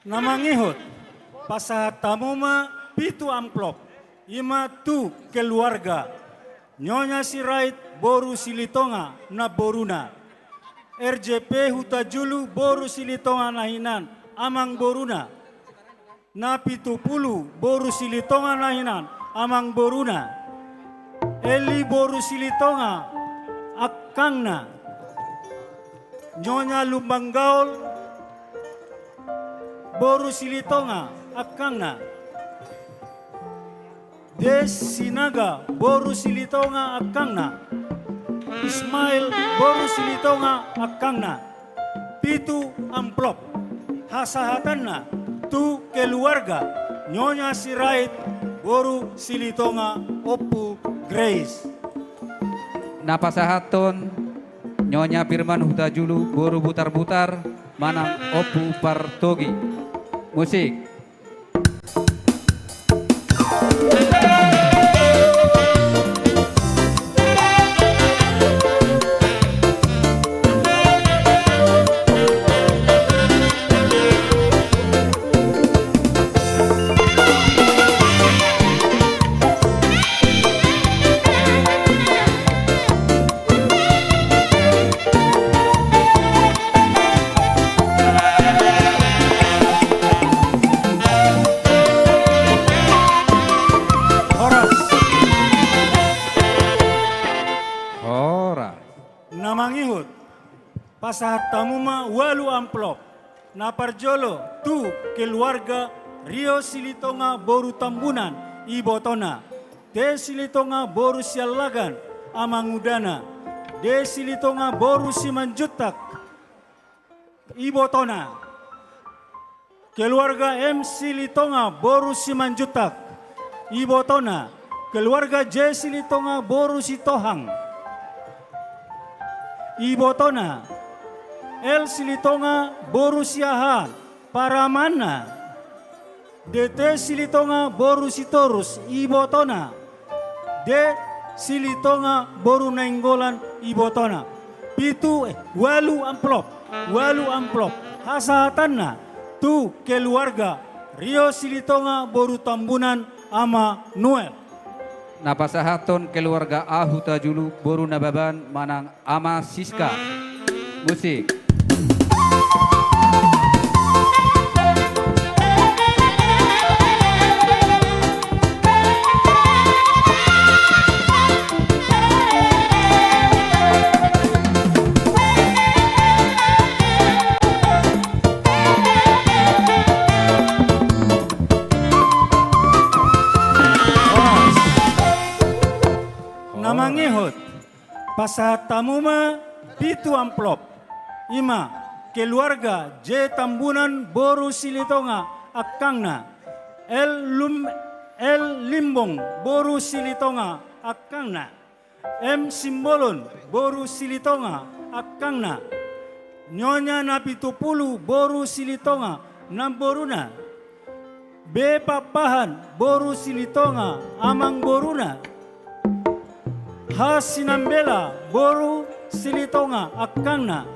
Namangihut pasahat tamuma 7 amplop. 5 tu keluarga Nyonya Sirait boru Silitonga na boruna. RJP Huta Julu boru Silitonga nahinan amang boruna. Na 70 boru Silitonga nahinan amang boruna. Eli boru Silitonga akangna. Nyonya Lumbanggaul boru Silitonga akangna. Des Sinaga boru Silitonga akangna. Ismail boru Silitonga akangna. 7 amplop. Hasahatanna tu keluarga Nyonya Sirait boru Silitonga Opu Grace. Napasahaton Nyonya Firman Huta Julu boru Butar-Butar manang Opu Partogi. Musik. namangihut pasahat tamuma walu amplop na parjolo tu keluarga Rio Silitonga Boru Tambunan Ibotona De Silitonga Boru Sialagan Amangudana De Silitonga Boru Simanjutak Ibotona keluarga M Silitonga Boru Simanjutak Ibotona keluarga J Silitonga Boru Sitohang Ibotona L Silitonga Boru Siaha Paramana DT Silitonga Boru Sitorus Ibotona D Silitonga Boru Nainggolan Ibotona walu amplop hasahatanna tu keluarga Rio Silitonga Boru Tambunan ama Noel Napasahaton keluarga Ahuta Julu Boru Nababan Manang ama Siska. Musik. Namangihut pasahat tamuma pitu amplop ima keluarga J Tambunan Boru Silitonga Akangna L Limbong Boru Silitonga Akangna M Simbolon Boru Silitonga Akangna Nyonya Napitupulu Boru Silitonga Namboruna B Papahan Boru Silitonga Amang Boruna Hasinambela Boru Silitonga Akangna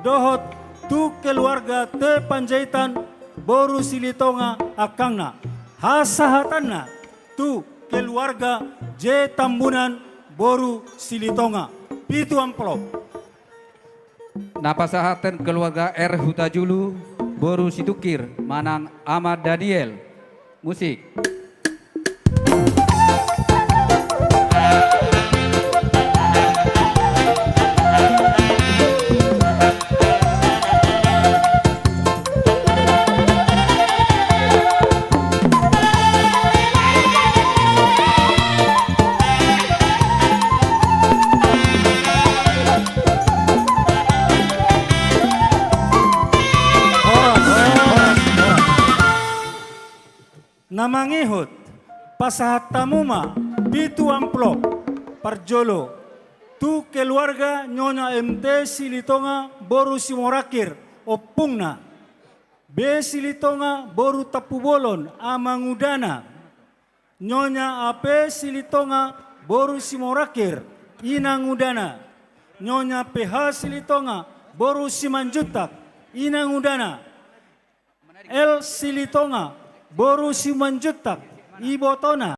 Dohot tu keluarga Te Panjaitan Boru Silitonga Akangna Hasahatanna tu keluarga J Tambunan Boru Silitonga pitu amplop Napasahatan keluarga R Hutajulu Boru Situkir Manang Ahmad Daniel. Musik. Namangihut pasahat tamuma pitu amplop parjolo tu keluarga Nyonya MT Silitonga Boru Simorakir Opungna B Silitonga Boru Tapubolon Amangudana Nyonya AP Silitonga Boru Simorakir Inangudana Nyonya PH Silitonga Boru Simanjutak Inangudana L Silitonga Boru Simanjutak Ibotona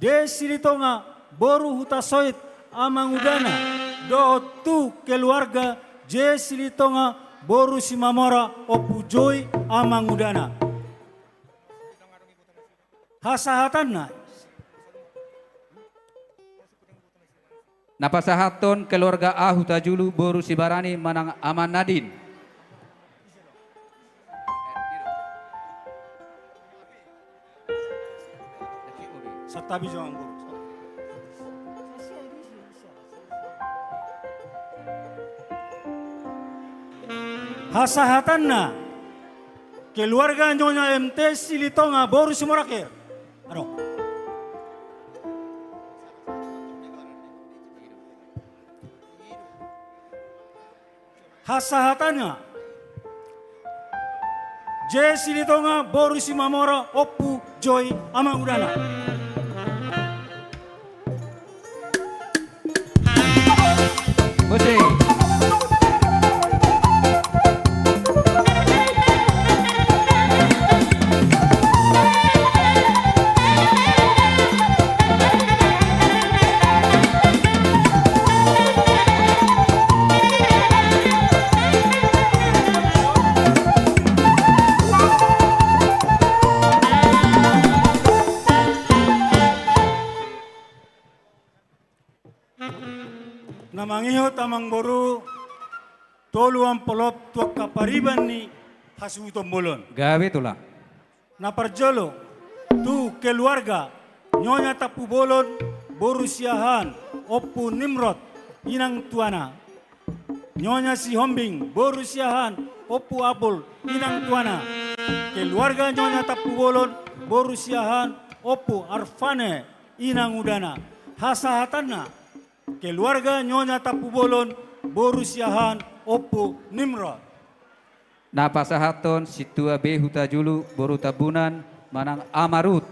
D Silitonga Boru Hutasoit Amangudana Do tu keluarga J Silitonga Boru Simamora Opujoy Amangudana hasahatanna Napasahaton keluarga Ahutajulu Boru Sibarani Manang Aman Nadin. Satabi jangan guru. Hasahatanna keluarga Nyonya MT Silitonga Boru Simorakir. Ano? Hasahatannya J Silitonga Boru Simamora Oppu Joy Amangudana. Musik. tamang boru tolu ampolop tua kapariban ni hasu tombolon. Gawe tulang. Na parjolo tu keluarga nyonya tapu bolon boru siahan opu Nimrod inang tuana. Nyonya si Hombing boru siahan opu Apol inang tuana. Keluarga nyonya tapu bolon boru siahan opu Arfane inang udana. Hasahatanna keluarga nyonya tapu bolon boru siahan opu Nimrod. Napasahaton situa be huta julu boru tabunan manang amarut.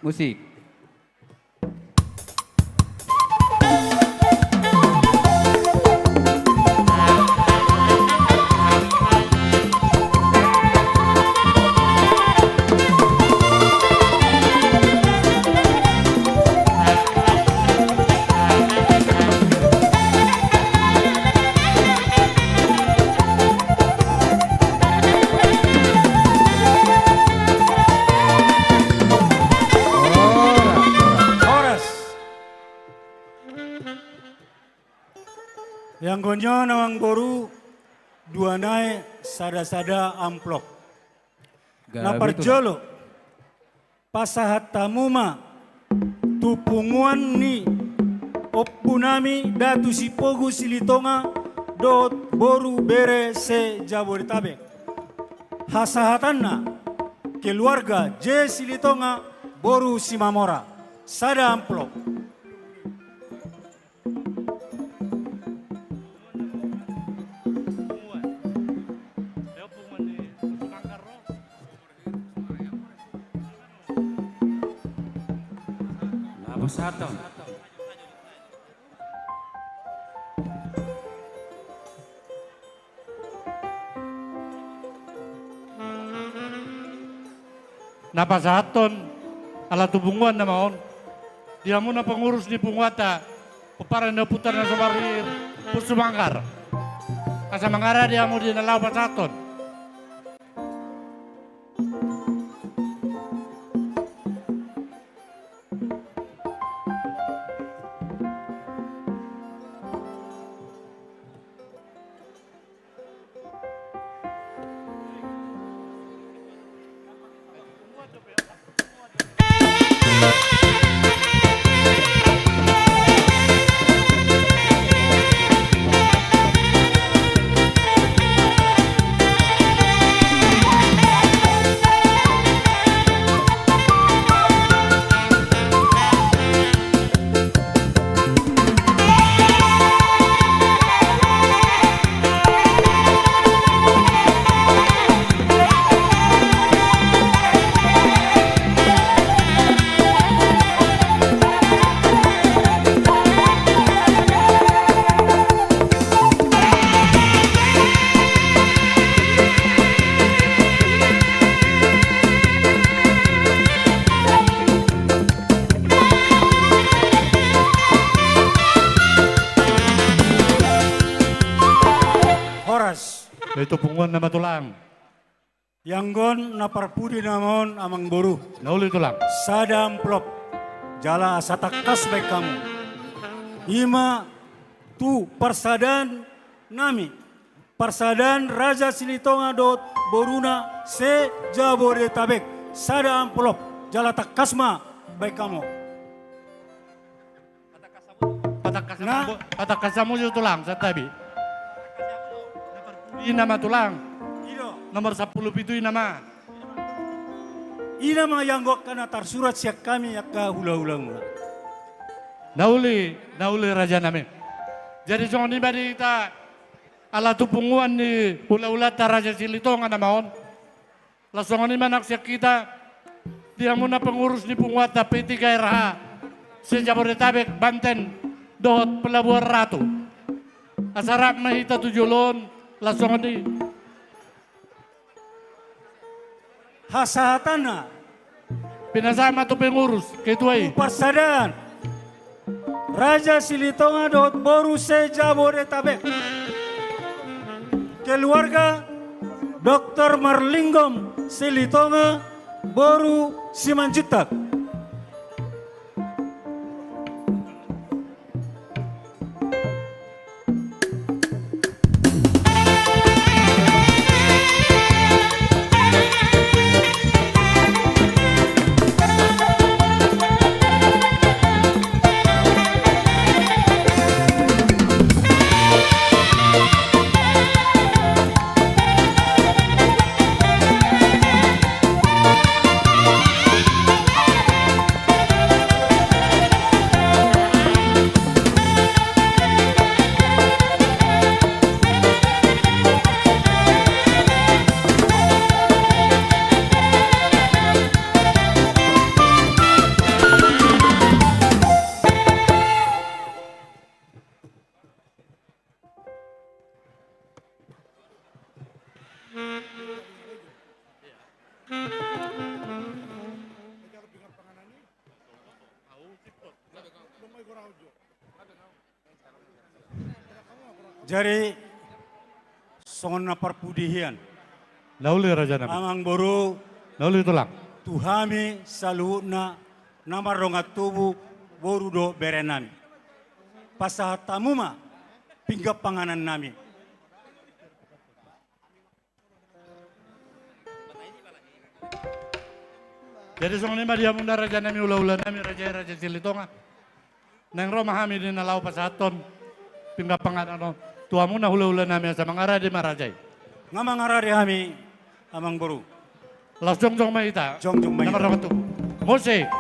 Musik. Yang gonyo nawang boru dua naik sada-sada amplop. Na parjolo pasahat tamuma tupunguan ni oppunami datu sipogu silitonga dot boru bere se Jabodetabek. Hasahatanna keluarga J Silitonga boru Simamora sada amplop. Satu. Napasahaton ala tubunguan na maon. Dia mo na pengurus di Pungwata. Peparan na putar na sabarir. Pusumangkar. Asa mangara dia mo di nalaw pasahaton. Itu punguan nama tulang. Yanggon na parpudi namon amang boru. Nauli tulang. Sada amplop. Jala asatakas baik kamu. Ima tu persadan nami. Persadan Raja Silitonga dot boruna se Jabodetabek. Sada amplop. Jala takasma baik kamu. Patakasamu itu tulang satabi. Ini nama tulang. Nomor 10 itu nama. Ina mga yanggok ka na tarsurat siya kami yaka hula-hulang. Nauli raja namin. Jadi soalnya bari kita ala tupunguan ni hula-hula ta Raja Silitonga na maon. Langsung ni manak siya kita. Dia muna pengurus ni Pungwata P3RH. Sa Jabodetabek, Banten, Dot, Pelabuhan Ratu. Asarap mahita tujulon. Langsung ni hasahatana pinasama to pengurus ketuai persadan Raja Silitonga dot boru se Jabodetabek. Keluarga Dr. Marlinggom Silitonga boru Simanjutak. Jadi songon na parpudihian. Lauli Raja Nami. Amang boru Lauli tulang. tuhami saluhna namaronga tubuh boru do berenami. Pasahat tamuma pinggap panganan nami. Jadi song lima dia munda Raja Nami ula-ula nami Raja Silitonga. Nang Roma hami di nalau pasaton pinggap panganan tuamu na hula-hula nami sa mangara di marajay. Nga mangara di hami amang boru. Las jong mahita. Jong mahita. Namar ramatu. Musik.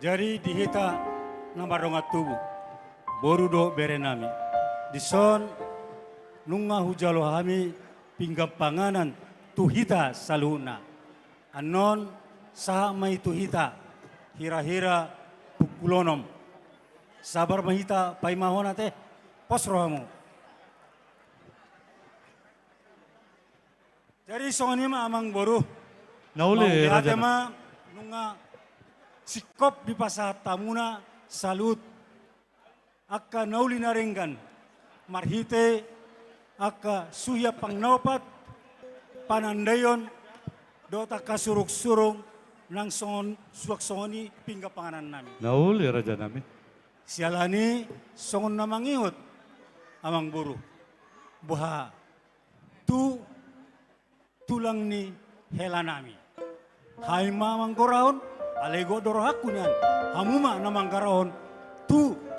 Jadi dihita namaronga tubuh boru do berenami. Dison nunga hujalo hami pinggap panganan tuhita saluna. Anon saha mai tuhita hira-hira pukulonom. Sabar mahita paimahona teh posrohamu. Jadi songonima amang boru. Nauli Raja Nami. Nunga sikop di pasar tamuna salut aka nauli narenggan marhite aka suya pangnaupat panandayon dota kasuruk-surung nang songon suak songoni pingga panganan nami. Nauli Raja Nami. Sialani songon namangiut amang buru. Buha tulang ni helanami. Hai mamang koraon alego doro hakunyan hamuma namang karon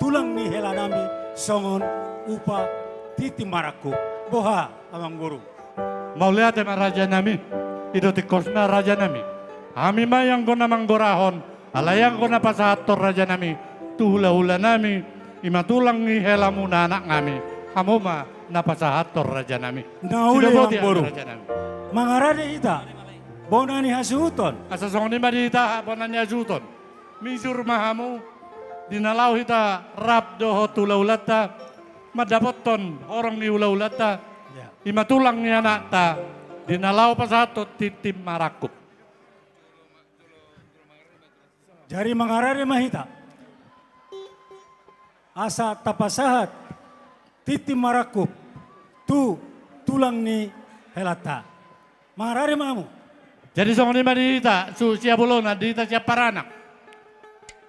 tulang ni helanami songon upa titi maraku boha amang guru. Mau lihat emang Raja Nami. Itu tikosna Raja Nami. Ami ma yang gona manggorahon. Alayang gona pasator Raja Nami. Tu hula-hula nami. Ima tulang ni helamuna anak ngami. Hamuma na pasator Raja Nami. Nauli amang guru. Raja Nami. Mangarade ita. Bonani hasuton. Asa song ni madita bonani hasuton. Misur mahamu dinalau hita rap doho tulaulata madapoton orang ni ulaulata ima tulang ni anak ta dinalau pasato titim marakup. Jari mangarade mahita. Asa tapasahat titim marakup tulang ni helata. Mangarade mahamu. Jadi song lima dita susia bolona dita siapa paranak.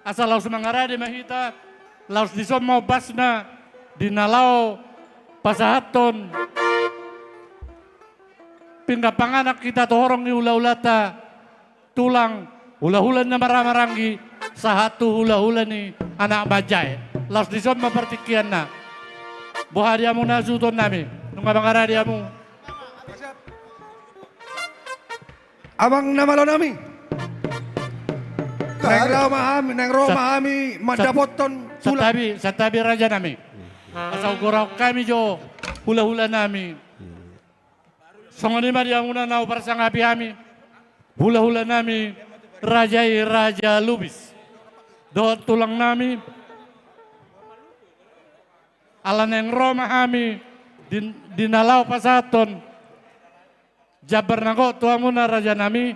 Asal laus mangarade mahita laus disom mau basna dinalau pasahaton pindah panganak kita torong ni ula-ulata tulang hula-hula na maramarangi sahatu hula-hula ni anak bajai laus disom mapertikian na bohadiamu na suton nami nung mangaradiamu. Abang nama lo nami. Neng Roma hami madapoton satabi Raja Nami. Asal gorau kami jo hula-hula nami. Songonima dia muna nau parsangapi hami. Hula-hula nami Raja Lubis. Doa tulang nami. Ala neng Roma hami dinalau pasaton. Jabar nago tuamuna Raja Nami.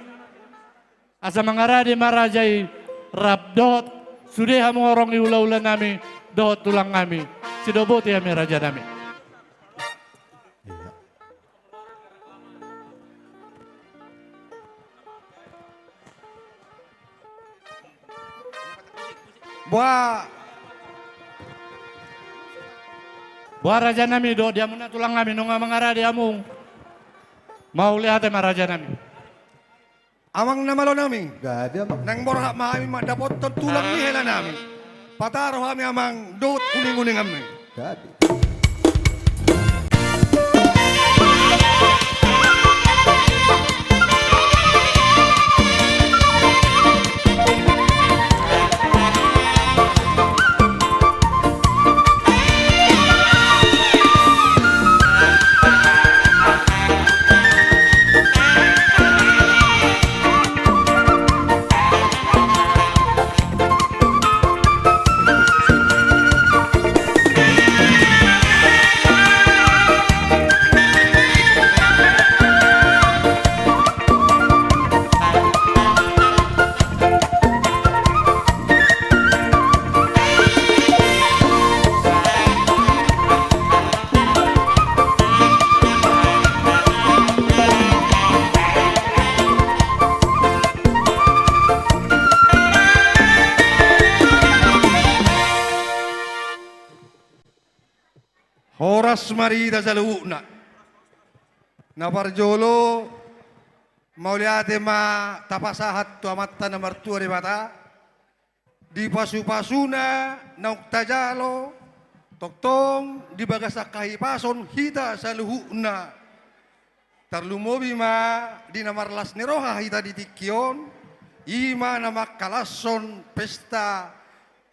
Asa mangaradi marajai rabdot. Sudah hamu orang ula-ula nami. Dohot tulang kami. Sidoboti kami Raja Nami. Buah Buah raja nami do dia muna tulang kami nunga mangara dia mung. Mau lihat ma raja nami. Amang namalo nami. Gada amang. Nang borha mami madapot tulang ni hela nami. Pataro kami amang dot kuning-kuning kami. Gada. Horas marida sa luuna. Naparjolo, mauliate ma tapasahat tu amatta na martua di mata. Di pasu-pasuna, nauktajalo, toktong, di bagasak kahipason, hita sa luuna. Tarlumobi ma, di namarlas ni roha hita di tikyon, ima na makalason pesta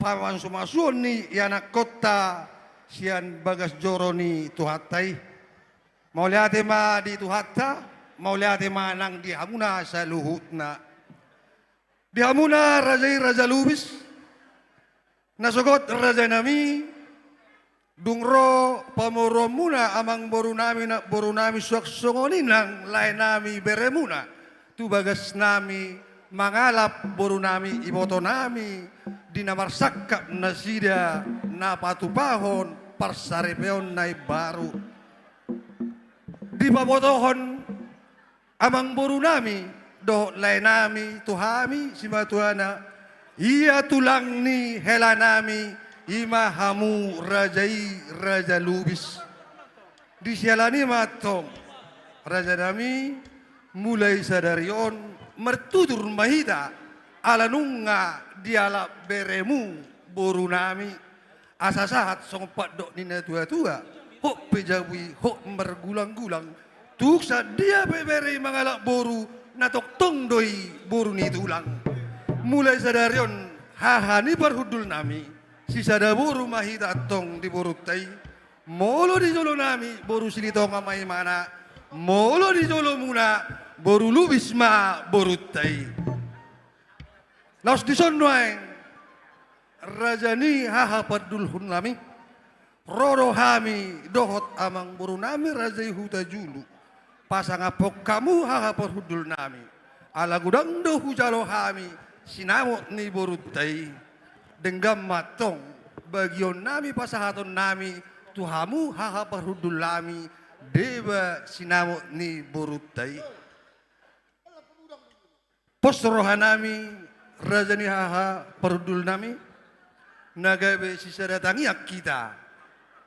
pamansumasun ni yanak kota, sian bagas joro ni tuhatay. Mauliate ma di tuhatta, mauliate ma nang di hamuna sa luhut na. Di hamuna raja lubis, nasugot raja nami, dungro pamuro muna amang boru nami suak songoni nang lain nami beremuna. Tu bagas nami mangalap boru nami iboto nami, di namarsakap nasida na patupahon parsarepeon na baru. Di pabotohon amang boru nami do lain nami tuhami simatuana iya tulang ni hela nami ima hamu raja lubis. Di sialani matong raja nami mulai sadarion mertutur mahita ala nunga diala beremu boru nami asa sahat songpat dok nina tua-tua hok pejawi hok mergulang-gulang tuksa dia bebere mangalak boru natok tong doi boru ni tulang mulai sadarion hahani parhudul nami si sada boru mahita tong di boru tai molo di jolo nami boru silitong amai mana molo di jolo muna boru lubis ma boru tai. Laos di sonnoeng rajani haha padulhun nami rodo hami dohot amang boru nami rajai huta julu pasang apok kamu haha padhudul nami ala gudang dohu jalo hami sinamot ni boru tai denggam matong bagion nami pasahaton nami tuhamu haha padhudul nami deba sinamot ni boru tai. Pos rohanami rajani haha perudul nami nagabe sisa datangiak kita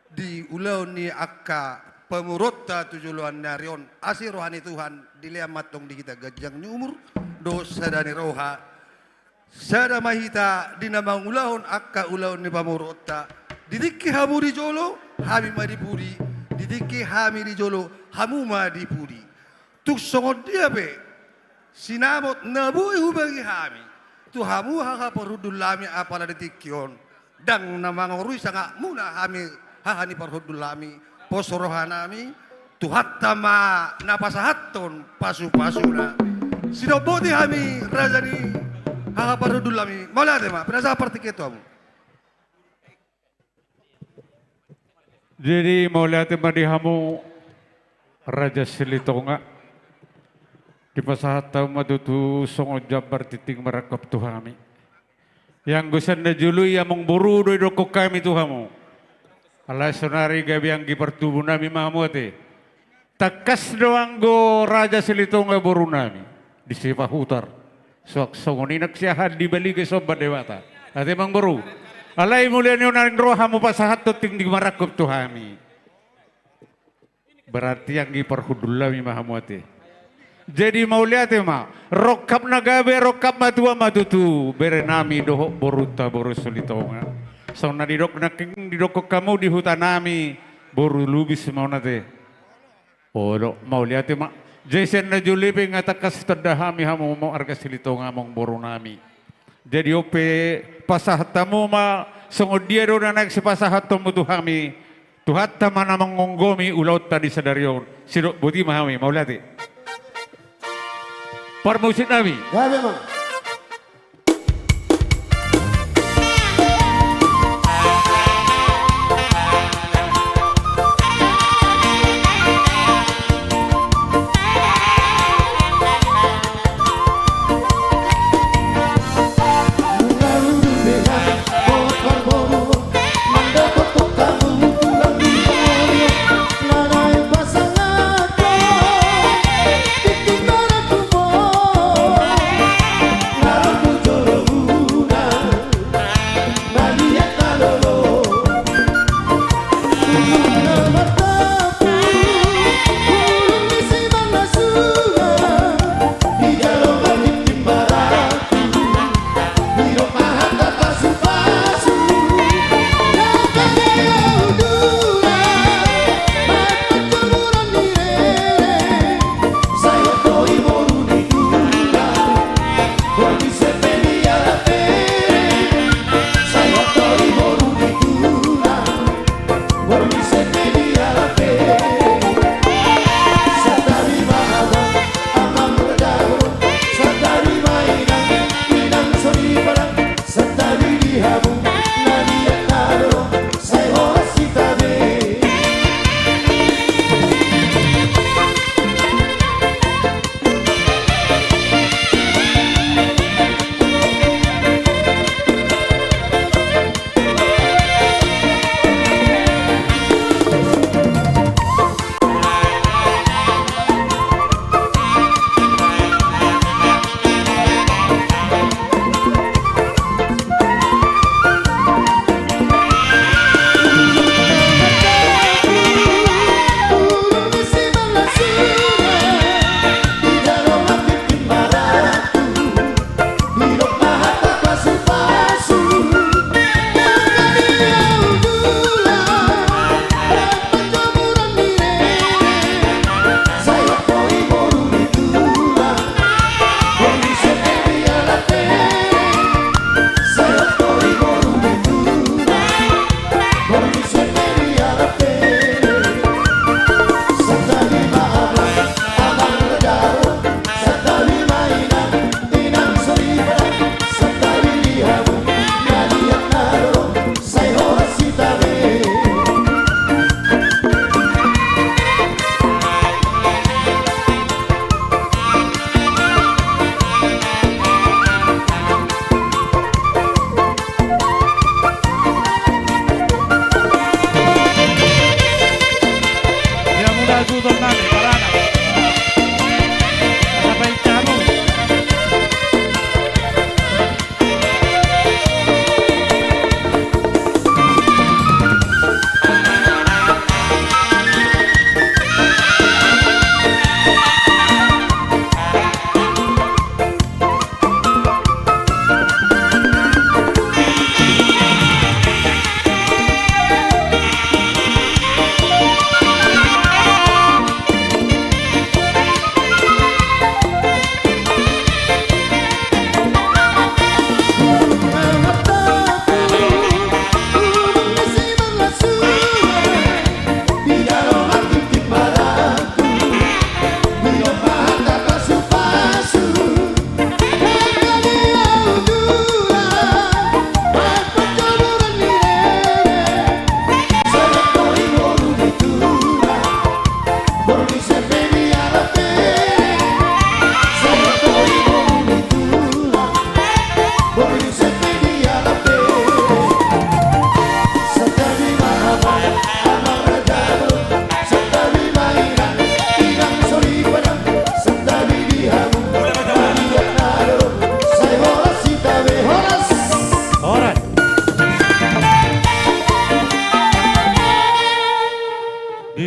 di ulau ni akka pemurota tujuluan narion asih rohani Tuhan dileam matong di kita gajang nyumur dosa dani roha sada mahita di namang ulahon akka ulaon ni pamurota didiki hamu di jolo hami madipuri didiki hami di jolo hamu madipuri tuk songot dia be sinamot nabuhi hubagi hami tu hamu haha parhudul lami apala detikyon dang namang urui sanga muna hami hahani parhudul lami posorohanami tu hattama napasahaton pasu-pasuna sinoboti hami rajani haha parhudul lami malade ma penasa partiketo amu. Jadi mauliate madihamu Raja Silitonga di pasahat tahu madutu songo jabar titing merakap tuhami. Yang gusan na julu ya mengburu do doko kami tuhamu. Alai sonari gabi yang gipertubu nami mahamuate. Takas doang go Raja Silitonga boru nami di sifah hutar. Suak songo ninak siahan di bali ke sobat dewata. Ate mengburu. Alai mulia nyonaring rohamu pasahat tuting di merakap tuhami. Berarti yang giperhudulami mahamuate. Jadi mau lihat ya ma, rokap nagabe rokap matua matutu berenami dohok boruta boru solitonga. Sauna didok naking didok kamu di hutanami boru lubis mau nate. Oh mau lihat ya ma, Jason na julipe ngatakas tadahami hamu mau arga silitonga mong boru nami. Jadi ope pasahatamu ma sungod dia do na nagsipasahatamu tuhami. Tuhat tama na mangonggomi ulaut tadi sadarion. Sidok buti mahami mau lihat ya. Permusik nami. Ya memang.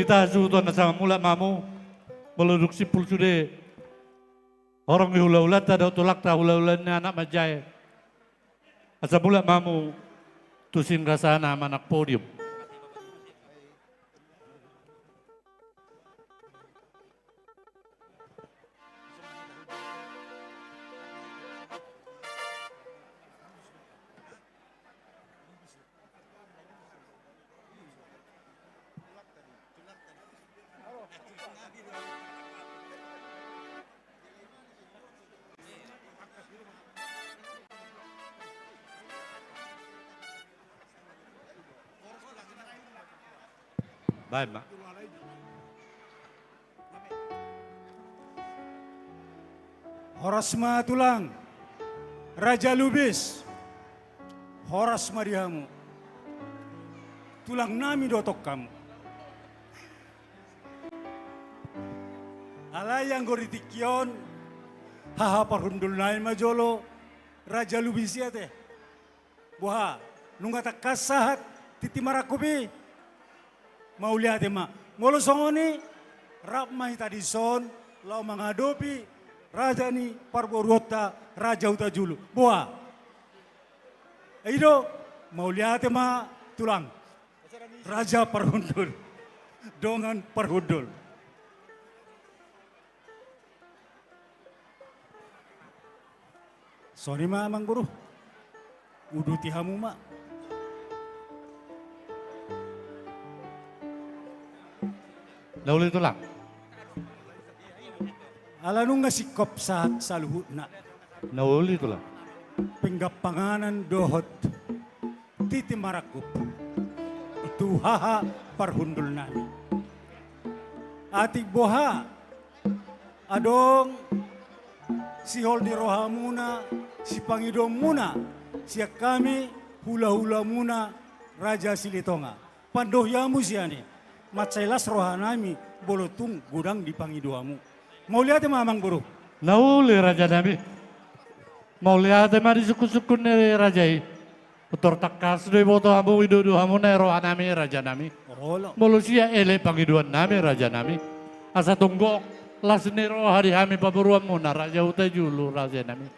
hita suto na sama mula mamu meluduk sipul sude orang hula-hula tada tulak ta hula-hula ni anak majay. Asa mula mamu tusin kasana manak podium. Baik, Mak. Horasma tulang, Raja Lubis, Horas Mariamu, tulang nami dotok kamu. Alayang goritikion, haha parundul nai majolo, Raja Lubis ya teh. Buha, nungatak kasahat, titi marakubi. Mau lihat ya mak, ngolo songoni, rap mahi tadi son, lau menghadapi Raja ni Parborota, Raja Hutajulu. Buah, Aido, mau lihat ya mak, tulang, Raja Parhundul, dongan Parhundul. Sorry mak, Mang Guru, udu tihamu mak. Lauli tulang. Alanong nga sikop sa luhut na. Lauli tulang. Penggapanganan dohot titi marakup. Tuhaha parhundul nami. Atik boha adong si Holdi Rohamuna, si Pangidom muna, siya kami hula-hula muna Raja Silitonga. Pandohyamu siya ni. Matsailas rohanami bolotung gudang di pangiduamu. Mau lihat ya Mamang Buru? Lauli Raja Nami. Mau lihat ma di suku-suku ni Raja i. Utor takas do boto hamu idu hamu na rohanami Raja Nami. Molusia ele pangiduan nami Raja Nami. Asa tunggu las ni rohari hami paburuan muna Raja Hutajulu Raja Nami.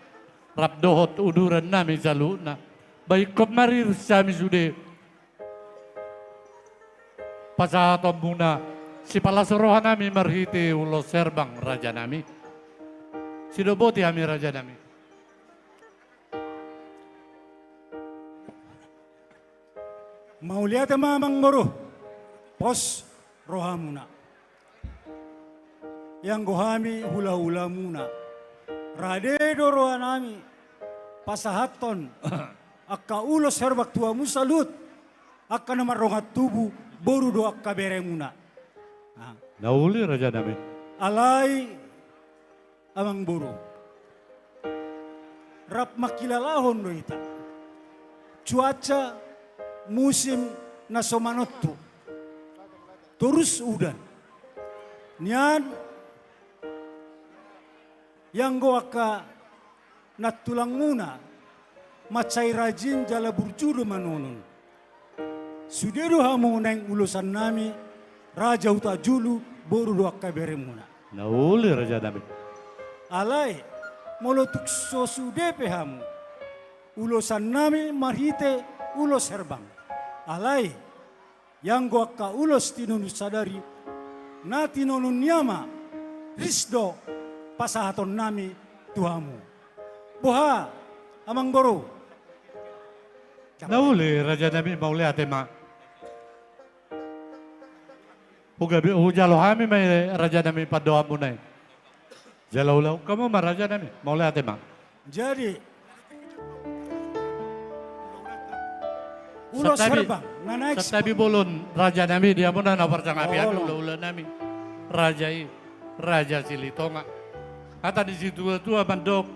Rap dohot uduran nami saluna. Baik kop marir sami sude. Pasahatom muna, si palasorohan nami marhiti ulo serbang Raja nami. Sidoboti kami Raja nami. Mau lihat ya Mamang Buru? Pos rohamuna. Yang gohami hula-hula muna. Radedo rohanami. Pasahaton. Akka ulo serbak tuamu salut. Akka nama rongat tubuh. Boru doa kabere muna. Nauli Raja nami. Alai Amang Buru. Rap makilalahon do ita. Cuaca musim nasomanottu. Terus udan. Nian yang goaka natulang muna. Macai rajin jala burjudu manunun. Sudedo hamu neng ulusan nami Raja Hutajulu boru doa kabere muna. Nauli Raja nami. Alai molotuk so sudepe hamu. Ulusan nami marhite ulos herbang. Alai yang gua ka ulos tinunu sadari na tinunu nyama risdo pasahaton nami tuhamu. Boha Amang Boro. Nauli Raja nami mau lihat ma. Hujalo kami may Raja nami padoa muna. Jalaw-law kamu ma Raja nami mau lihat ma. Jadi ulos herbang na naik. Satabi bolon Raja nami dia muna na percangapi kami ula-ula nami. Raja Silitonga. Kata di situ tua bandok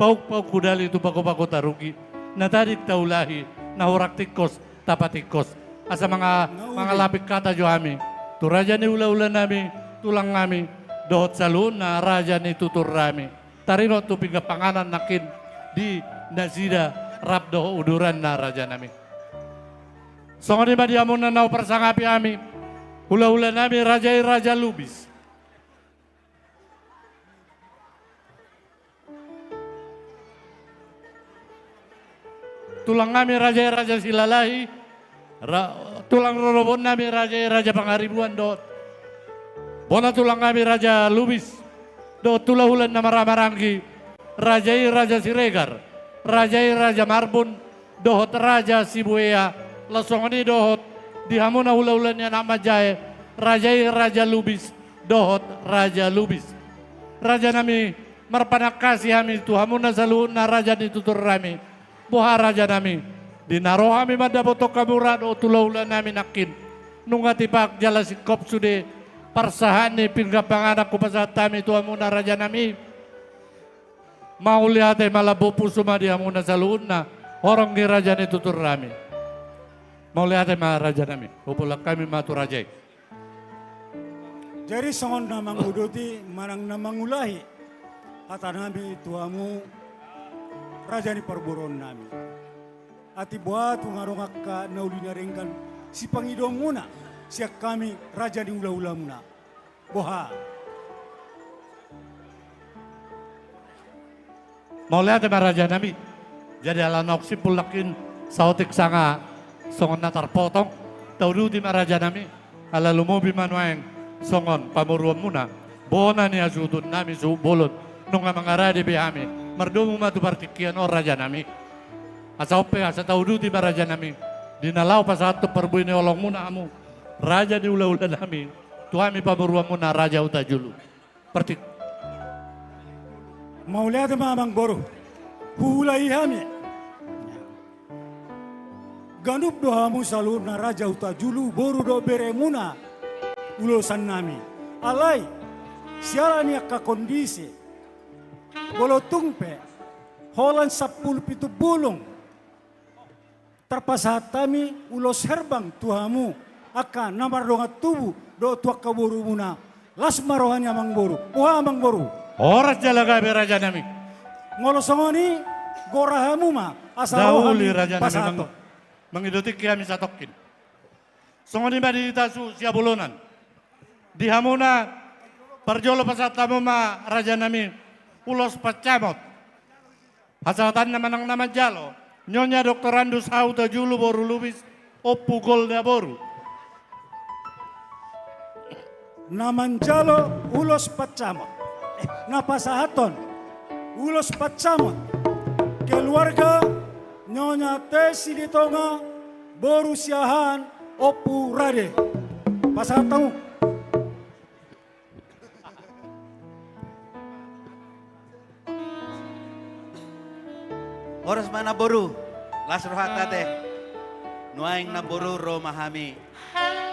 pauk-pauk kudali itu pako-pako taruki. Na tarik taulahi na horak tikos tapatikos. Asa mga lapik kata jo kami. Tu Raja ni ula-ula nami tulang kami dohot salun na Raja ni tutur rami. Tarino tu pingga panganan nakin di nasida rap doho uduran na Raja nami. Songo di madiamun na nau persangapi kami. hula-hula nami Rajai Raja Lubis. Tulang nami Rajai Raja Silalahi, tulang rorobon nami Rajai Raja Pangaribuan dot. Bona tulang nami Raja Lubis, dot tulahulan nama Ramaranggi, Rajai Raja Siregar, Rajai Raja Marbun, dohot Raja Sibuea, lasongoni dohot dihamuna hula-hulannya nama Jae, Rajai Raja Lubis, dohot Raja Lubis. Raja nami marpanakasi hami tuhamuna saluhuna Raja ditutur rami, boha Raja nami, dinaro hami madabotok kamuran o tulaulan nami nakin, nungatipak jala sikop sude, parsahani pinggapanganak ko pasatami tuhamuna Raja nami, mau lihat malabu pusuma dihamuna saluhuna, orang di Raja ditutur rami. Mau lihat Raja nami, upulak kami matu Rajai. Jadi songon namang udoti manang namang ulahi kata nami tuamu Raja ni perburon nami. Ati buat ngarongak ka naulina ringkan si pangidong muna siak kami Raja ni ula-ula muna. Boha. Mau lihat Raja nami, jadi ala noksi pulakin sautik sanga songon natar potong, taudu di Raja nami, ala lumubi manueng songon pamuruan muna, bona ni azudun nami su bolot, nunga mangaradi bihami, merdumu matu partikian or Raja nami, asa ope asa taudu di Raja nami, dinalau pasatu perbuini olong muna amu, Raja di ula-ula nami, tuami pamuruan muna Raja Utajulu, pertik. Mau lihat mamang boru, hulai hami. Ganup dohamu salur na Raja Utajulu boru do beremuna ulosan nami. Alai sialan ka kondisi bolo tungpe holan 10 pitu bulong terpasatami ulos herbang tuhamu akan namar dongat tubuh do tuak kaboru muna las marohanya mang boru mang boru Horas jalaga be Raja nami. Ngolosongoni gorahamu ma Dahuli asarohani Raja nami pasato. Mengiduti kami satokin. Songoni badi tasu siabulunan. Dihamuna perjolo pasatamu ma Raja nami ulos pacamot. Hasatan namanang nama jalo. Nyonya Dr. Andus Hauta Julu boru lubis opu golda boru. Namanjalo ulos pacamot. Napasahaton ulos pacamot. Keluarga Nyonya Tesi Ditonga boru siahan opu rade. Pasatamu. Oras mana boru, lasro hatate, nuaing na boru ro mahami,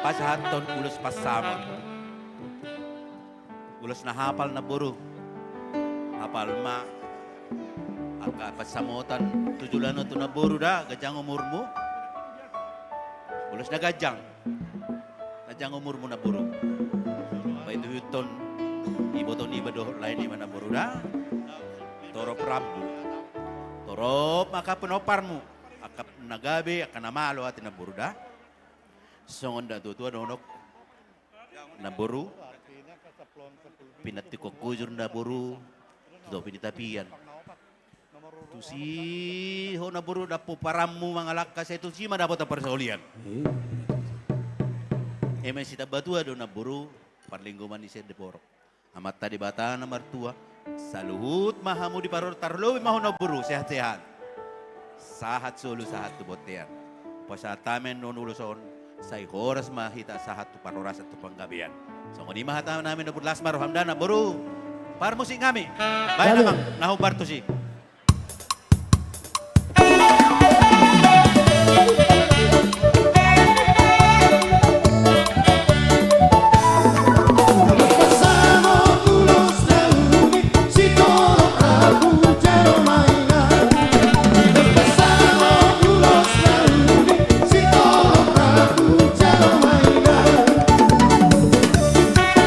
pasahaton ulos pasamon, ulos na hapal na boru, hapal ma, alka pasamotan tujulan tu na boru da, gajang umurmu, ulos na gajang umurmu na boru, baik itu huton, iboton ibadoh lain di mana boru da, toro prabu. Torop maka penoparmu akap nagabe akan namalo atin na buruda songon da tutu adonok na buru pinatiko kujur na buru do pinitapian tu si ho na buru da puparamu mga lakas itu si madapot ang persaulian emang sita batu ado na buru parlingguman di Sedeborok amat tadi bata na martua saluhut mahamu di paror tarlowi mahuna buru sehat-sehat sahat solo sahat tu botean pasatamen non uluson say horas mahita sahat tu paroras at tu panggabian so ngoni mahata namin na budlas marohamdana buru par musik kami bayan namang nahubar to si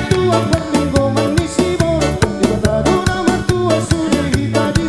Tua perlinggo manisimo, di mata dona mertua sudah kita di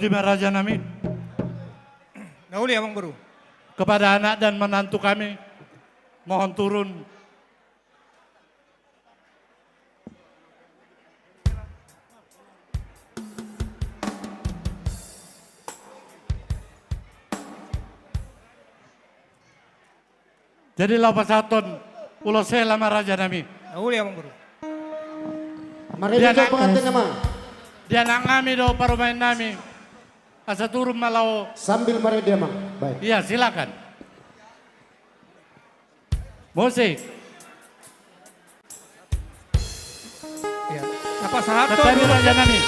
Ultima Raja nami, Nauli Amang Boru. kepada anak dan menantu kami, mohon turun. Jadi lapas aton ulo selama raja nami. Nauli Amang Boru. Mari kita pengantin nama. Dia nak kami do parumain nami. Asa turun malau. Sambil mari dia mang. Baik. Iya silakan. Musik. Ya. Apa sahabat? Tetapi raja nami.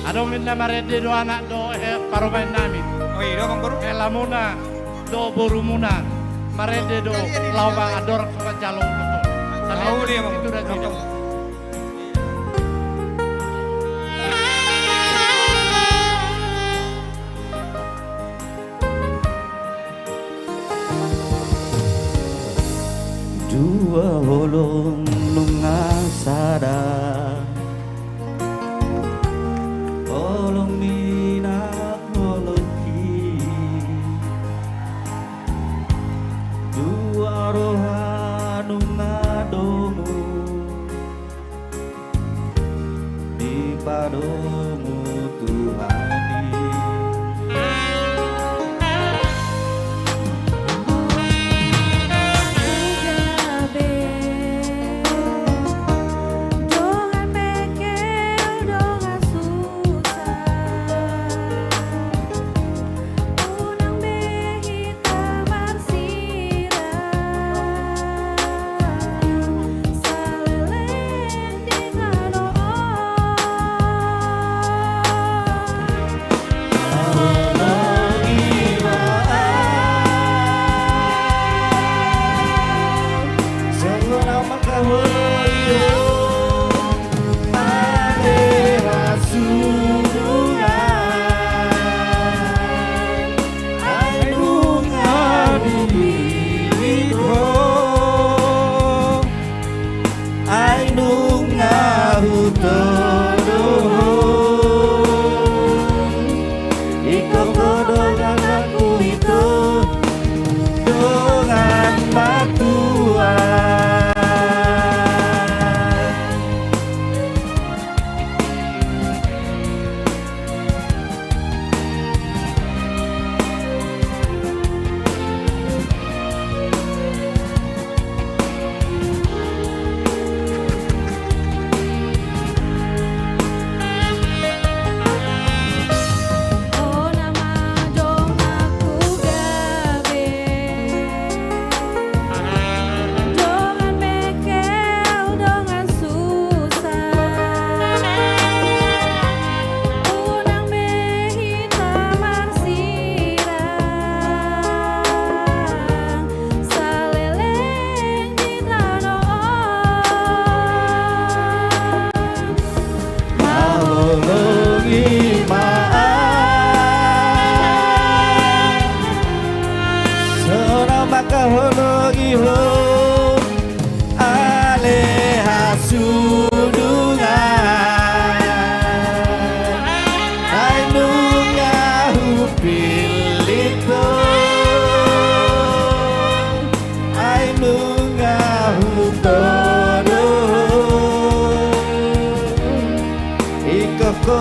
Ada minta marede do anak do parumain nami. Oh iya, Amang Boru. Elamuna do borumuna. Marede do lawa ador sokan jalo betul. Nauli Amang itu Boru. udah cocok. Dua holong nungasada holong minak holoki dua rohanu ngadomu di padomu Tuhani.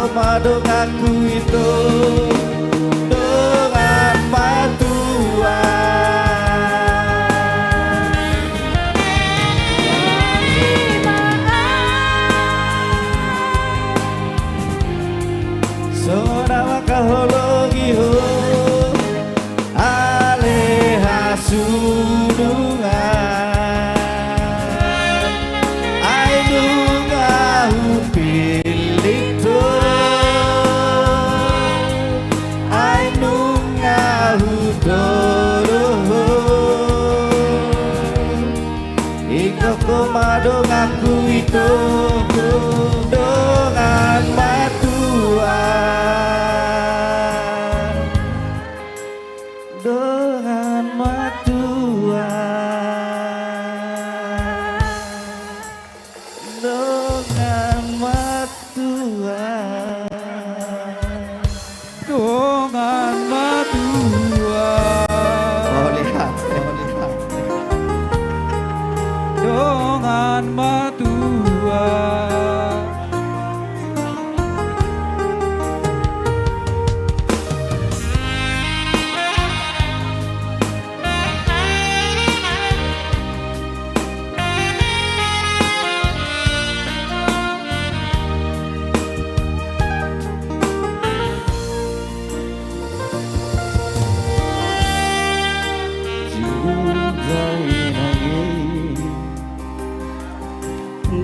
Madung aku itu dengan batuan Sonama kahologi ho aleha sudungan Ainunga hupilito Madung aku itu dengan batuan dengan batuan dengan batuan nan matua.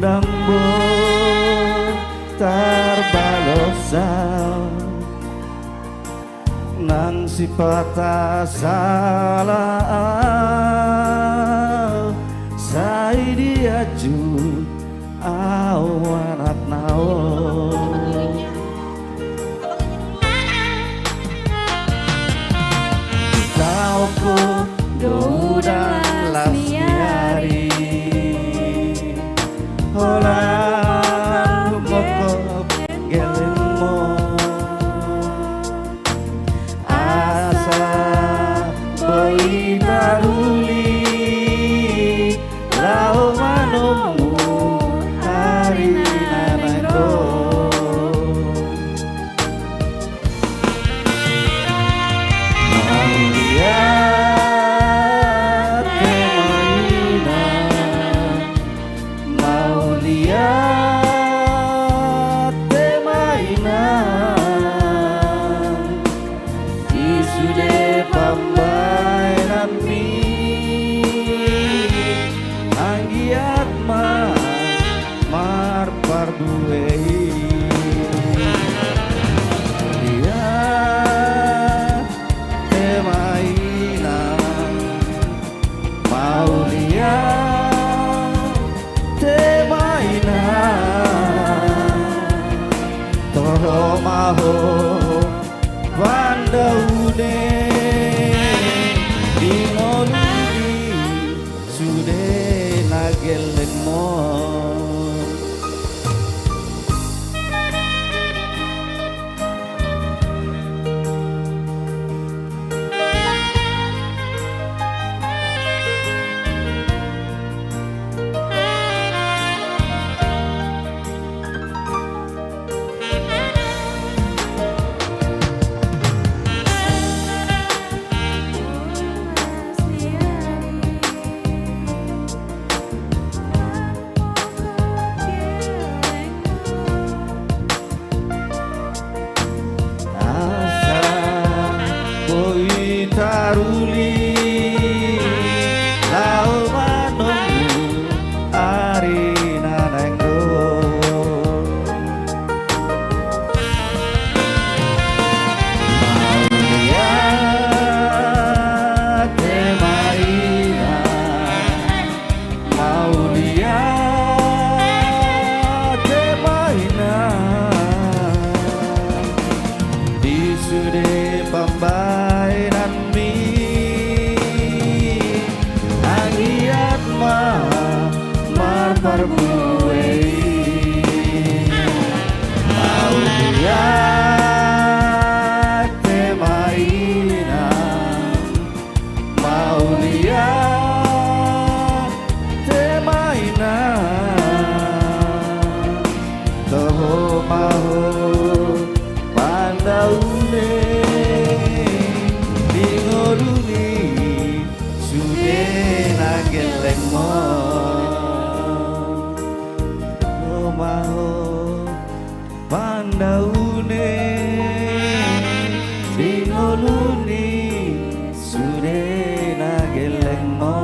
Dambo terbalosau nang sipata salah sai diaju awanat nao tauku dodan lasmiari Holang mokop gelemo asa boy daruli lau manomu hari nanako mau lihat kemainan mau lihat permainan isude pambainan mi anggiat mar parduei lihat permainan mau lihat Toro maho wandaune dinoludi sude nagelemo taruli lau manomu ari nanenggo mau lihat permainan mau lihat permainan di sude pambainan mar parbuei mau lihat permainan mau lihat permainan toho mau pandaune dingoruni sude nagelemo maho pandaune dingoluni sude nagelemo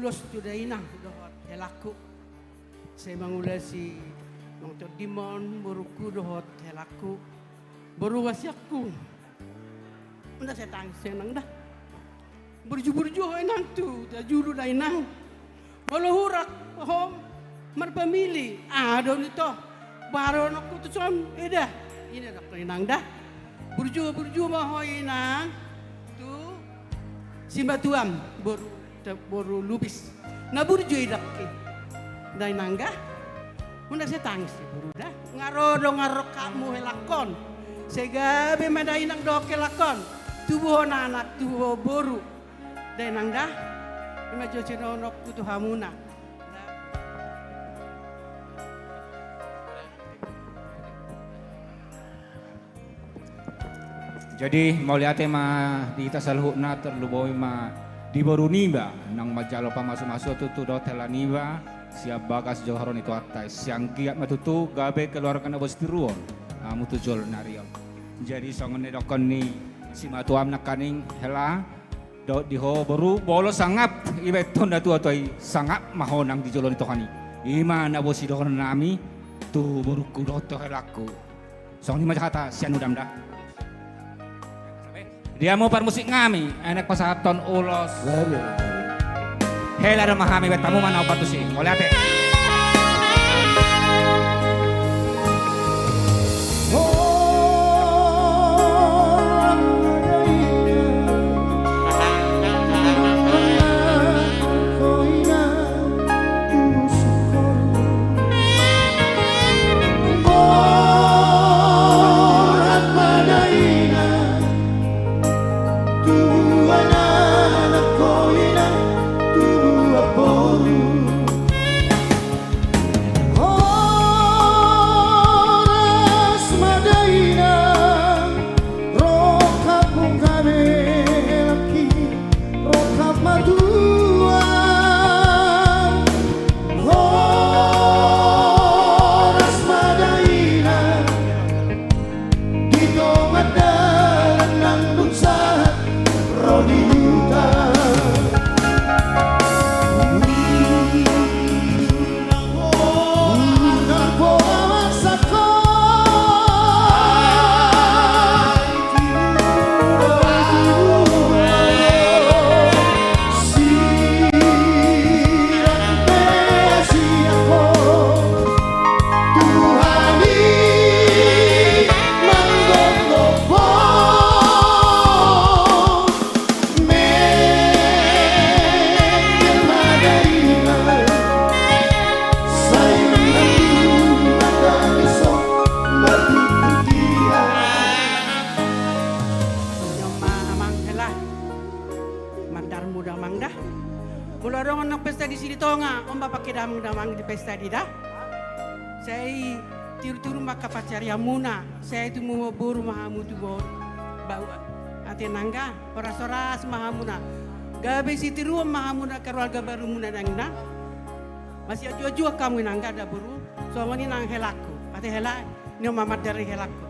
bolos sudah inang dohot helaku. Saya mangulasi nongtot dimon buruku dohot helaku. Baru wasiakku. Udah saya tangis senang dah. Berju-berju inang tu, dah juru dah inang. Walau hurak hom merpemili. Ada nito. Baru nak kutusan dah. Ini dah inang dah. Berju mah inang. Tu simbatuam boru lubis. Na burju idak ke. Dah inang dah. Udah saya tangis buru dah. Ngaro kamu helakon. Sega be madai nang doke lakon. Tubuh anak tubuh boru. Dai nang dah. Ima joce nonok kutu hamuna. Jadi mauliate ma di tasalhuna terluboi ma di boru niba nang majalo pa masuk tutu dotel niba siap bagas joharon itu atas siang kiat matutu gabe keluarkan abos tiruon mutu jol narion. Jadi songon dokon ni si matuam nakaning hela do diho boru bolo sangap ibeton datu atoi sangap mahonang di jolon itu kani. Ima na bosi dokon nami tu boru kudoto helaku. Song ni macam sian udam dah. Dia mau musik ngami, enak pasaton ulos. Hela ada mahami betamu mana opat sih, boleh ate. Pesta di dah. Saya tiru-tiru maka pacar Yamuna. Saya itu mau buru mahamu tu bor. Bawa ate nangga ora-ora mahamuna. Gabe si tiru mahamuna keluarga baru muna nangna. Masih jua-jua kamu nangga ada buru. Soalnya ni nang helaku. Ate helak ni mamat dari helaku.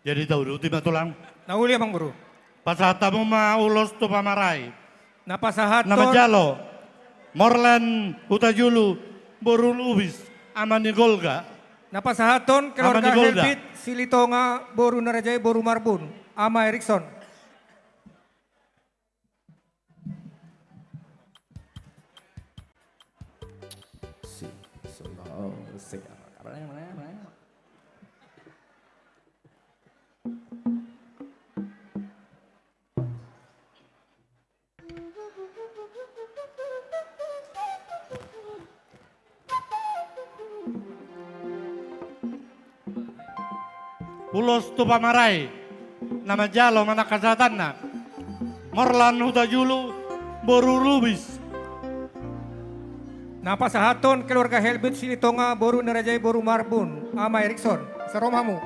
Jadi tahu uti matulang. Nauli Amang Boru. Pasahata mo maulos to pamaray. Napasahaton. Namajalo. Morlan Hutajulu Boru Lubis Amani Golga. Napasahaton keluarga Amani Golga. Helbit Silitonga Boru Narajay Boru Marbun. Ama Erikson. Ulos to pamaray. Namajalo manakasatan na. Morlan Hutajulu Boru Lubis. Napasahaton keluarga Helbit Silitonga Boru Narajay Boru Marbun. Ama Erikson. Saromamu.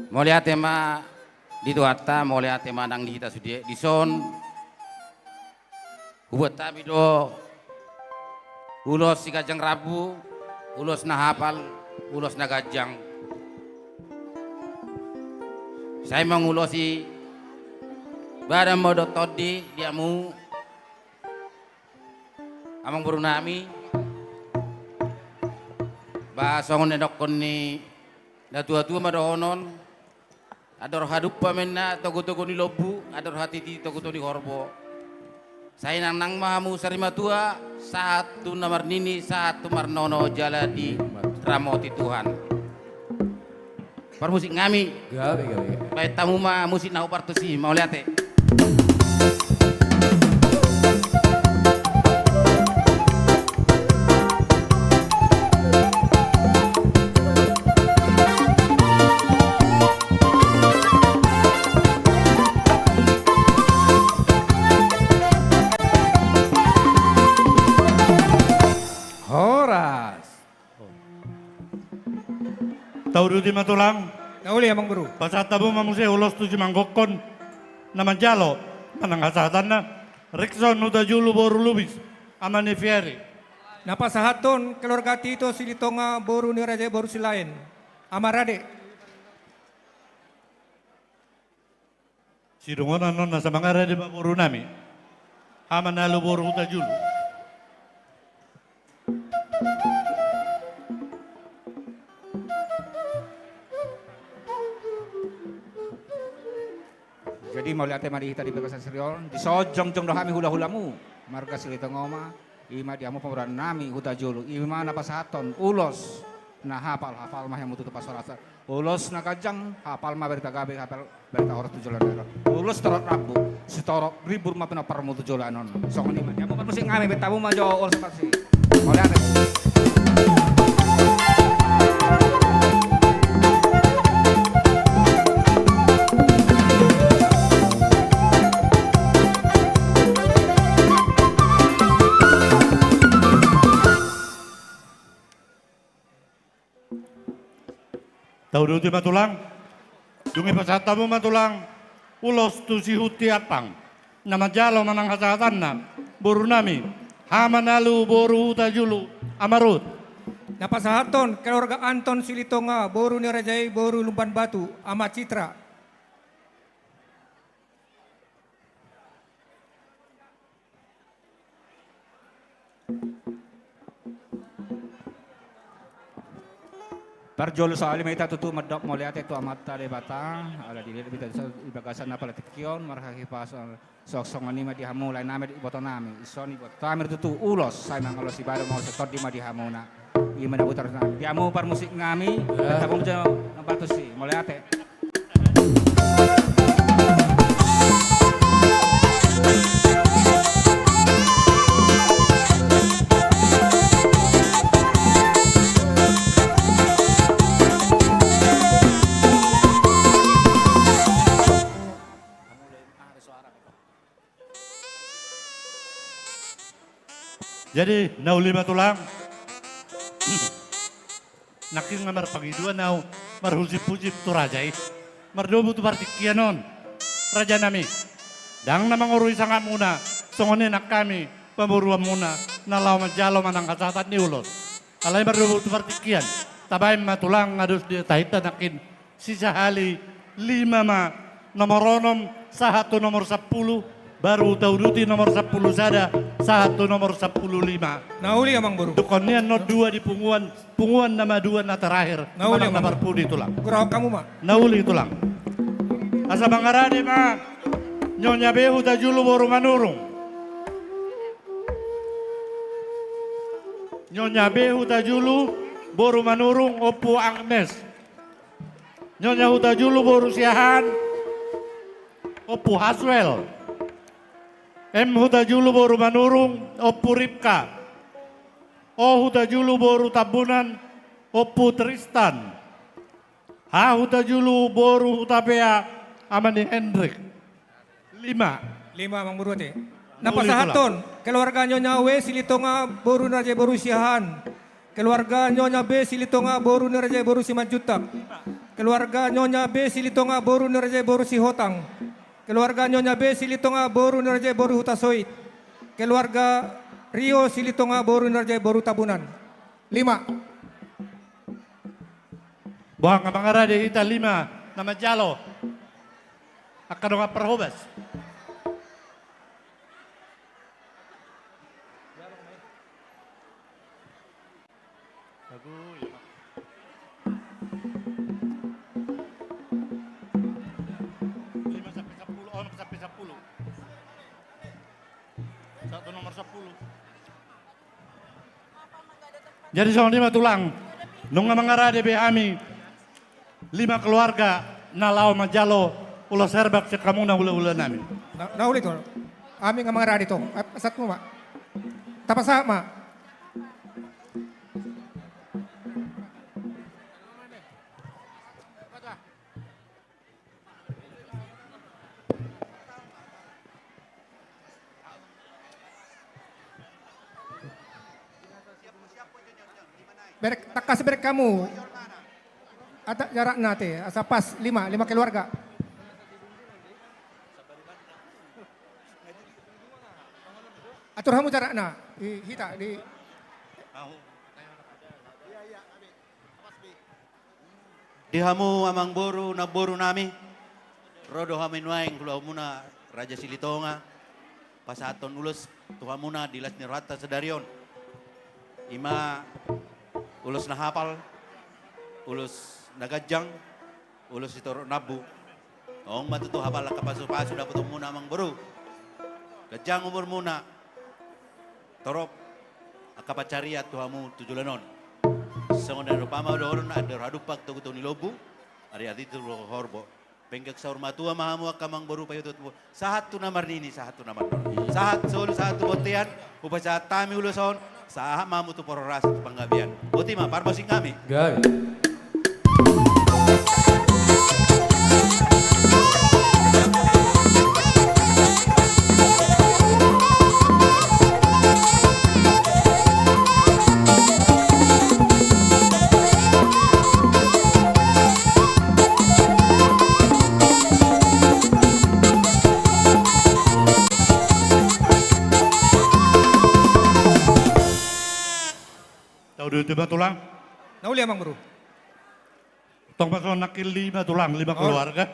Mulia tema di tuata, mulia tema nang di kita sudi di son. Buat kami do ulos si Kajang Rabu, ulos na hafal, ulos na gajang. Saya mengulosi barang modo todi diamu amang buru nami basongon nedokon ni na tua-tua madohonon ador hadup pamenna togo-togo ni lobu ador hatiti togo-togo ni horbo saya nang mahamu sarima tua satu namar nini satu marnono jala di ramoti Tuhan permusik ngami Gawe. baik tamu mah musik nahu partusi mau lihat Tahu di matulang. Nauli Amang Boru. Pasata mo mamuse ulos tujuh manggokon. Namajalo. Manangasatan na. Rickson Hutajulu Boru Lubis. Amani Fieri. Napasahaton keluarga Tito Silitonga Boru Narajay Boru Silain. Amarade. Sidungonan non nasa mga rede Boru nami. Amanalo Boru Hutajulu. Jadi mau lihat tema di kita di Bekasan Seriol, di sojong jong dohami hula-hulamu, marga silita ngoma, ima diamu pemeran nami Hutajulu, ima napasaton, ulos, nah hafal mah yang mutu tepas sorasa, ulos nakajang, hafal mah berita gabe, hafal berita orang tujulan daerah, ulos torot rabu, setorok ribur mah pernah permu tujulan non, songon ima, diamu musik ngami betamu mah jauh ulos pasti, mau lihat. Tahu duti matulang. Dungi pasata mo matulang. Ulos tu si huti apang. Namajalo manang hasatan na. Boru nami. Hamanalu Boru Hutajulu. Amarut. Napasahaton keluarga Anton Silitonga Boru Narajay Boru Lumban Batu. Ama Citra. Parjolo sa alim ita tutu medok mau lihat itu amata lebata ala dili bita ibagasan apa latikion marhaki pas sok songan ima dihamu lain name boto nami isoni bot tamir tutu ulos saya mangalo si baru mau setor di madi hamuna ima dabutar nami diamu par musik ngami tabung jo nampak si mau lihat Jadi nau 5 tulang. Nakin nga marpagidua nau marhusip-husip tu rajai. Mardobo tu partikianon. Raja nami. Dang namang urui sangat muna. Songonin nak kami pemuruan muna. Nalau majalo manang kasatan ni ulos. Alay mardobo tu partikian. Tabay matulang ngadus di tahita nakin. Sisa hali 5 ma. Nomoronom satu nomor 10. Baru Tauduti nomor 10 sada, 1 nomor 15. Nauli amang buru. Dukonnya no 2 di punguan nama 2 na terakhir. Nauli amang nomor 10 tulang. Kurang kamu mak. Nauli tulang. Asa bangarade ma, nyonya behu tajulu boru manurung. Nyonya behu tajulu boru manurung opu Agnes. Nyonya hutajulu boru siahan opu Haswell. Hutajulu boru manurung opu Ripka. Hutajulu boru tabunan opu Tristan. Hutajulu boru hutapea amani Hendrik. 5 mang buru te. Napasahaton keluarga nyonya W silitonga boru naraja boru siahan. Keluarga nyonya B silitonga boru naraja boru si Majutak. Keluarga nyonya B silitonga boru naraja boru si Hotang. Keluarga nyonya B silitonga boru naraja boru hutasoit. Keluarga Rio silitonga boru naraja boru tabunan. 5. Buang nga mga rade ita 5 na majalo. Akan nga perhobas. Satu nomor 10. Jadi soal 5 tulang. Nung mga rade behami 5 keluarga nalau majalo ulo serbak sa kamuna ula-ula namin. Nauli to. Amin nga mga radi to. Asat mo mak. Tapasa mak. Takas berek kamu. Ada jarak nate, asa pas 5 keluarga. Atur hamu jarak na, hita di. Di hamu amang boru na boru nami. Rodo hamin waing kulau muna Raja Silitonga. Pasaton ulus tuhamuna dilas ni rata sedarion. Ima ulus na hapal, ulus nagajang, ulus itoro nabu. Ong matuto hapal kapaso-paso dapat muna amang boru. Gajang umur muna. Torop akapacariat tuhamu tujulanon. Sangon na rupama doon na radupag tuguto ni lobu. Ari ati tu horbo. Penggak saur matua mahamu akamang boru payutut mo. Sahat tu namar nini, sahat tu namar. Sahat solo sahat tu botian. Upa sahat tami uluson. Sahat mamu tu pororas tu panggabian. Boti ma parmosing kami. Gabi. Tahu dua tulang? Nauli amang bro. Tong paso nakil 5 tulang, 5 keluarga.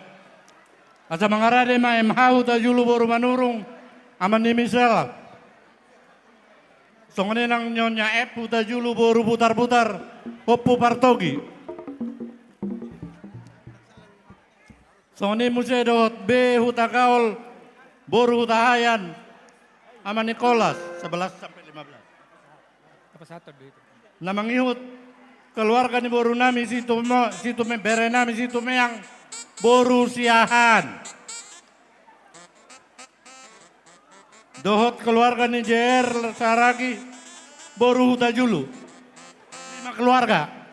Asa mangarade ma emhau ta julu boru manurung aman ni Michelle. Songone nang nyonya Epu ta julu boru putar-putar Oppo Partogi. Songone musedot B hutakaol boru hutahayan aman Nicholas 11 sampai 15. Apa satu itu? Namangihut keluarga ni boru nami situ me bere nami situ me yang boru siahan. Dohot keluarga ni JR Saragi boru hutajulu. 5 keluarga.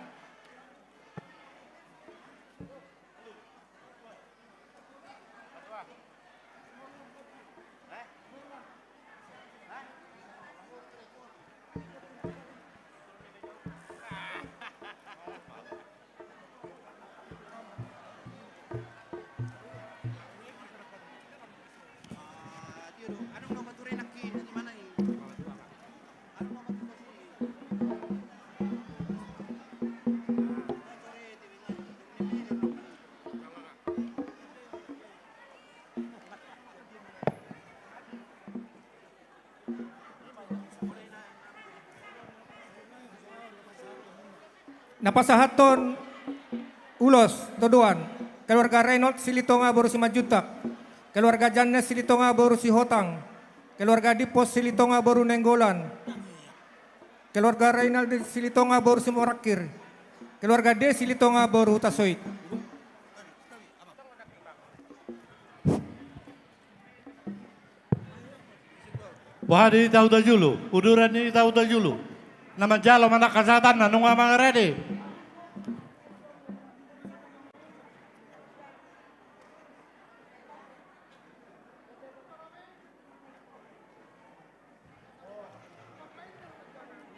Napasahaton ulos dodoan keluarga Reynold Silitonga Boru Simajutak, keluarga Jannes Silitonga Boru Sihotang, keluarga Dipos Silitonga Boru Nenggolan, keluarga Reynald Silitonga Boru Simorakir, keluarga D Silitonga Boru Hutasoit. Wahadi tahu julu, uduran ini tahu julu. Nama jalo mana kasatan nanu mga ready.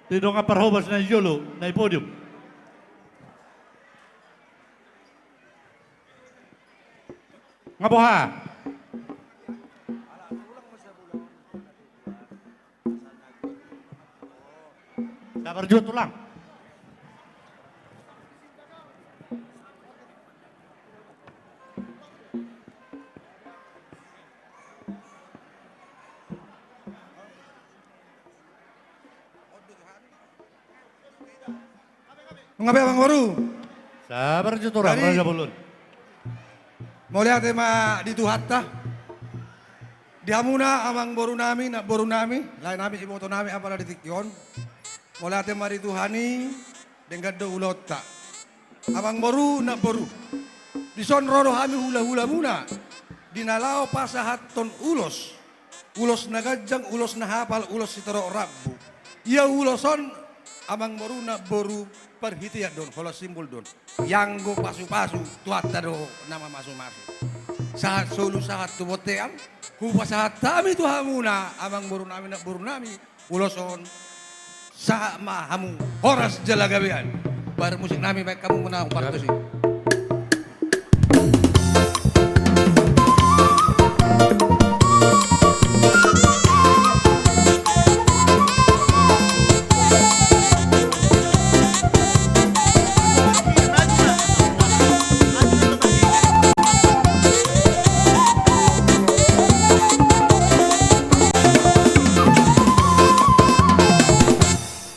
Dito nga parhobas na julu, na podium. Nga boha. Sabar juga tulang. Ngabe Abang Boru? Sabar juga tulang, Raja Bulun. Mau lihat tema di Tuhatta? Di Hamuna Abang Boru nami, nak Boru nami, lain nami si moto nami apalah di Tikyon. Mulai temari Tuhani dengan do ulota. Abang Boru nak Boru. Di son rodo kami hula-hula muna. Dinalao pasahaton ulos. Ulos na gajang, ulos na hapal, ulos sitaro rabu. Ia uloson Abang Boru nak Boru perhitian don. Kalau simbol don. Yang go pasu-pasu tuata do nama masu-masu. Saat solu saat tu botean. Hupa saat kami tu hamuna. Abang Boru nami nak Boru nami. Uloson sama hamu horas jelagabian. Bar musik nami baik kamu menang partosi.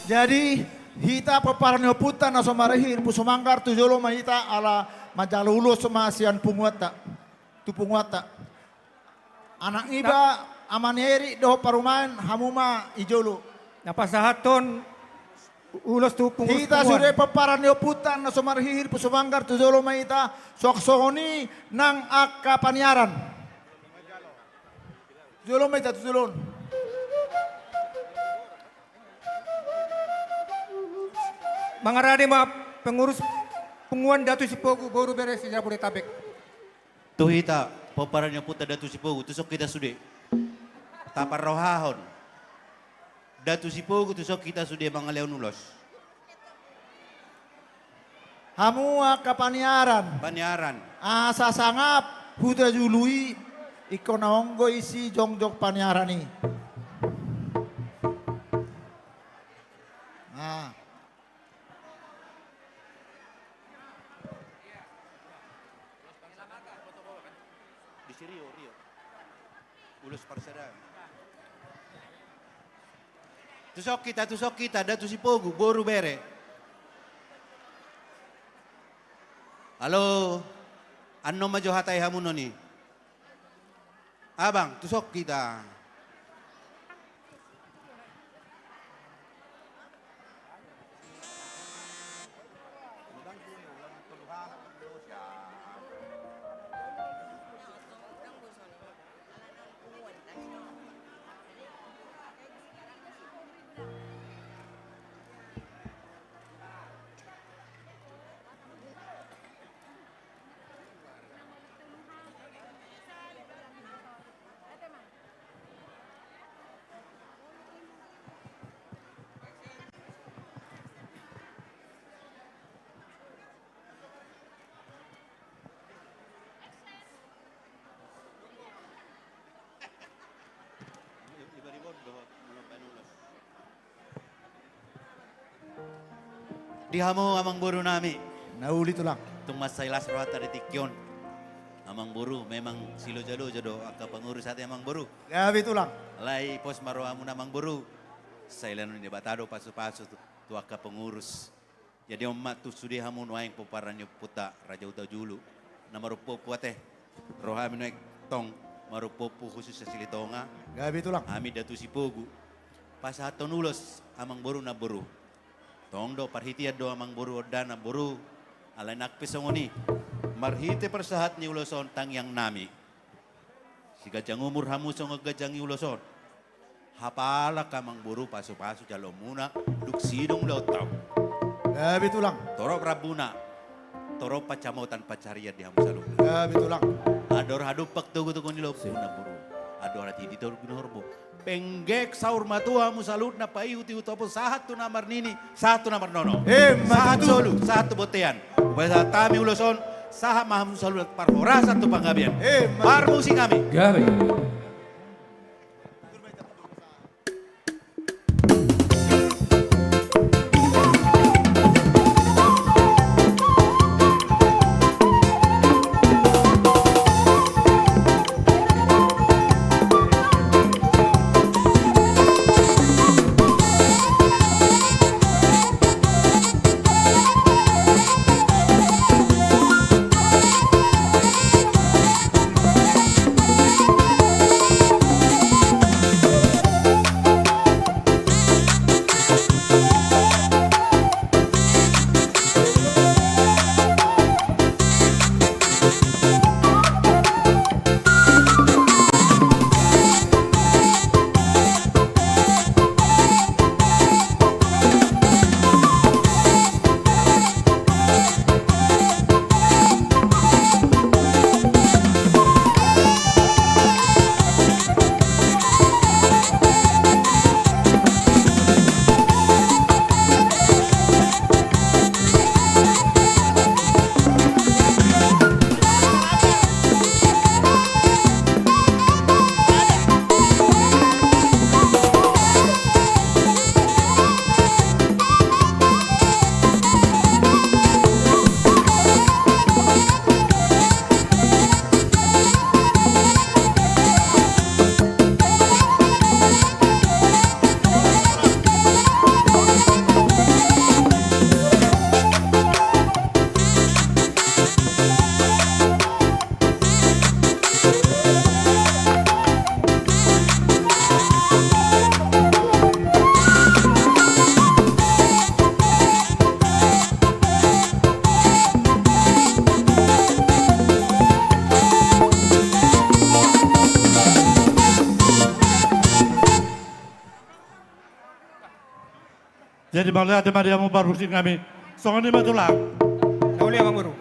Jadi hita peparanyo puta na somarehir pusumanggar tujolo mahita ala majalulo semasian punguata tu punguata anak iba amaneri do parumahan hamuma ijolo Napasahaton ulos tu pungus hita sudah peparanyo puta na somarehir pusumanggar tujolo mahita soksoni nang akka paniaran tujolo mahita tujolon. Mangarade ma pengurus penguan Datu Sipogu Boru beres di Jabodetabek. Tuh hita, peparannya puta Datu Sipogu, tusok kita sudah. Tapar rohahon. Datu Sipogu tusok kita sudah mangaleon ulos. Hamua kapaniaran. Paniaran. Asa sangap huda jului iko naonggo isi jongjok paniaran ni. Nah. Rio. Ulus Parsedan. Tusok kita, Datu Sipogu, Boru bere. Halo, anno majo hatai hamuno ni. Abang, tusok kita. Di hamo amang Boru nami. Nauli tulang. Tung masailas rohata di Tikyon. Amang Boru memang silo jado akka pengurus hati amang Boru. Gabi tulang. Lai pos maro amun amang Boru. Sailan ni batado pasu-pasu tu akka pengurus. Jadi omak tu sudi hamu nuaing poparanyo puta Raja Huta Julu. Na marupopo ate. Rohami nuaing tong marupopo khusus sa Silitonga. Gabi tulang. Ami datu si Pogu. Pasaton ulos amang boru na boru. Tong do parhitiad do amang boru oda na boru. Alay nakpesongoni. Marhite persahat ni uloson tangyang nami. Si gajang umur hamu song gajang uloson. Hapala ka mang boru paso-paso jalo muna. Duksidong daw tau. Gabi tulang. Toro Prabuna, toro pacamotan pacarian di hamu salud. Gabi tulang. Ador hadupak tugu-tugu ni lop na buru. Ador hati di toro gunahorbo. Penggek saur matua hamu salud na pai uti utopo sahat tu namar nini, satu namar nono. Sahat solu, satu botean. Bahasa tami uloson, sahat mahamu salud parhora satu panggabian. Parmusi kami. Gabi. Jadi malihat dia mau barusin kami. Songan lima tulang. Nauli Abang Guru.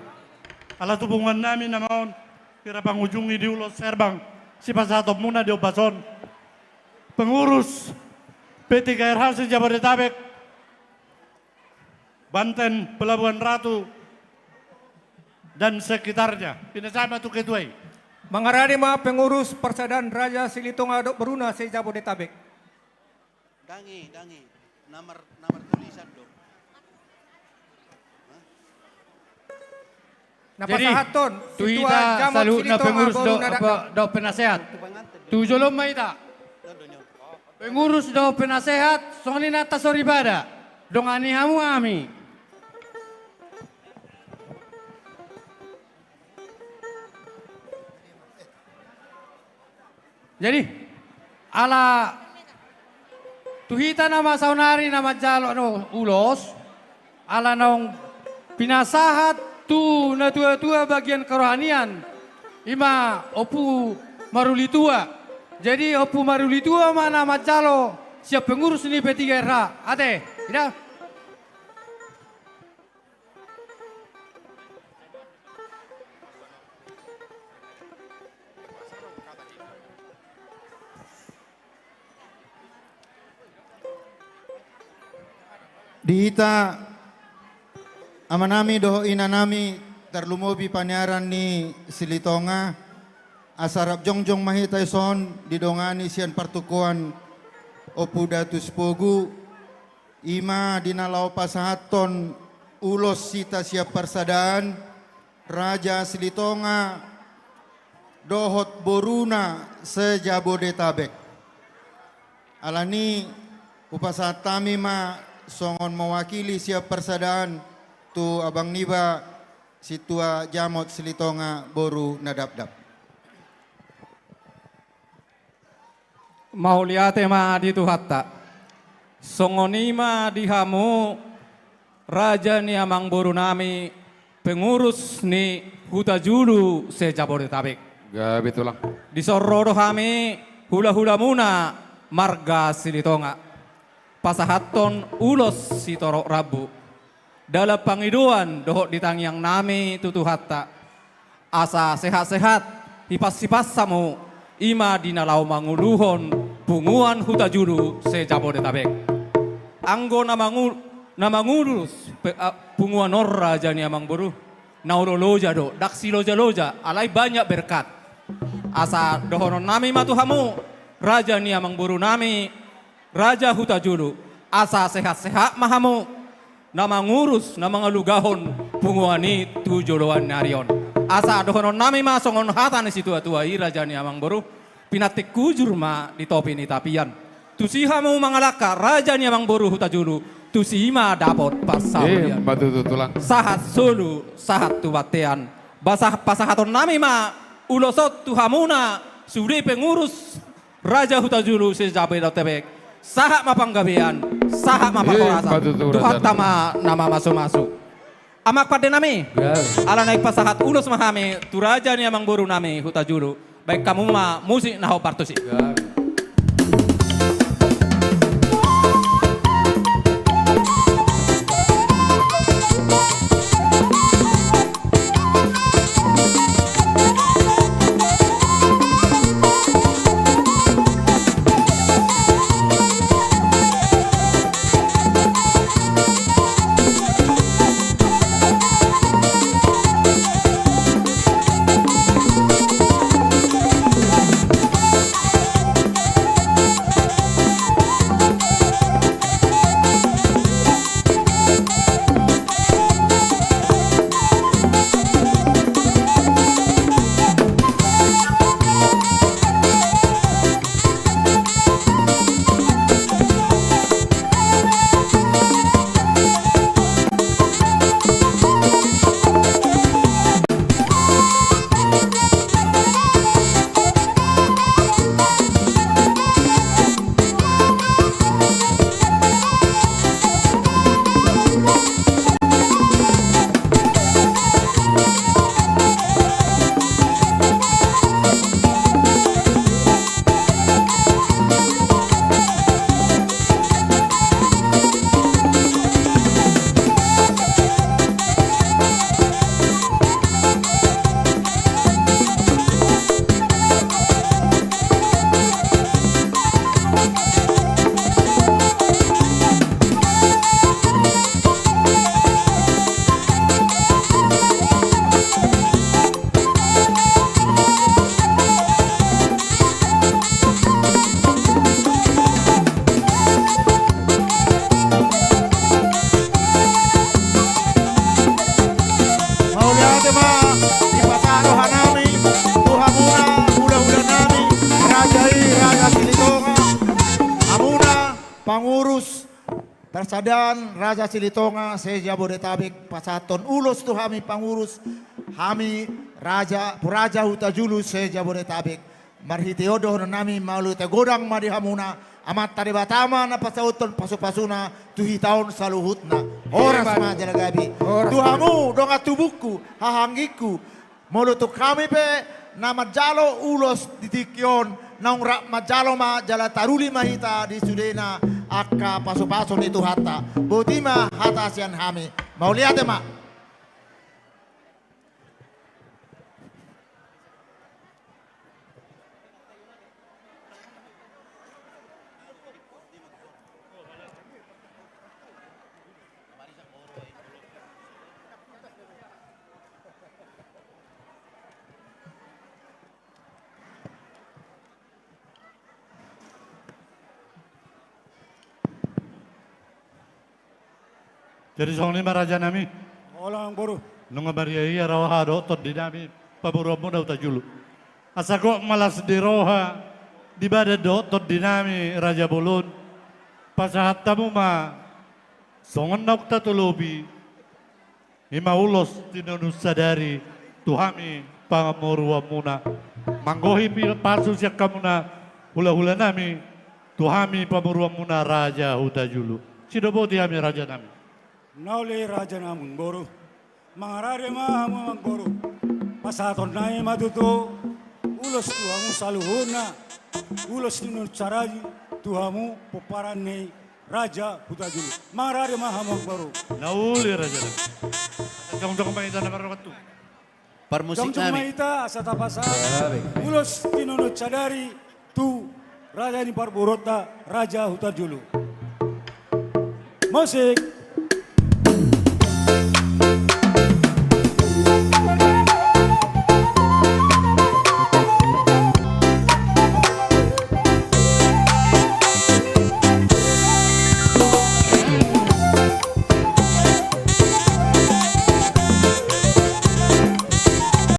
Alat hubungan namin naman. Kira pangujungi di ulos serbang. Si pasatop muna di Obason. Pengurus PT KRH Jabodetabek. Banten, Pelabuhan Ratu. Dan sekitarnya. Pinasama tu ketuai. Mangarani mga pengurus Persaudaraan Raja Silitonga Beruna sa Jabodetabek. Dangi. Namar tulisan dong. Napasahaton. Jadi, tuita salut na pengurus do penasehat. Tujolom maita. Pengurus do penasehat, songni nata soribada. Dongani hamu ami. Jadi, ala tuhita nama saunari nama jalo no ulos, ala nong pinasahat tu na tua-tua bagian kerohanian, ima opu marulitua. Jadi opu marulitua mana nama jalo siap pengurus ini P3RH. Ate, tidak? Dihita amanami doho inanami terlumobi panyaran ni Silitonga asarap jongjong mahitay son didongani sian partukuan opu datus pogu ima dinalau pasahaton ulos sita siap persadaan Raja Silitonga dohot boruna sejabodetabek alani upasatami ma songon mewakili siap persadaan tu abang niba situa jamot silitonga boru nadabdab. Mauliate ma di tuhatta. Songonima dihamu raja ni amang boru nami pengurus ni Huta Julu se Jabodetabek. Gabi tulang. Di sorrodo kami hula-hula muna marga silitonga. Pasahaton ulos si torok rabu. Dalam pangiduan dohok ditangyang nami tutuhatta. Asa sehat-sehat hipas-hipas samu ima dinalau manguluhon punguan Huta Julu se Jabodetabek. Anggo namangurus punguan orra jani amang boru. Nauro loja do, daksi loja-loja, alai banyak berkat. Asa dohonon nami matuhamu, raja ni amang boru nami, raja Huta Julu. Asa sehat-sehat mahamu, namangurus, namangalugahon punguani tujoloan narion. Asa dohonon nami masongon hatan si tua-tua i raja ni amang boru. Pinatik kujur ma di topi ni tapian. Tusiha mau mangalaka raja ni amang boru Huta Julu. Tusima dapat pasaulian. Batu tulang. Sahat solu, sahat tubatean. Basah pasahaton nami ma ulosot tuhamuna suri pengurus raja Huta Julu se Jabodetabek. Sahat mapanggabean, sahat mapakorasa. Tuhan tama nama masuk-masuk. Amak pada nami. Ala naik pasahat ulos mahame tu raja ni amang boru nami Huta Julu. Baik kamu ma musik naho partosi. pangurus Persadan Raja Silitonga se Jabodetabek pasaton ulos tu kami pangurus kami Raja Huta Julu se Jabodetabek marhiti odoh nami malu te godang madi hamuna amat tadi batama na pasauton pasupasuna tuhi tahun saluhutna oras ma jalagabi tuhamu donga tubuku hahanggiku malu tu kami pe nama jalo ulos ditikyon naung rak majalo ma jala taruli mahita di sudena akka pasu-pasu itu hata botima hata asian hami mau lihat ya mak. Jadi song lima raja nami. Olang boru. Nunga baria iya rawa do tot di nami paburo mo daw tajulu. Asa ko malas di roha di bada do tot di nami raja bolon. Pasahat tamu ma songon nak tatulobi. Ima ulos tinunus sadari tuhami pangamorua muna. Manggohi palsu siak kamuna hula-hula nami tuhami pamurua muna Raja Hutajulu. Sidoboti kami Raja nami. Naule Raja namun boru. Mangarare mahamu boru. Pasaton nai matuto. Ulos tuhamu saluhuna. Ulos tinun caraji tuhamu peparane Raja Hutajulu. Mangarare mahamu boru. Nauli Raja nami. Jong-jong maita na marokatu. Permusik Jong-jong nami. maita asata pasar. Ulos tinun cadari tu Raja ni Parborota Raja Hutajulu. Musik.